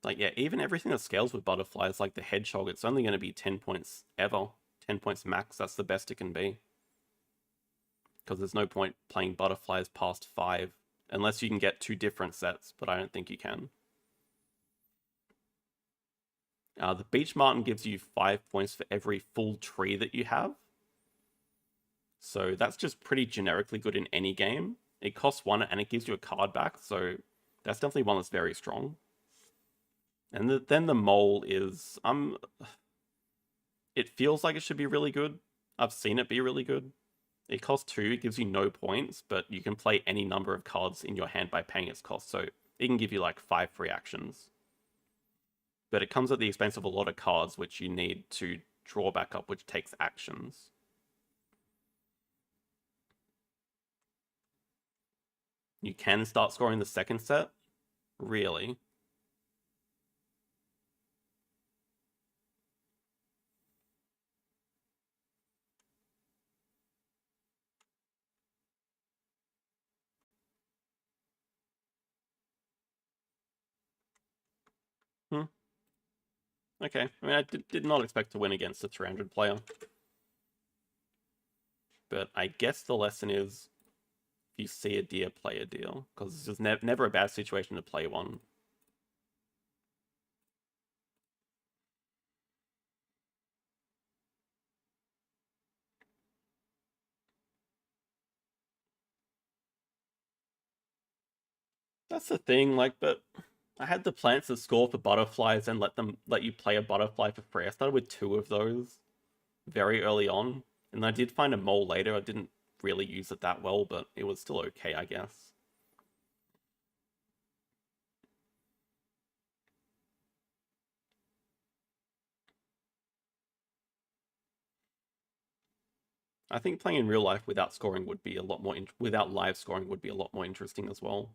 Like, yeah, even everything that scales with butterflies, like the hedgehog, it's only going to be 10 points ever. 10 points max, that's the best it can be. Because there's no point playing butterflies past 5, unless you can get 2 different sets, but I don't think you can. The Beach Martin gives you 5 points for every full tree that you have. So that's just pretty generically good in any game. It costs 1 and it gives you a card back, so that's definitely one that's very strong. And then the mole is... It feels like it should be really good. I've seen it be really good. It costs 2, it gives you no points, but you can play any number of cards in your hand by paying its cost, so it can give you like 5 free actions. But it comes at the expense of a lot of cards which you need to draw back up, which takes actions. You can start scoring the second set? Really? Okay, I mean, I did not expect to win against a 300 player. But I guess the lesson is If you see a deer, play a deer. Because it's just never a bad situation to play one. That's the thing, like, but I had the plants to score for butterflies and let you play a butterfly for free. I started with 2 of those very early on, and I did find a mole later. I didn't really use it that well, but it was still okay, I guess. I think playing in real life without scoring would be a lot more without live scoring would be a lot more interesting as well.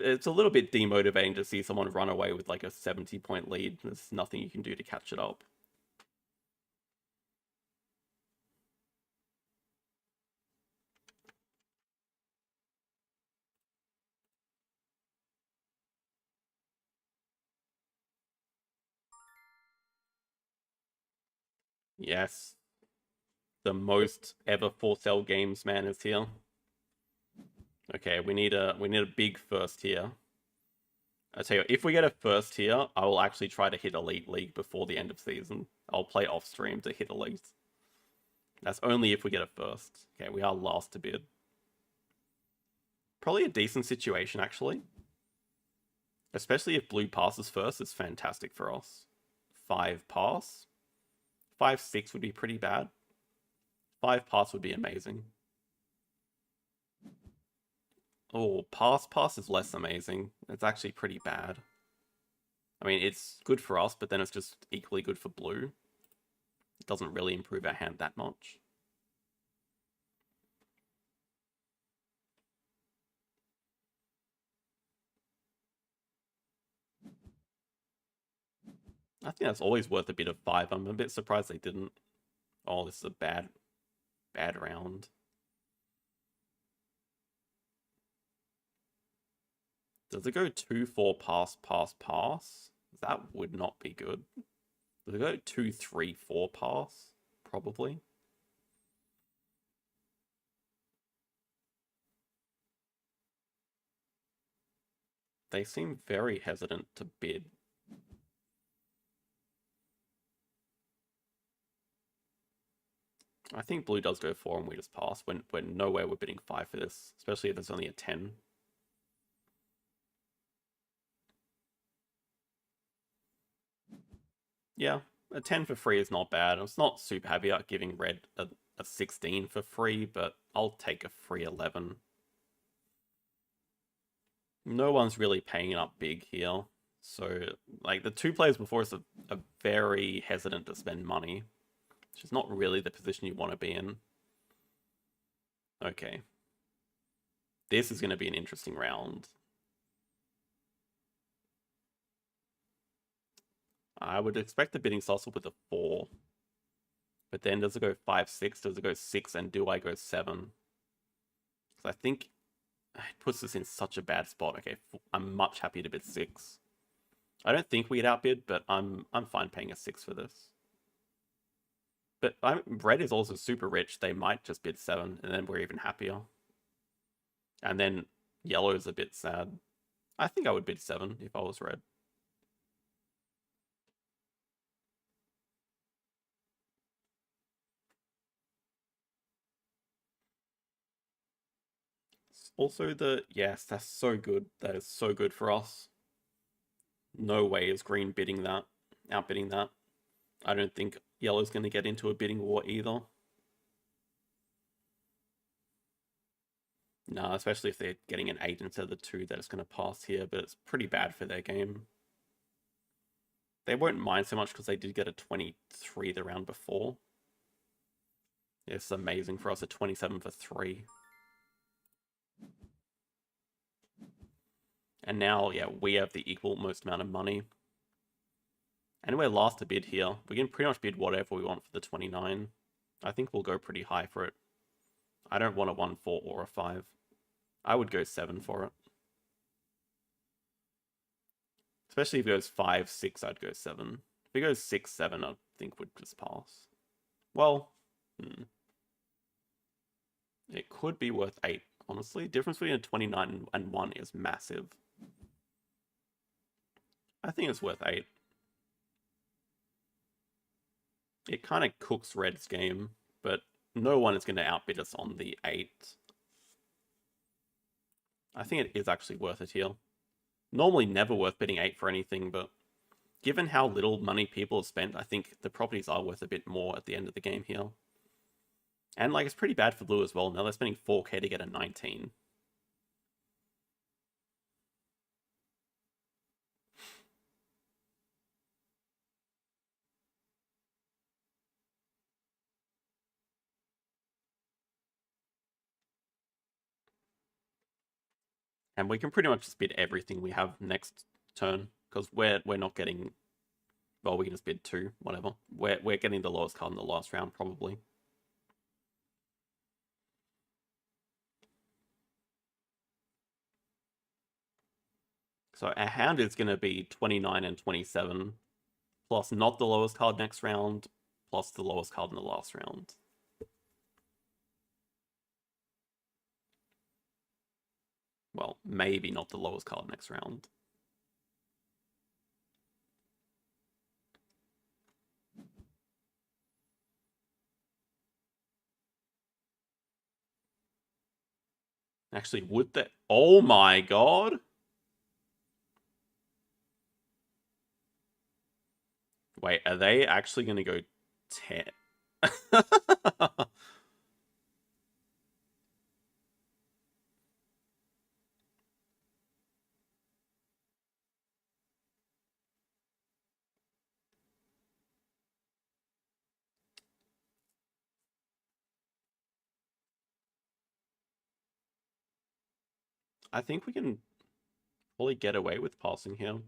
It's a little bit demotivating to see someone run away with like a 70-point lead. There's nothing you can do to catch it up. Yes, the most ever for sale games man is here. Okay, we need a big first here. I tell you, if we get a first here, I will actually try to hit Elite League before the end of season. I'll play off stream to hit Elite. That's only if we get a first. Okay, we are last to bid. Probably a decent situation, actually. Especially if blue passes first, it's fantastic for us. 5 pass. 5-6 would be pretty bad. 5 pass would be amazing. Oh, pass is less amazing. It's actually pretty bad. I mean, it's good for us, but then it's just equally good for blue. It doesn't really improve our hand that much. I think that's always worth a bit of 5. I'm a bit surprised they didn't. Oh, this is a bad round. Does it go 2-4 pass pass pass? That would not be good. Does it go 2-3-4 pass? Probably. They seem very hesitant to bid. I think blue does go 4 and we just pass. When we're nowhere we're bidding 5 for this, especially if there's only a 10. Yeah, a 10 for free is not bad. I was not super happy about giving red a 16 for free, but I'll take a free 11. No one's really paying up big here. So, like, the 2 players before us are very hesitant to spend money, which is not really the position you want to be in. Okay. This is going to be an interesting round. I would expect the bidding saucer with a 4. But then does it go 5-6? Does it go 6? And do I go 7? Because I think it puts us in such a bad spot. Okay, I'm much happy to bid 6. I don't think we'd outbid, but I'm fine paying a 6 for this. But red is also super rich. They might just bid 7, and then we're even happier. And then yellow is a bit sad. I think I would bid 7 if I was red. Also yes, that's so good. That is so good for us. No way is green outbidding that. I don't think yellow's going to get into a bidding war either. No, especially if they're getting an 8 instead of the 2 that it's going to pass here, but it's pretty bad for their game. They won't mind so much because they did get a 23 the round before. It's amazing for us, a 27 for 3. And now, yeah, we have the equal most amount of money. And we're last to bid here. We can pretty much bid whatever we want for the 29. I think we'll go pretty high for it. I don't want a 1-4 or a 5. I would go 7 for it. Especially if it goes 5-6, I'd go 7. If it goes 6-7, I think would just pass. Well, it could be worth 8. honestly. Difference between a 29 and 1 is massive. I think it's worth 8. It kind of cooks Red's game, but no one is going to outbid us on the 8. I think it is actually worth it here. Normally never worth bidding 8 for anything, but given how little money people have spent, I think the properties are worth a bit more at the end of the game here. And like, it's pretty bad for blue as well. Now they're spending 4k to get a 19. And we can pretty much just bid everything we have next turn, because we're not getting... Well, we can just bid 2, whatever. We're getting the lowest card in the last round, probably. So our hand is going to be 29 and 27, plus not the lowest card next round, plus the lowest card in the last round. Well, maybe not the lowest card next round. Actually, would that... Oh my god! Wait, are they actually going to go 10? I think we can fully get away with passing here.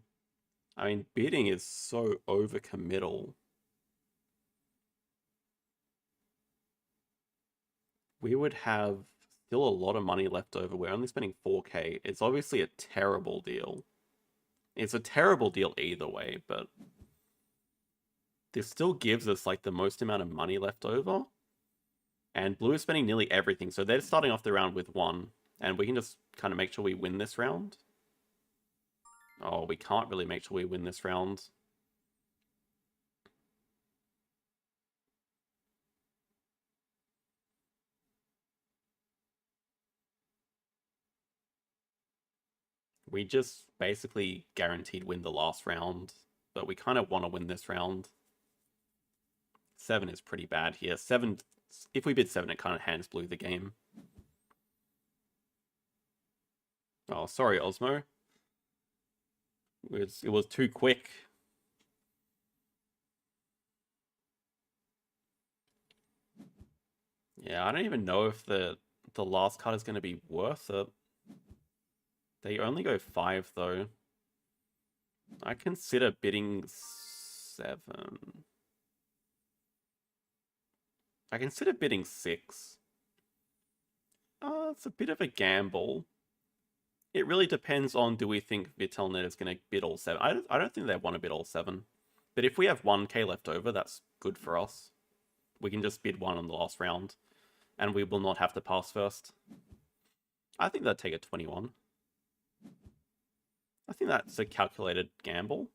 I mean, bidding is so overcommittal. We would have still a lot of money left over. We're only spending 4k. It's obviously a terrible deal. It's a terrible deal either way, but this still gives us like the most amount of money left over. And blue is spending nearly everything, so they're starting off the round with 1. And we can just kind of make sure we win this round. Oh, we can't really make sure we win this round. We just basically guaranteed win the last round, but we kind of want to win this round. 7 is pretty bad here. 7, if we bid 7, it kind of hands blue the game. Oh, sorry, Osmo. It was too quick. Yeah, I don't even know if the last card is going to be worth it. They only go 5, though. I consider bidding 7. I consider bidding 6. It's a bit of a gamble. It really depends on, do we think Vitelnet is going to bid all 7? I don't think they want to bid all 7. But if we have 1k left over, that's good for us. We can just bid 1 on the last round. And we will not have to pass first. I think that'd take a 21. I think that's a calculated gamble.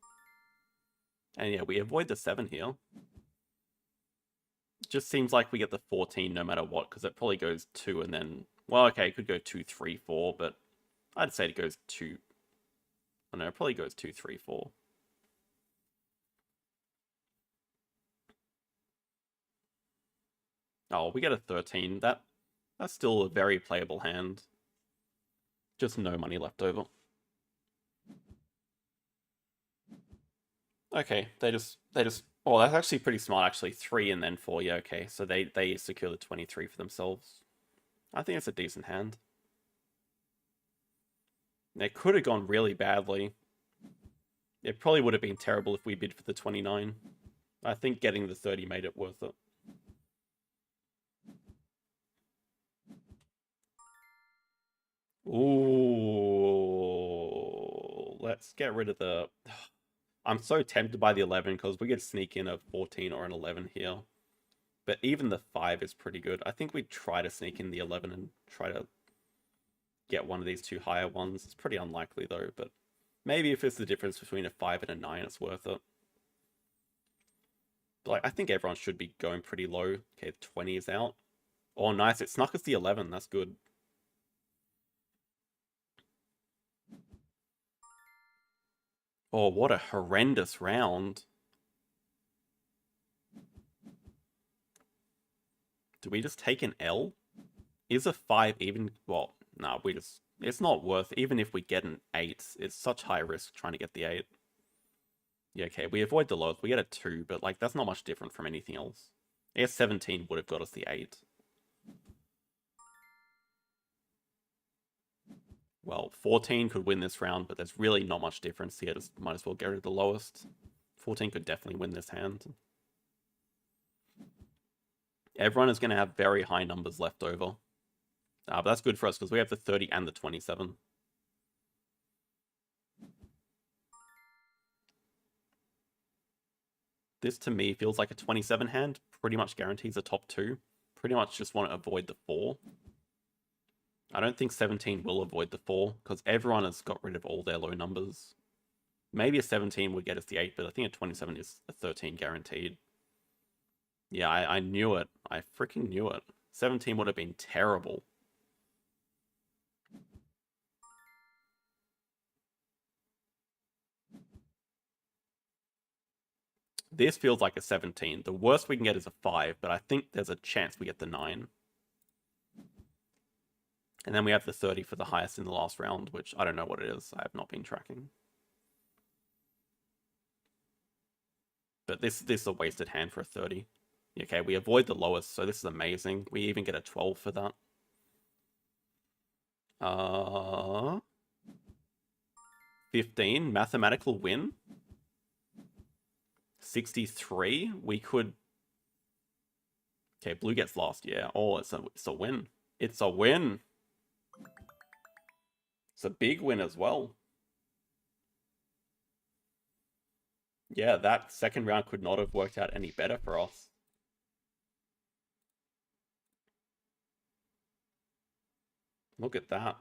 And yeah, we avoid the 7 here. It just seems like we get the 14 no matter what, because it probably goes 2 and then... Well, okay, it could go 2, 3, 4, but I'd say it goes 2... I don't know, it probably goes 2, 3, 4. Oh, we get a 13. That's still a very playable hand. Just no money left over. Okay, they just... Oh, that's actually pretty smart, actually. 3 and then 4, yeah, okay. So they secure the 23 for themselves. I think it's a decent hand. It could have gone really badly. It probably would have been terrible if we bid for the 29. I think getting the 30 made it worth it. Ooh, let's get rid of the... I'm so tempted by the 11 because we could sneak in a 14 or an 11 here. But even the 5 is pretty good. I think we'd try to sneak in the 11 and try to get one of these two higher ones. It's pretty unlikely though, but maybe if it's the difference between a 5 and a 9, it's worth it. But like, I think everyone should be going pretty low. Okay, 20 is out. Oh, nice. It snuck us the 11. That's good. Oh, what a horrendous round. Do we just take an L? Is a 5 even... Well, nah, we just... It's not worth... Even if we get an 8, it's such high risk trying to get the 8. Yeah, okay, we avoid the lowest. We get a 2, but like that's not much different from anything else. I guess 17 would have got us the 8. Well, 14 could win this round, but there's really not much difference here. Just might as well get rid of the lowest. 14 could definitely win this hand. Everyone is going to have very high numbers left over. But that's good for us because we have the 30 and the 27. This to me feels like a 27 hand. Pretty much guarantees a top 2. Pretty much just want to avoid the 4. I don't think 17 will avoid the 4 because everyone has got rid of all their low numbers. Maybe a 17 would get us the 8, but I think a 27 is a 13 guaranteed. Yeah, I knew it. I freaking knew it. 17 would have been terrible. This feels like a 17. The worst we can get is a 5, but I think there's a chance we get the 9. And then we have the 30 for the highest in the last round, which I don't know what it is. I have not been tracking. But this is a wasted hand for a 30. Okay, we avoid the lowest, so this is amazing. We even get a 12 for that. 15, mathematical win. 63, we could... Okay, blue gets lost, yeah. Oh, it's a win. It's a win. It's a big win as well. Yeah, that second round could not have worked out any better for us. Look at that.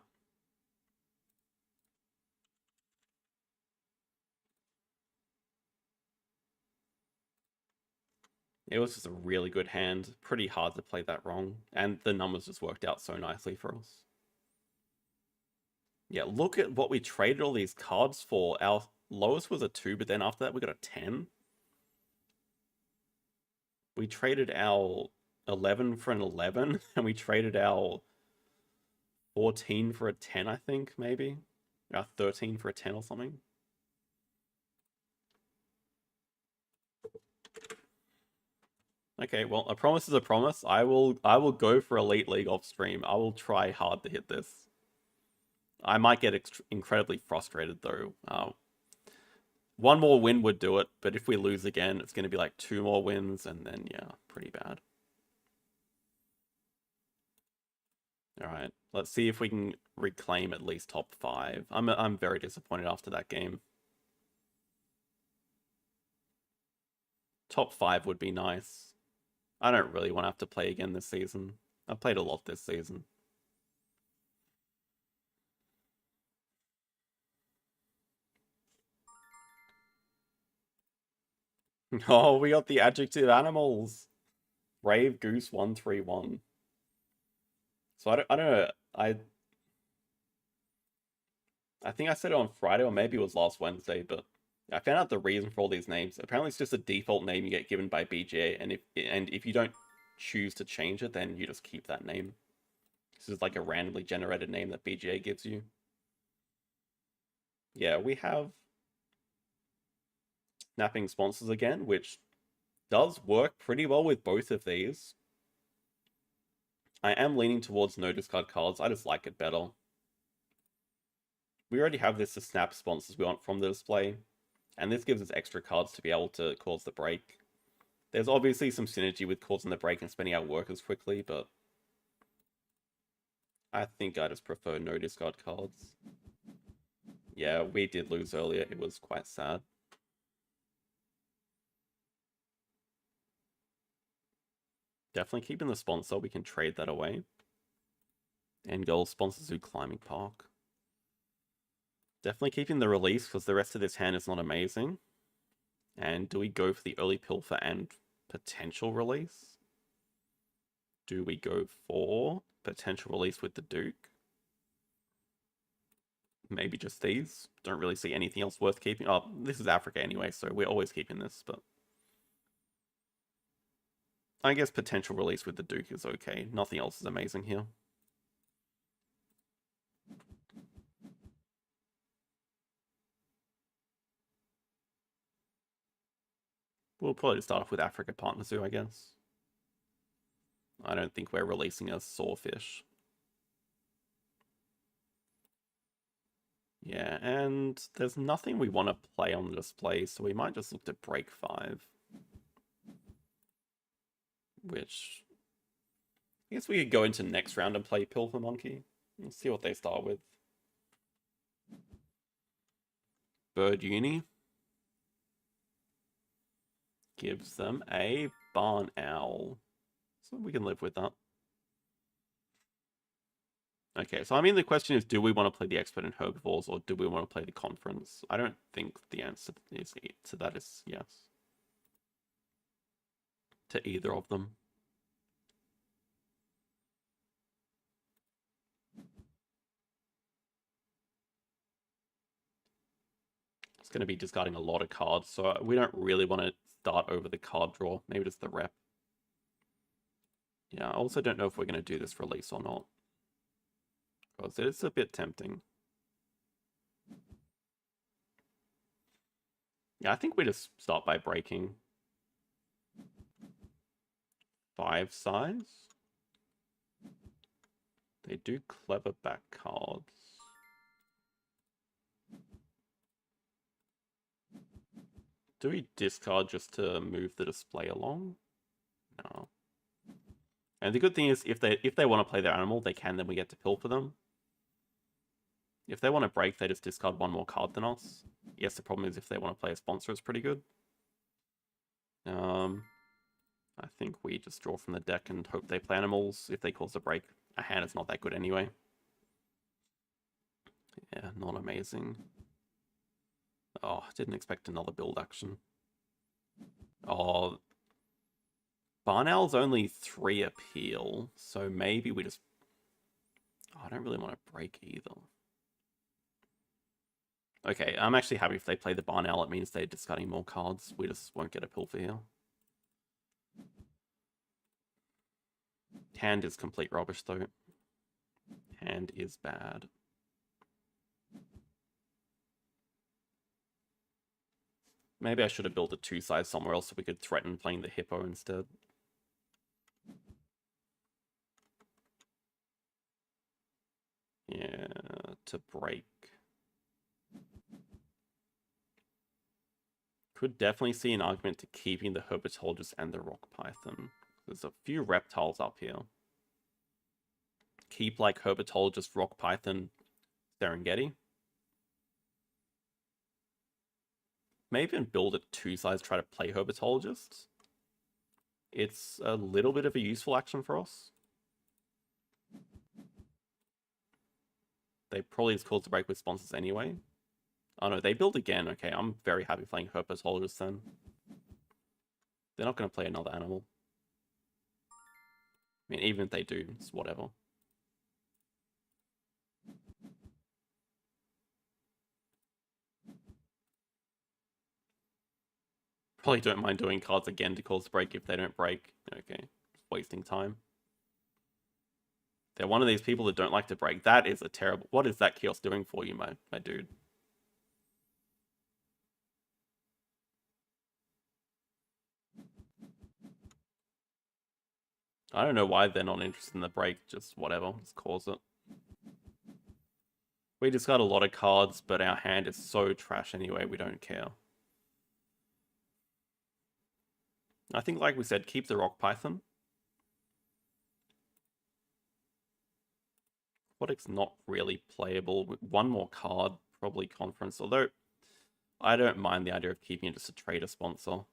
It was just a really good hand. Pretty hard to play that wrong. And the numbers just worked out so nicely for us. Yeah, look at what we traded all these cards for. Our lowest was a 2, but then after that we got a 10. We traded our 11 for an 11, and we traded our 14 for a 10, I think, maybe. Our 13 for a 10 or something. Okay, well, a promise is a promise. I will go for Elite League off stream. I will try hard to hit this. I might get incredibly frustrated though. One more win would do it, but if we lose again, it's going to be like 2 more wins, and then yeah, pretty bad. All right, let's see if we can reclaim at least top 5. I'm very disappointed after that game. Top 5 would be nice. I don't really want to have to play again this season. I've played a lot this season. Oh, we got the adjective animals. Brave Goose 131. So I don't know. I think I said it on Friday, or maybe it was last Wednesday, but I found out the reason for all these names. Apparently it's just a default name you get given by BGA, and if you don't choose to change it, then you just keep that name. This is like a randomly generated name that BGA gives you. Yeah, we have snapping sponsors again, which does work pretty well with both of these. I am leaning towards no discard cards. I just like it better. We already have this to snap sponsors we want from the display, and this gives us extra cards to be able to cause the break. There's obviously some synergy with causing the break and spending our workers quickly, but I think I just prefer no discard cards. Yeah, we did lose earlier. It was quite sad. Definitely keeping the sponsor. We can trade that away. End goal sponsors Zoo Climbing Park. Definitely keeping the release because the rest of this hand is not amazing. And do we go for the early pilfer and potential release? Do we go for potential release with the Duke? Maybe just these. Don't really see anything else worth keeping. Oh, this is Africa anyway, so we're always keeping this, but I guess potential release with the Duke is okay. Nothing else is amazing here. We'll probably start off with Africa Partner Zoo, I guess. I don't think we're releasing a Sawfish. Yeah, and there's nothing we want to play on the display, so we might just look to break 5. Which, I guess we could go into next round and play Pilfer Monkey. Let's see what they start with. Bird Uni gives them a Barn Owl. So we can live with that. Okay, so I mean the question is, do we want to play the Expert in Herbivores or do we want to play the Conference? I don't think the answer to that is yes. To either of them. It's going to be discarding a lot of cards, so we don't really want to start over the card draw. Maybe just the rep. Yeah, I also don't know if we're going to do this release or not. Because it's a bit tempting. Yeah, I think we just start by breaking 5 size. They do clever back cards. Do we discard just to move the display along? No. And the good thing is, if they want to play their animal, they can. Then we get to pilfer them. If they want to break, they just discard 1 more card than us. Yes, the problem is if they want to play a sponsor, it's pretty good. I think we just draw from the deck and hope they play animals. If they cause a break, a hand is not that good anyway. Yeah, not amazing. Oh, didn't expect another build action. Oh, Barn Owl's only 3 appeal, so maybe we just... Oh, I don't really want to break either. Okay, I'm actually happy if they play the Barn Owl. It means they're discarding more cards. We just won't get a pilfer here. Hand is complete rubbish, though. Hand is bad. Maybe I should have built a 2-size somewhere else so we could threaten playing the Hippo instead. Yeah, to break. Could definitely see an argument to keeping the Herpetologist and the Rock Python. There's a few reptiles up here. Keep like Herpetologist, Rock Python, Serengeti. Maybe even build a 2-size, try to play Herpetologist. It's a little bit of a useful action for us. They probably just cause a break with sponsors anyway. Oh no, they build again. Okay, I'm very happy playing Herpetologist then. They're not going to play another animal. I mean, even if they do, it's whatever. Probably don't mind doing cards again to cause a break if they don't break. Okay, just wasting time. They're one of these people that don't like to break. That is a terrible... What is that kiosk doing for you, my dude? I don't know why they're not interested in the break. Just whatever. Just cause it. We just got a lot of cards, but our hand is so trash anyway, we don't care. I think, like we said, keep the Rock Python. Aquatic's not really playable. 1 more card, probably Conference. Although, I don't mind the idea of keeping it just a trader sponsor.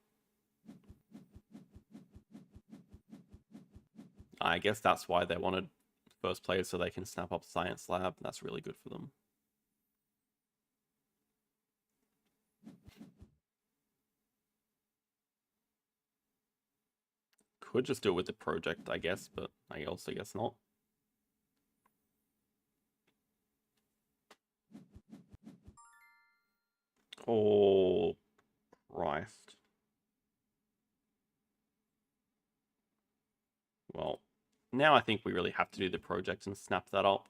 I guess that's why they wanted first players so they can snap up Science Lab. That's really good for them. Could just do it with the project, I guess, but I also guess not. Oh, Christ. Well, now I think we really have to do the project and snap that up.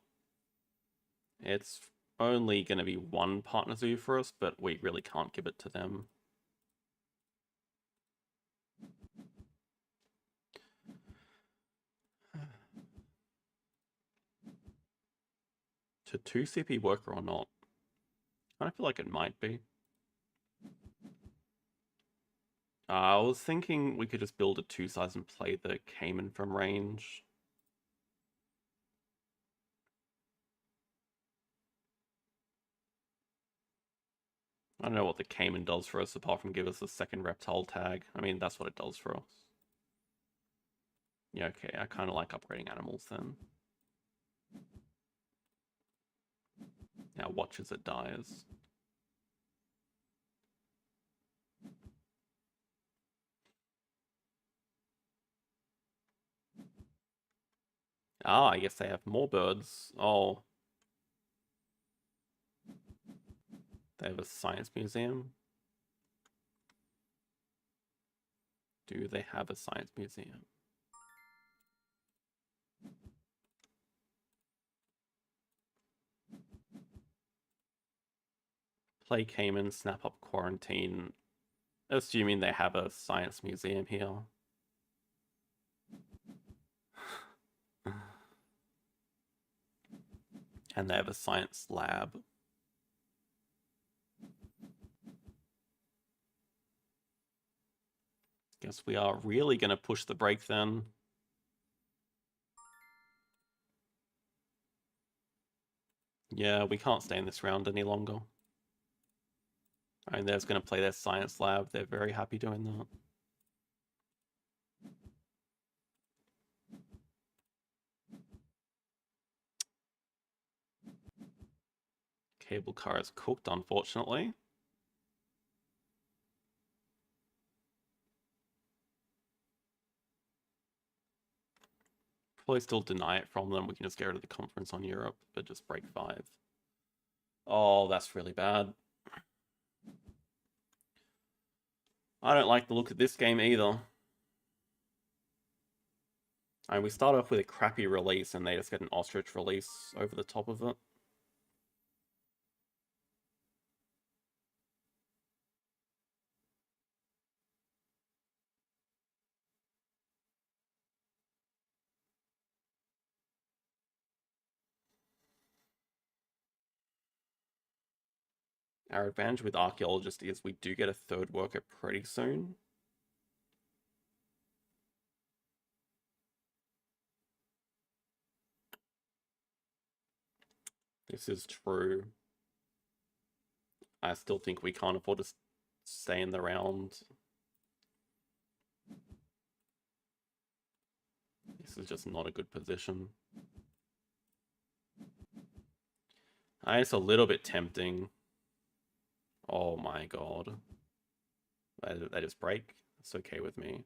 It's only going to be one partner zoo for us, but we really can't give it to them. To 2 CP worker or not? I feel like it might be. I was thinking we could just build a 2-size and play the Cayman from range. I don't know what the Cayman does for us apart from give us a second reptile tag. I mean, that's what it does for us. Yeah, okay, I kind of like upgrading animals then. Now watch as it dies. Ah, I guess they have more birds. Oh. They have a science museum. Do they have a science museum? Play Cayman, snap up quarantine. Assuming they have a science museum here. And they have a science lab. Guess we are really going to push the break then. Yeah, we can't stay in this round any longer. And they're going to play their science lab. They're very happy doing that. Cable car is cooked, unfortunately. Probably still deny it from them. We can just go to the conference on Europe, but just break 5. Oh, that's really bad. I don't like the look of this game either. And we start off with a crappy release and they just get an ostrich release over the top of it. Our advantage with Archaeologist is we do get a 3rd worker pretty soon. This is true. I still think we can't afford to stay in the round. This is just not a good position. It's a little bit tempting. Oh my god. They just break. It's okay with me.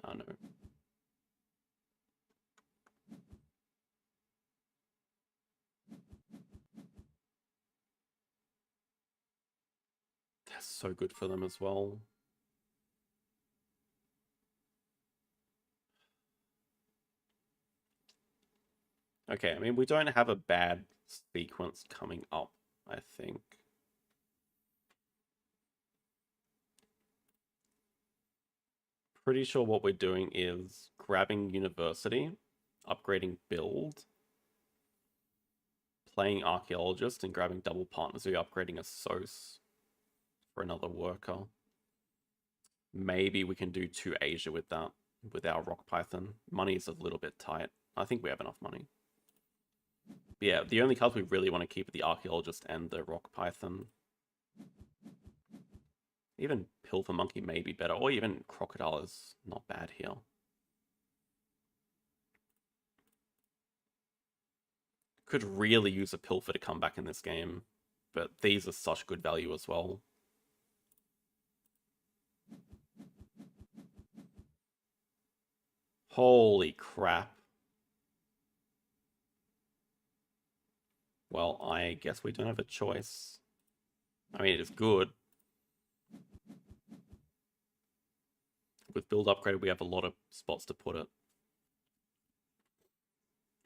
Oh no. That's so good for them as well. Okay, I mean, we don't have a bad sequence coming up, I think. Pretty sure what we're doing is grabbing University, upgrading Build, playing Archaeologist, and grabbing Double Partners, so upgrading a SOS for another worker. Maybe we can do 2 Asia with that, with our Rock Python. Money is a little bit tight. I think we have enough money. But yeah, the only cards we really want to keep are the Archaeologist and the Rock Python. Even Pilfer Monkey may be better, or even Crocodile is not bad here. Could really use a Pilfer to come back in this game, but these are such good value as well. Holy crap. Well, I guess we don't have a choice. I mean, it is good. With build upgrade, we have a lot of spots to put it.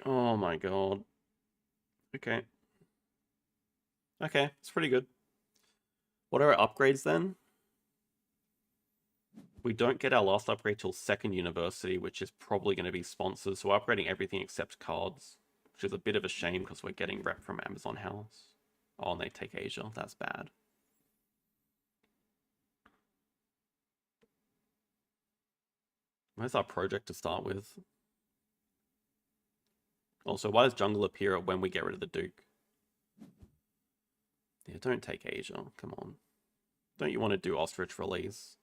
Oh my god. Okay. Okay, it's pretty good. What are our upgrades then? We don't get our last upgrade till second university, which is probably going to be sponsors. So we're upgrading everything except cards, which is a bit of a shame because we're getting rep from Amazon House. Oh, and they take Asia. That's bad. Where's our project to start with? Also, why does Jungle appear when we get rid of the Duke? Yeah, don't take Asia. Come on. Don't you want to do Ostrich release?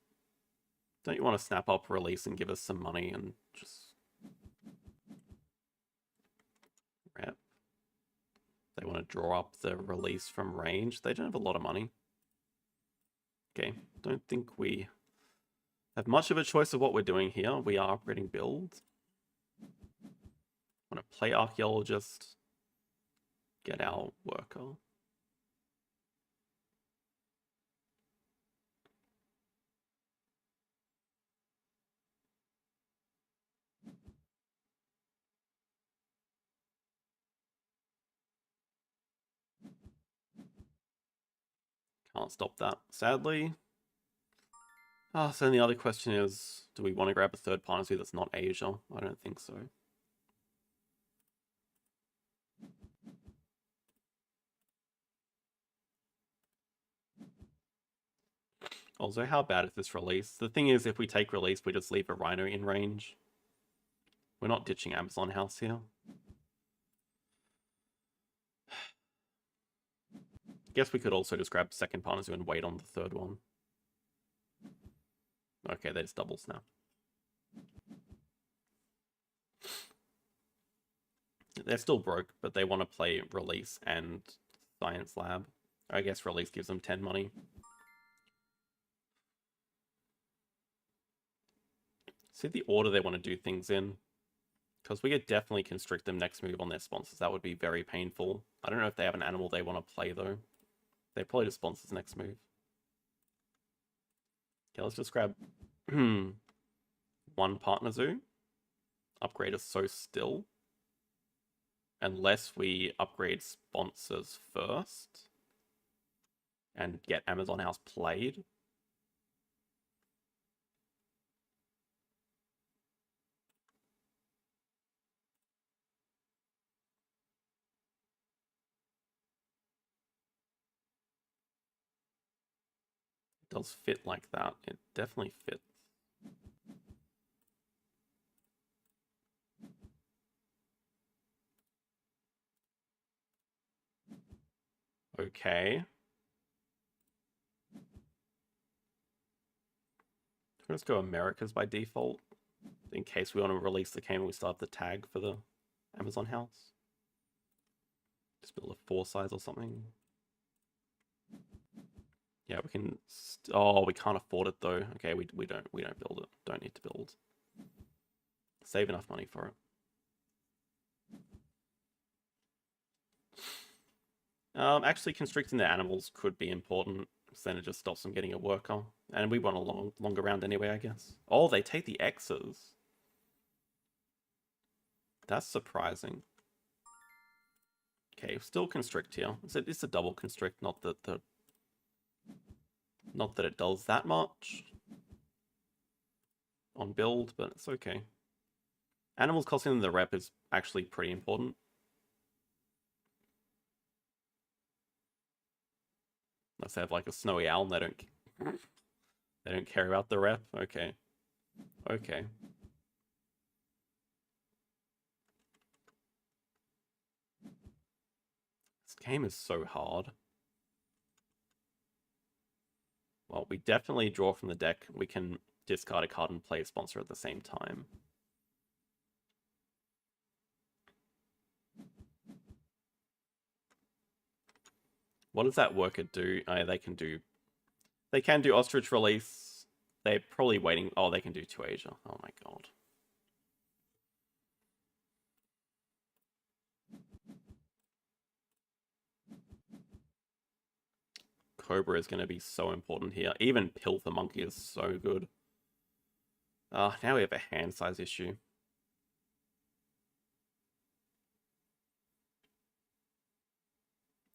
Don't you want to snap up release and give us some money and just rep? They want to draw up the release from range. They don't have a lot of money. Okay, don't think we have much of a choice of what we're doing here. We are upgrading build. Want to play Archaeologist. Get our worker. Can't stop that, sadly. So then the other question is, do we want to grab a third partner that's not Asia? I don't think so. Also, how bad is this release? The thing is, if we take release, we just leave a Rhino in range. We're not ditching Amazon House here. Guess we could also just grab second partner and wait on the third one. Okay, they just double snap. They're still broke, but they want to play release and science lab. I guess release gives them 10 money. See the order they want to do things in? Because we could definitely constrict them next move on their sponsors. That would be very painful. I don't know if they have an animal they want to play, though. They probably just sponsors next move. Okay, let's just grab one partner zoo. Upgrade is so still. Unless we upgrade sponsors first. And get Amazon House played. Does fit like that. It definitely fits. Okay. Let's go Americas by default. In case we want to release the game, we still have the tag for the Amazon House. Just build a 4 size or something. Yeah, we can. Oh, we can't afford it though. Okay, we don't build it. Don't need to build. Save enough money for it. Actually, constricting the animals could be important, because then it just stops them getting a worker. And we want a longer round anyway, I guess. Oh, they take the X's. That's surprising. Okay, still constrict here. It's a double constrict, not that it does that much on build, but it's okay. Animals costing them the rep is actually pretty important. Unless they have like a snowy owl and they don't care about the rep. Okay. Okay. This game is so hard. Well, we definitely draw from the deck. We can discard a card and play a sponsor at the same time. What does that worker do? They can do... They can do Ostrich Release. They're probably waiting... Oh, they can do 2 Asia. Oh my god. Cobra is going to be so important here. Even Pilfer Monkey is so good. Now we have a hand size issue.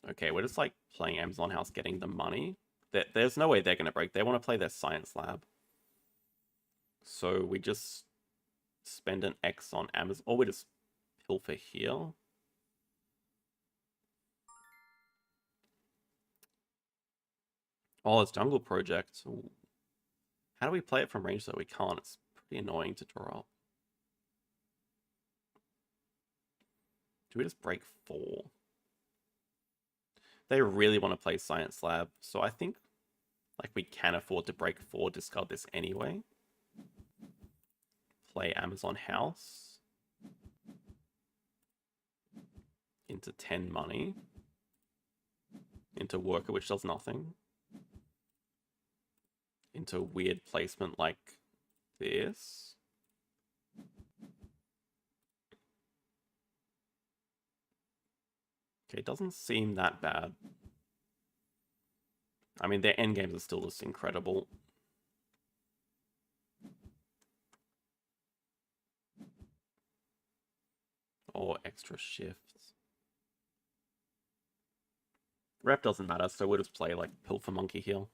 Okay, we're just like playing Amazon House, getting the money. There's no way they're going to break. They want to play their Science Lab. So we just spend an X on Amazon. Or we just Pilfer here. Oh, it's Jungle Project. Ooh. How do we play it from range though? We can't. It's pretty annoying to draw up. Do we just break 4? They really want to play Science Lab, so I think like we can afford to break 4, discard this anyway. Play Amazon House. Into 10 money. Into Worker, which does nothing. Into weird placement like this. Okay, it doesn't seem that bad. I mean, their endgames are still just incredible. Or extra shifts. Rep doesn't matter, so we'll just play like Pilfer Monkey here.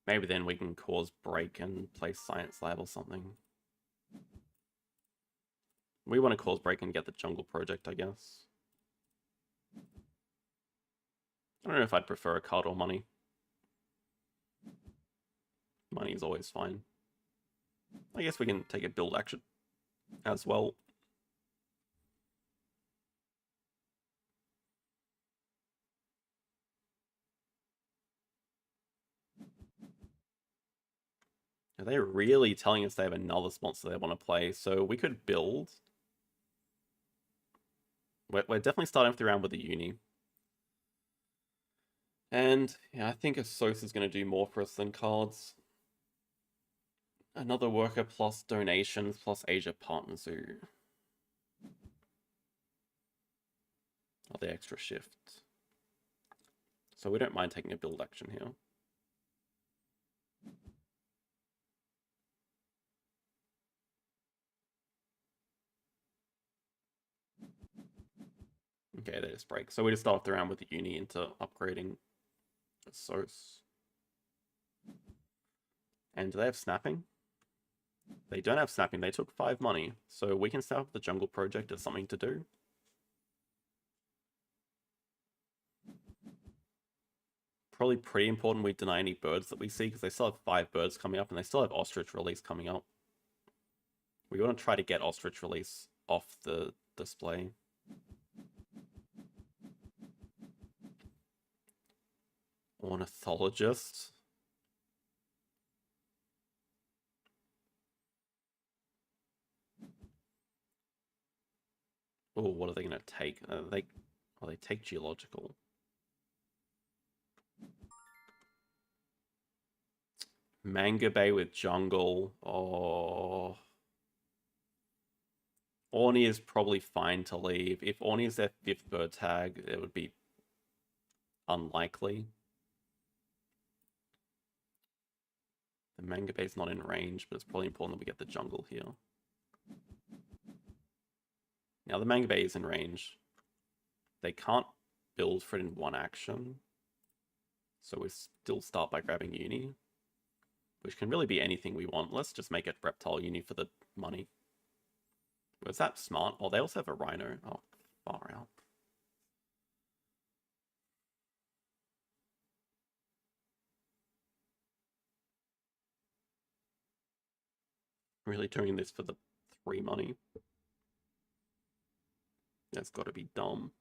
Maybe then we can cause break and play Science Lab or something. We want to cause break and get the Jungle Project, I guess. I don't know if I'd prefer a card or money. Money is always fine. I guess we can take a build action as well. Are they really telling us they have another sponsor they want to play? So we could build. We're definitely starting off the round with the uni. And yeah, I think a Sos is going to do more for us than cards. Another worker plus donations plus Asia Partner Zoo. Oh, the extra shift. So we don't mind taking a build action here. Okay, they just break. So we just start off the round with the uni into upgrading a Sos. And do they have snapping? They don't have snapping. They took 5 money. So we can start up the Jungle Project as something to do. Probably pretty important we deny any birds that we see, because they still have 5 birds coming up, and they still have Ostrich Release coming up. We want to try to get Ostrich Release off the display. Ornithologist. Oh, what are they going to take? They take Geological. Manga Bay with Jungle. Oh. Orni is probably fine to leave. If Orni is their 5th bird tag, it would be unlikely. The Manga Bay is not in range, but it's probably important that we get the Jungle here. Now the Manga Bay is in range. They can't build for it in 1 action. So we still start by grabbing Uni, which can really be anything we want. Let's just make it Reptile Uni for the money. Was that smart? Oh, they also have a Rhino. Oh, far out. Really doing this for the 3 money. That's got to be dumb.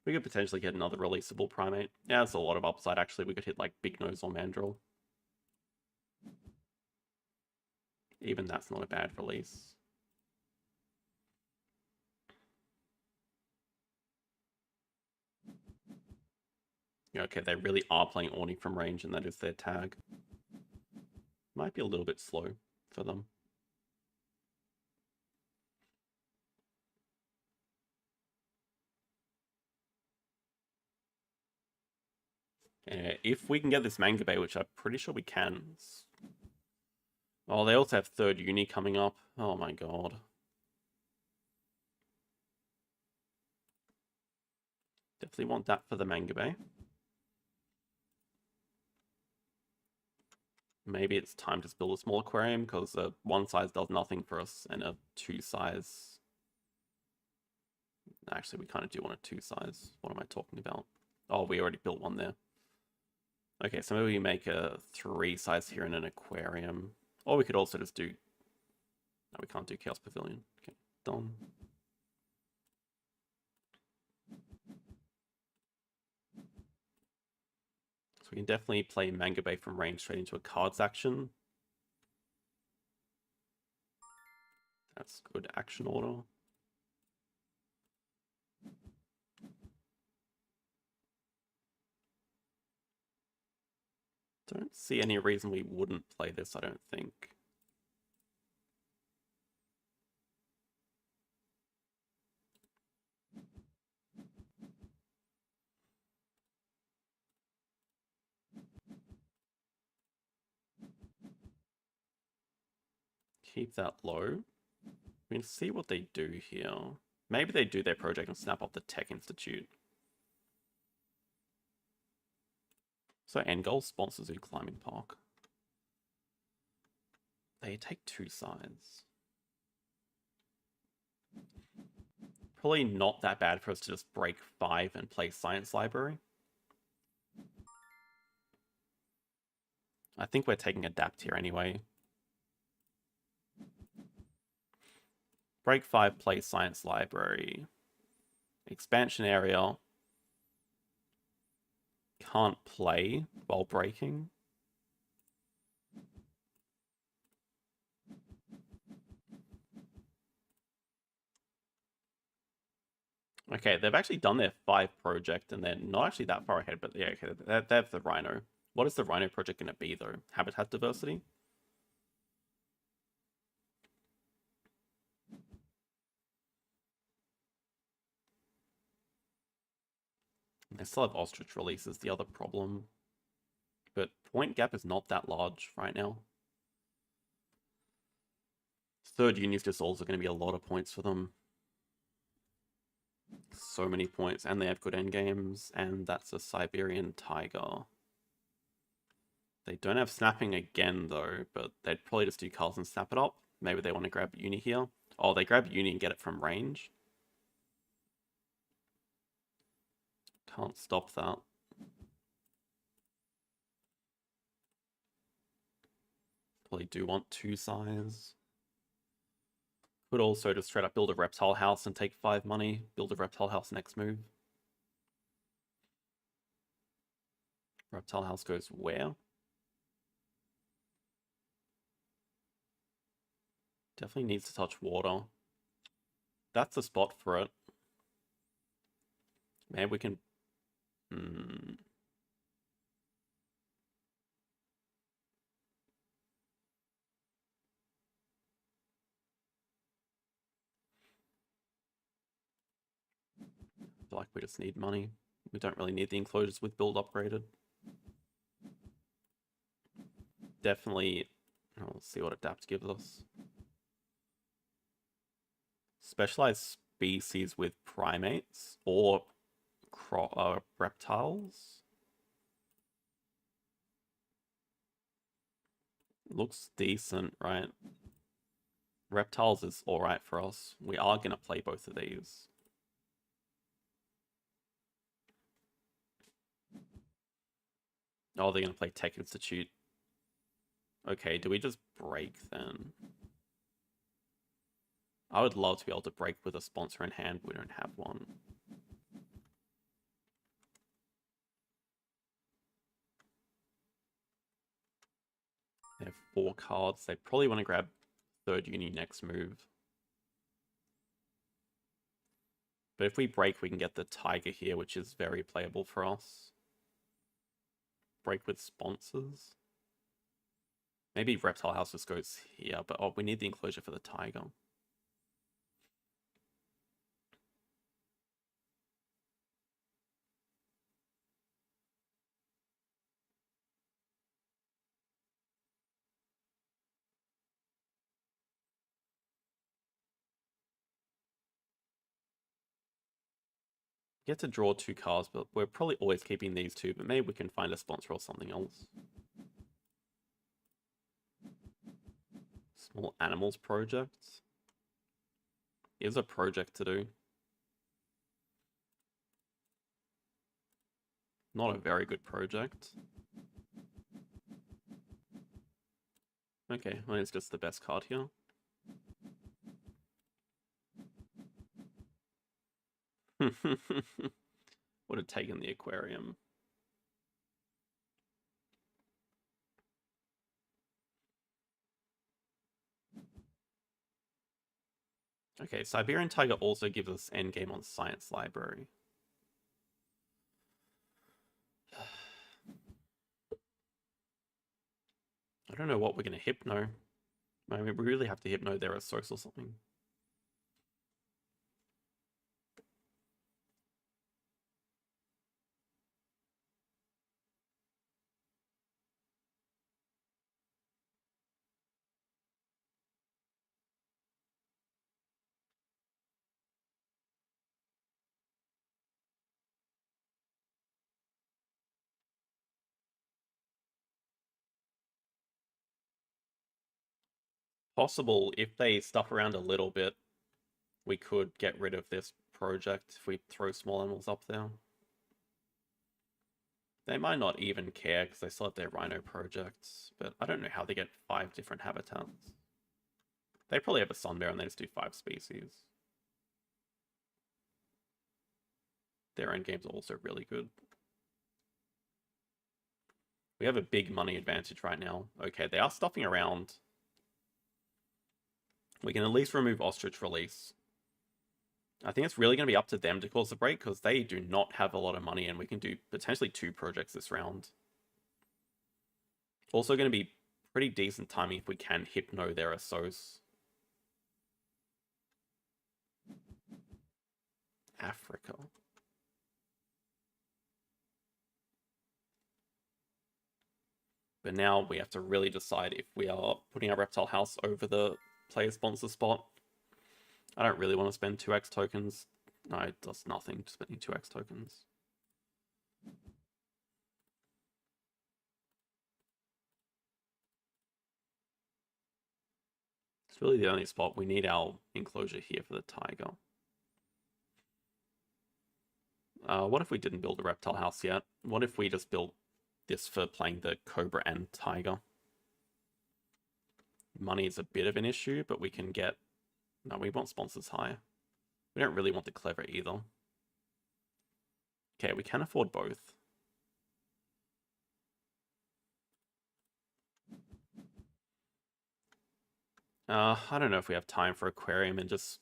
We could potentially get another releasable primate. Yeah, that's a lot of upside, actually. We could hit, like, Big Nose or Mandrill. Even that's not a bad release. Okay, they really are playing Orni from range, and that is their tag. Might be a little bit slow for them. If we can get this Manga Bay, which I'm pretty sure we can. Oh, they also have third uni coming up. Oh my god. Definitely want that for the Manga Bay. Maybe it's time to build a small aquarium, because a 1 size does nothing for us, and a 2 size... Actually, we kind of do want a 2 size. What am I talking about? Oh, we already built one there. Okay, so maybe we make a 3 size here in an aquarium. Or we could also just do... No, we can't do Chaos Pavilion. Okay, done. So we can definitely play Manga Bay from range straight into a cards action. That's good action order. Don't see any reason we wouldn't play this, I don't think. Keep that low. We can see what they do here. Maybe they do their project and snap up the Tech Institute. So end goal sponsors Zoo Climbing Park. They take 2 sides. Probably not that bad for us to just break 5 and play Science Library. I think we're taking Adapt here anyway. Break 5, play Science Library. Expansion area. Can't play while breaking. Okay, they've actually done their 5 project, and they're not actually that far ahead, but yeah, okay, they have the Rhino. What is the Rhino project going to be, though? Habitat diversity? They still have Ostrich release is the other problem. But point gap is not that large right now. Third uni is just also going to be a lot of points for them. So many points, and they have good endgames, and that's a Siberian Tiger. They don't have snapping again, though, but they'd probably just do Carls and snap it up. Maybe they want to grab uni here. Oh, they grab uni and get it from range. Can't stop that. Probably do want 2 size. Could also just straight up build a reptile house and take 5 money. Build a reptile house next move. Reptile house goes where? Definitely needs to touch water. That's the spot for it. Maybe we can... I feel like we just need money. We don't really need the enclosures with build upgraded. Definitely... Let's see what Adapt gives us. Specialized species with primates or reptiles. Looks decent, right? Reptiles is alright for us. We are going to play both of these. Oh, they're going to play Tech Institute. Okay, do we just break then? I would love to be able to break with a sponsor in hand. We don't have one. They have 4 cards. They probably want to grab third uni next move. But if we break, we can get the Tiger here, which is very playable for us. break with sponsors. Maybe Reptile House just goes here, but oh, we need the enclosure for the tiger. Get to draw 2 cards, but we're probably always keeping these 2, but maybe we can find a sponsor or something else. Small animals projects. Here's a project to do. Not a very good project. Okay, well, it's just the best card here. Would have taken the aquarium. Okay, Siberian Tiger also gives us endgame on Science Library. I don't know what we're going to hypno. I mean, we really have to hypno their source or something. Possible, if they stuff around a little bit, we could get rid of this project if we throw small animals up there. They might not even care because they still have their rhino projects, but I don't know how they get 5 different habitats. They probably have a sun bear and they just do 5 species. Their endgames are also really good. We have a big money advantage right now. Okay, they are stuffing around. We can at least remove Ostrich Release. I think it's really going to be up to them to cause the break because they do not have a lot of money and we can do potentially 2 projects this round. Also going to be pretty decent timing if we can hypno their Asos. Africa. But now we have to really decide if we are putting our Reptile House over the player sponsor spot. I don't really want to spend 2x tokens. No, it does nothing spending 2x tokens. It's really the only spot. We need our enclosure here for the tiger. What if we didn't build a reptile house yet? What if we just built this for playing the cobra and tiger? Money is a bit of an issue, but we can get... No, we want sponsors higher. We don't really want the clever either. Okay, we can afford both. I don't know if we have time for aquarium, and just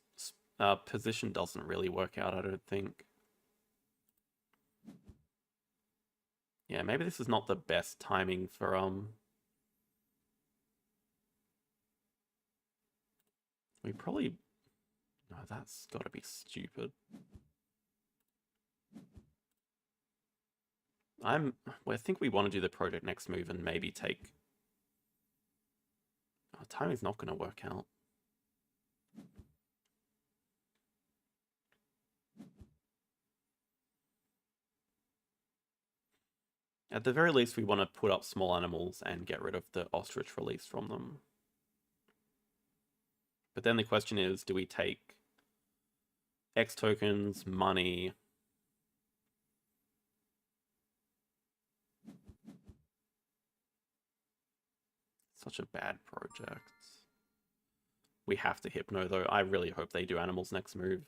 position doesn't really work out, I don't think. Yeah, maybe this is not the best timing for we probably... No, that's got to be stupid. Well, I think we want to do the project next move and maybe take... Oh, timing's not going to work out. At the very least, we want to put up small animals and get rid of the ostrich release from them. But then the question is, do we take X tokens, money? Such a bad project. We have to hypno though. I really hope they do animals next move.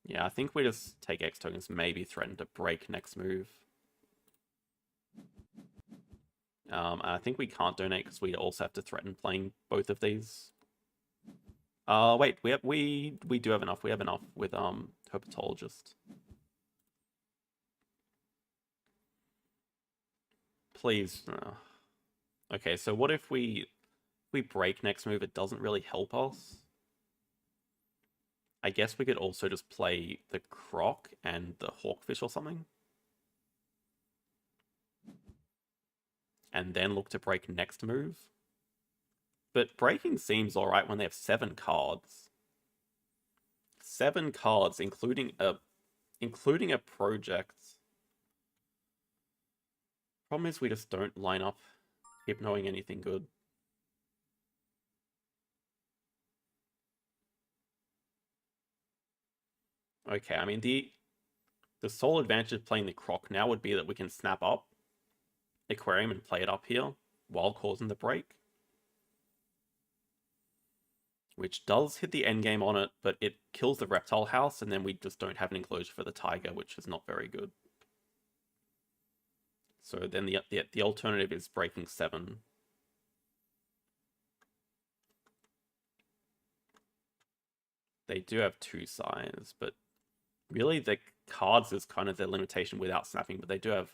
Yeah, I think we just take X tokens, maybe threaten to break next move. I think we can't donate because we also have to threaten playing both of these. Wait, we do have enough. We have enough with herpetologist. please. Okay, so what if we break next move? It doesn't really help us. I guess we could also just play the Croc and the Hawkfish or something. And then look to break next move. But breaking seems alright when they have 7 cards. 7 cards, including a project. Problem is we just don't line up Hypnoing anything good. Okay, I mean the sole advantage of playing the Croc now would be that we can snap up Aquarium and play it up here while causing the break. Which does hit the endgame on it, but it kills the reptile house, and then we just don't have an enclosure for the tiger, which is not very good. So then the alternative is breaking 7. They do have 2 size, but really the cards is kind of their limitation without snapping, but they do have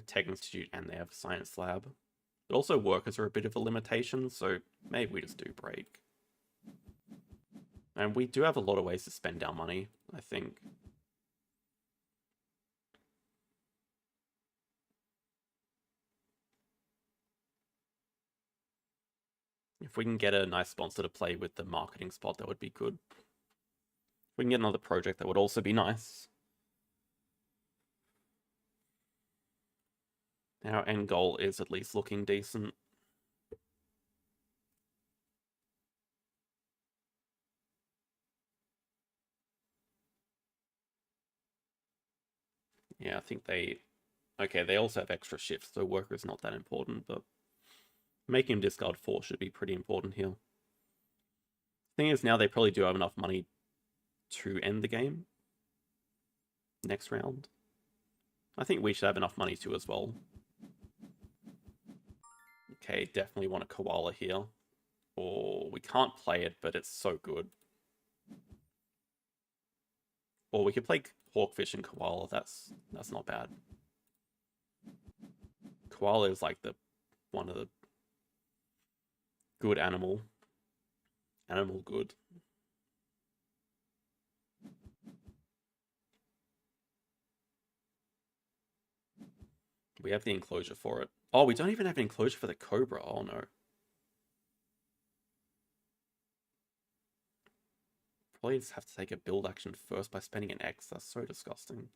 Tech Institute and they have Science Lab. But also workers are a bit of a limitation, so maybe we just do break. And we do have a lot of ways to spend our money, I think. If we can get a nice sponsor to play with the marketing spot, that would be good. If we can get another project, that would also be nice. Our end goal is at least looking decent. Yeah, I think they... Okay, they also have extra shifts, so worker is not that important, but making him discard 4 should be pretty important here. Thing is, now they probably do have enough money to end the game next round. I think we should have enough money too as well. Okay, definitely want a koala here. Or we can't play it, but it's so good. Or we could play Hawkfish and koala. That's not bad. Koala is like one of the good animal good. We have the enclosure for it. Oh, we don't even have an enclosure for the cobra. Oh no. Probably just have to take a build action first by spending an X. That's so disgusting.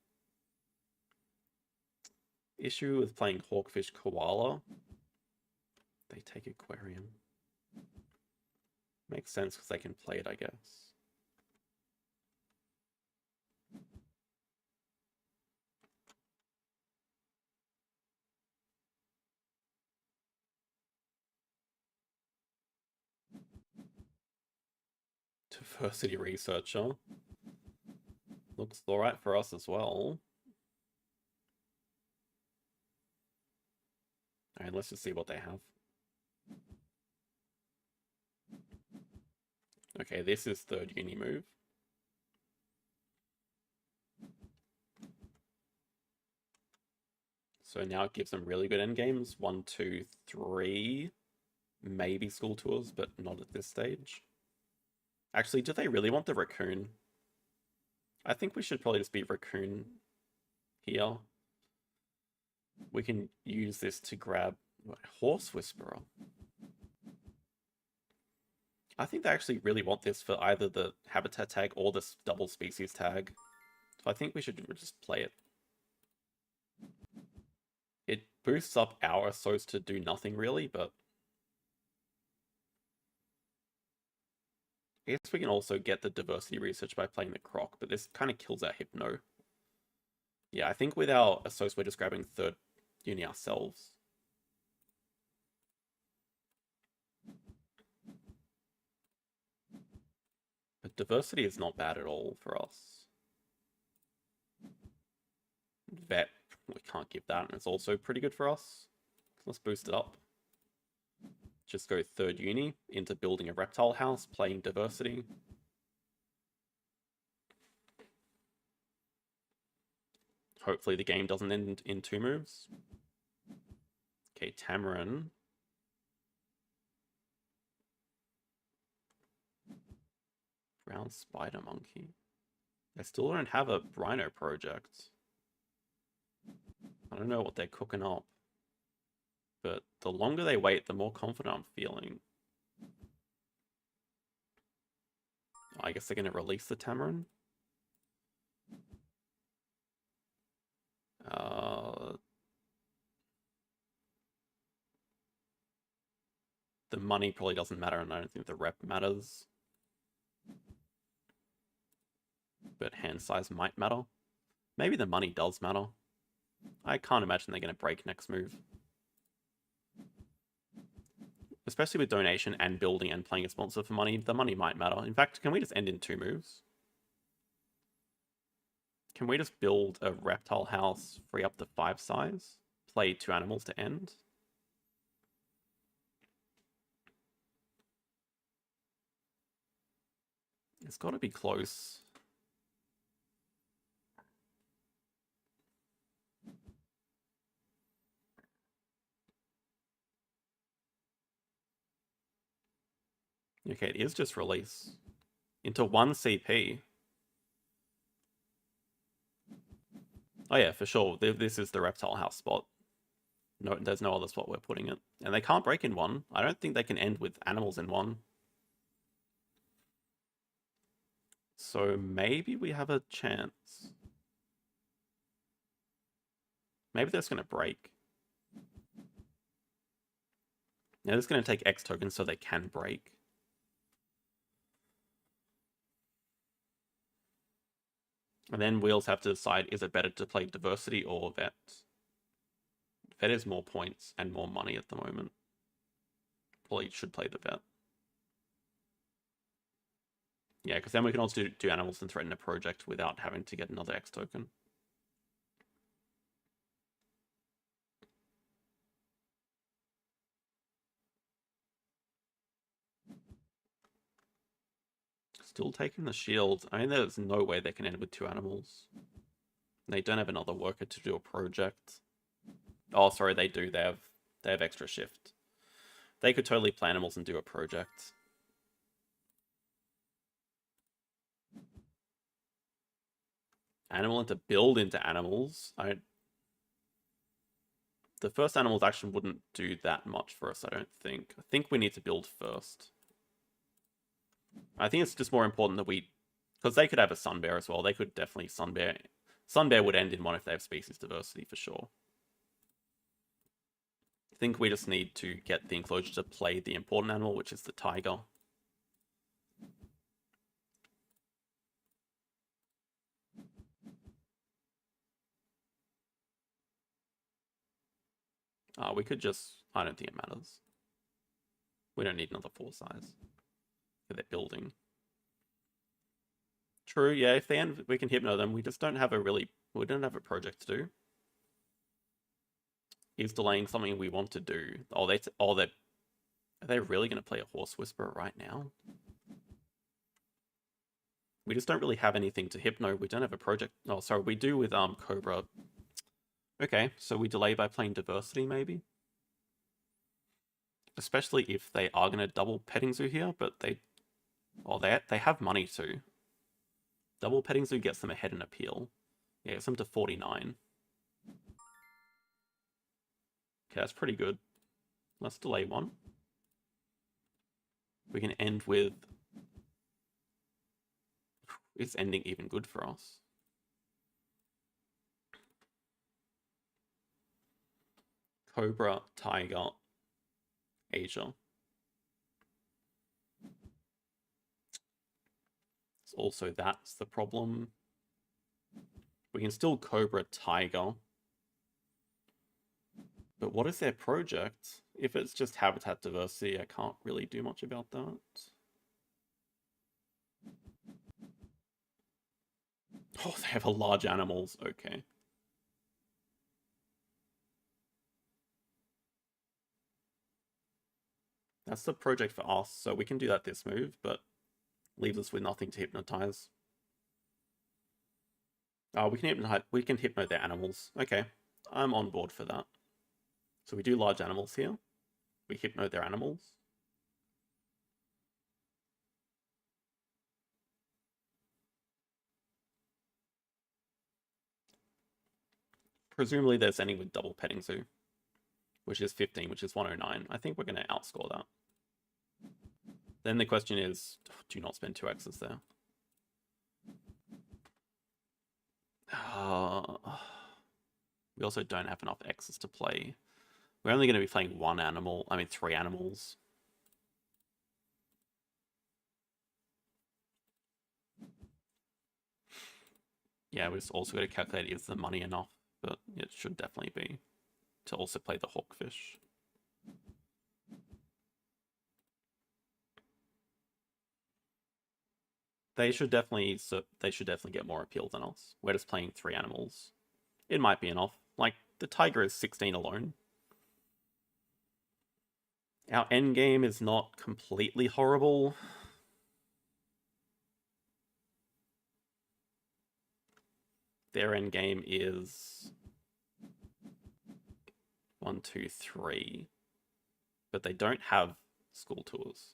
Issue with playing Hawkfish Koala. They take Aquarium. Makes sense because they can play it, I guess. Diversity researcher. Looks alright for us as well. Alright, let's just see what they have. Okay, this is 3rd uni move. So now it gives them really good endgames. 1, 2, 3. Maybe school tours, but not at this stage. Actually, do they really want the raccoon? I think we should probably just be raccoon here. We can use this to grab Horse Whisperer. I think they actually really want this for either the habitat tag or the double species tag. So I think we should just play it. It boosts up our assos to do nothing really, but I guess we can also get the diversity research by playing the Croc, but this kind of kills our Hypno. Yeah, I think with our assos we're just grabbing 3rd uni ourselves. But diversity is not bad at all for us. Vet, we can't give that, and it's also pretty good for us. Let's boost it up. Just go 3rd uni into building a reptile house, playing diversity. Hopefully the game doesn't end in 2 moves. Okay, Tamarin. Brown spider monkey. They still don't have a rhino project. I don't know what they're cooking up. But the longer they wait, the more confident I'm feeling. I guess they're going to release the Tamarin. The money probably doesn't matter, and I don't think the rep matters. But hand size might matter. Maybe the money does matter. I can't imagine they're going to break next move. Especially with donation and building and playing a sponsor for money, the money might matter. In fact, can we just end in 2 moves? Can we just build a reptile house, free up the 5 size, play 2 animals to end? It's got to be close. Okay, it is just release. Into 1 CP. Oh yeah, for sure. This is the reptile house spot. No, there's no other spot we're putting it. And they can't break in 1. I don't think they can end with animals in 1. So maybe we have a chance. Maybe they're just going to break. Now, it's going to take X tokens so they can break. And then Wheels have to decide, is it better to play Diversity or Vet? Vet is more points and more money at the moment. Probably should play the Vet. Yeah, because then we can also do animals and threaten a project without having to get another X token. Still taking the shield. I mean, there's no way they can end with 2 animals. They don't have another worker to do a project. Oh, sorry, they do. They have extra shift. They could totally play animals and do a project. Animal into build into animals. The first animals action wouldn't do that much for us, I don't think. I think we need to build first. I think it's just more important that we... Because they could have a Sun Bear as well. They could definitely Sun Bear. Sun Bear would end in 1 if they have species diversity, for sure. I think we just need to get the enclosure to play the important animal, which is the tiger. We could just... I don't think it matters. We don't need another 4 size. They're building. True, yeah, if they end, we can hypno them. We just don't have we don't have a project to do. He's delaying something we want to do. Are they really going to play a Horse Whisperer right now? We just don't really have anything to hypno. We don't have a project. Oh, sorry, we do with Cobra. Okay, so we delay by playing Diversity, maybe? Especially if they are going to double Petting Zoo here, but they have money too. Double Petting Zoo gets them ahead in appeal. Yeah, gets them to 49. Okay, that's pretty good. Let's delay 1. We can end with... Is ending even good for us? Cobra, Tiger, Asia. Also, that's the problem. We can still Cobra Tiger. But what is their project? If it's just habitat diversity, I can't really do much about that. Oh, they have a large animals. Okay. That's the project for us, so we can do that this move, but leaves us with nothing to hypnotize. We can hypno their animals. Okay, I'm on board for that. So we do large animals here. We hypno their animals. Presumably they're sending with double petting zoo, which is 15, which is 109. I think we're going to outscore that. Then the question is, do not spend 2 X's there. We also don't have enough X's to play. We're only going to be playing 3 animals. Yeah, we just also got to calculate, is the money enough? But it should definitely be to also play the hawkfish. They should definitely get more appeal than us. We're just playing 3 animals. It might be enough. Like, the tiger is 16 alone. Our endgame is not completely horrible. Their endgame is 1, 2, 3. But they don't have school tours.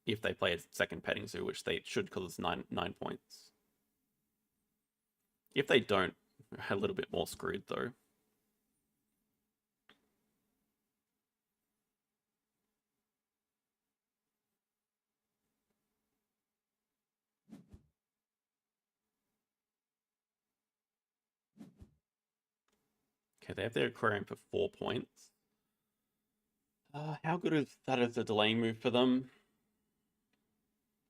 If they play a second petting zoo, which they should, because it's 9 points. If they don't, we're a little bit more screwed though. Okay, they have their aquarium for 4 points. How good is that as a delaying move for them?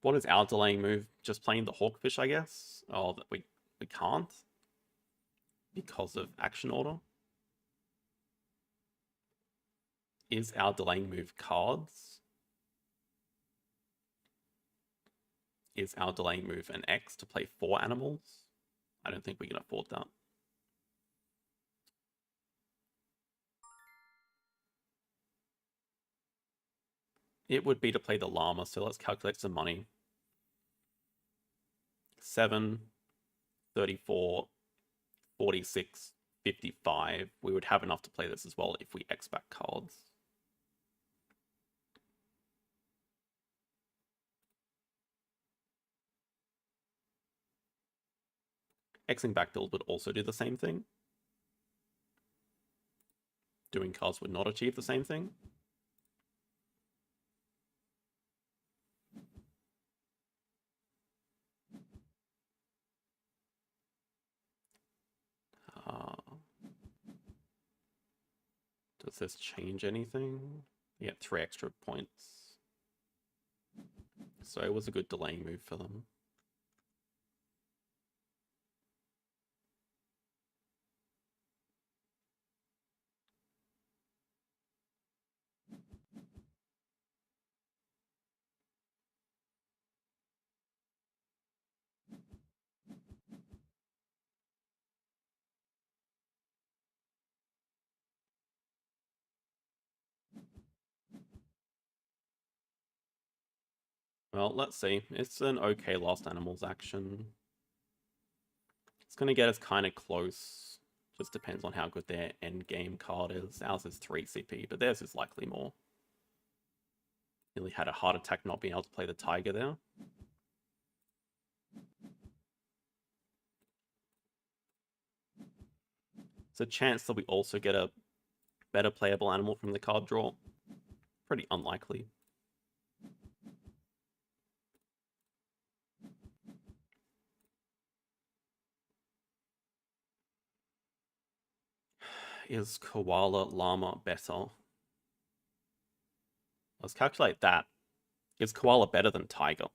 What is our delaying move? Just playing the hawkfish, I guess? Oh, that we can't because of action order. Is our delaying move cards? Is our delaying move an X to play 4 animals? I don't think we can afford that. It would be to play the llama, so let's calculate some money. 7, 34, 46, 55. We would have enough to play this as well if we X back cards. Xing back build would also do the same thing. Doing cards would not achieve the same thing. Does this change anything? Yeah, 3 extra points. So it was a good delaying move for them. Well, let's see. It's an okay Lost Animals action. It's going to get us kind of close. Just depends on how good their end game card is. Ours is 3 CP, but theirs is likely more. Nearly had a heart attack not being able to play the tiger there. It's a chance that we also get a better playable animal from the card draw. Pretty unlikely. Is koala llama better? Let's calculate that. Is koala better than tiger?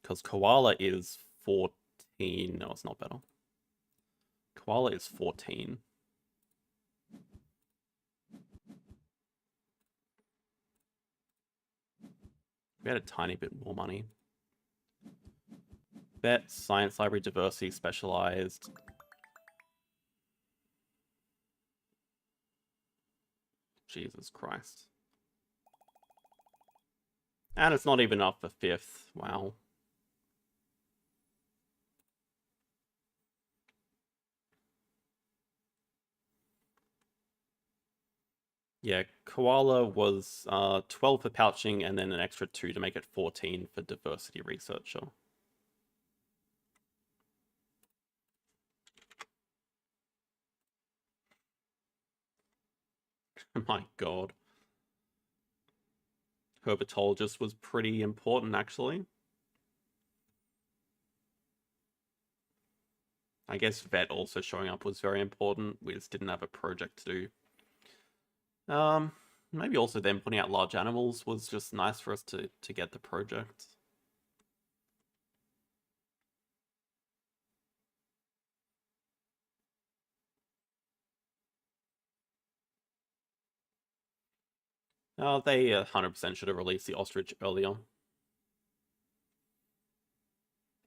Because koala is 14. No, it's not better. Koala is 14. We had a tiny bit more money. Bet, science library, diversity, specialized. Jesus Christ. And it's not even up for 5th. Wow. Yeah, Koala was 12 for pouching and then an extra 2 to make it 14 for diversity researcher. My god. Herpetologist was pretty important, actually. I guess vet also showing up was very important. We just didn't have a project to do. Maybe also them putting out large animals was just nice for us to get the project. They 100% should have released the ostrich earlier.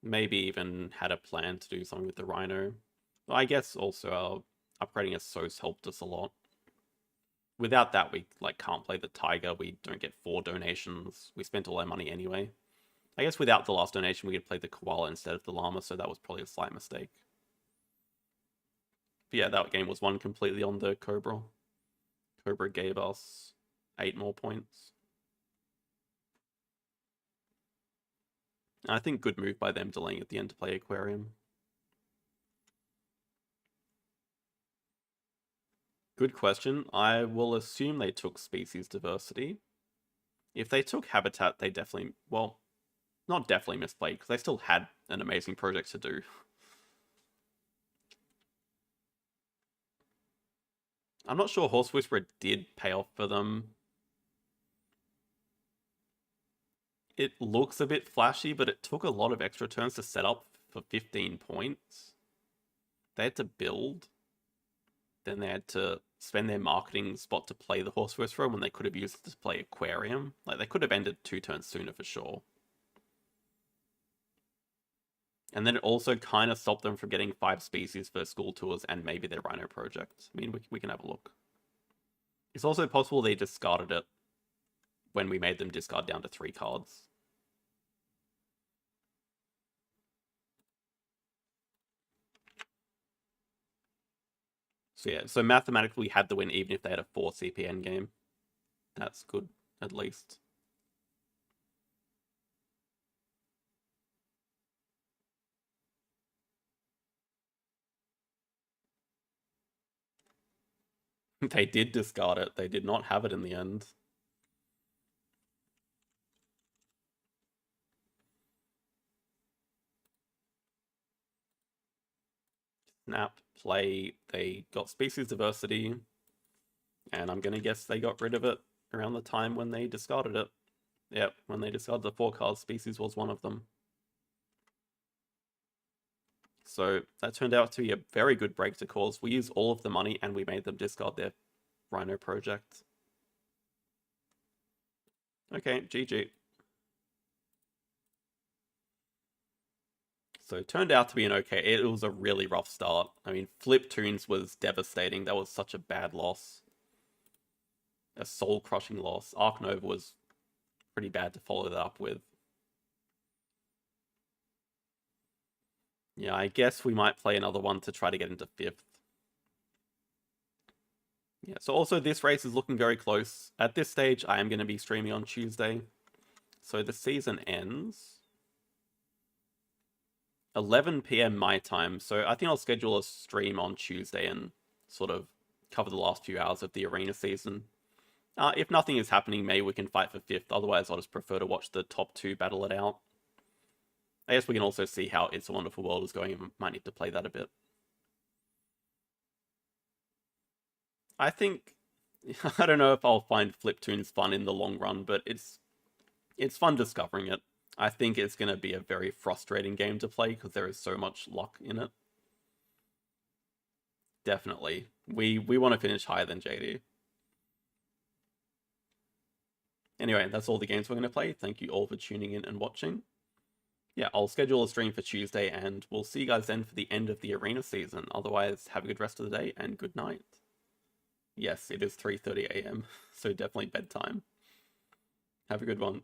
Maybe even had a plan to do something with the rhino. Well, I guess also upgrading a SOS helped us a lot. Without that, we can't play the tiger. We don't get 4 donations. We spent all our money anyway. I guess without the last donation, we could play the koala instead of the llama, so that was probably a slight mistake. But yeah, that game was won completely on the Cobra. Cobra gave us 8 more points. I think good move by them delaying at the end to play Aquarium. Good question. I will assume they took species diversity. If they took habitat, they definitely, well, not definitely misplayed, because they still had an amazing project to do. I'm not sure Horse Whisperer did pay off for them. It looks a bit flashy, but it took a lot of extra turns to set up for 15 points. They had to build. Then they had to spend their marketing spot to play the Horse Whisperer when they could have used it to play Aquarium. They could have ended 2 turns sooner for sure. And then it also kind of stopped them from getting 5 species for school tours and maybe their Rhino project. I mean, we can have a look. It's also possible they discarded it when we made them discard down to 3 cards. So yeah, so mathematically we had the win even if they had a 4 CPN game. That's good, at least. They did discard it. They did not have it in the end. Snap, play, they got species diversity, and I'm gonna guess they got rid of it around the time when they discarded it. Yep, when they discarded the 4 cards, species was one of them. So that turned out to be a very good break to cause. We used all of the money and we made them discard their Rhino project. Okay, GG. So it turned out to be an okay. It was a really rough start. I mean, FlipToons was devastating. That was such a bad loss. A soul-crushing loss. Ark Nova was pretty bad to follow that up with. Yeah, I guess we might play another one to try to get into 5th. Yeah, so also this race is looking very close. At this stage, I am going to be streaming on Tuesday. So the season ends 11 p.m. my time. So I think I'll schedule a stream on Tuesday and sort of cover the last few hours of the arena season. If nothing is happening, maybe we can fight for 5th. Otherwise, I'll just prefer to watch the top 2 battle it out. I guess we can also see how It's a Wonderful World is going. And might need to play that a bit. I think I don't know if I'll find FlipToons fun in the long run, but it's fun discovering it. I think it's going to be a very frustrating game to play because there is so much luck in it. Definitely. We want to finish higher than JD. Anyway, that's all the games we're going to play. Thank you all for tuning in and watching. Yeah, I'll schedule a stream for Tuesday, and we'll see you guys then for the end of the arena season. Otherwise, have a good rest of the day, and good night. Yes, it is 3:30 a.m., so definitely bedtime. Have a good one.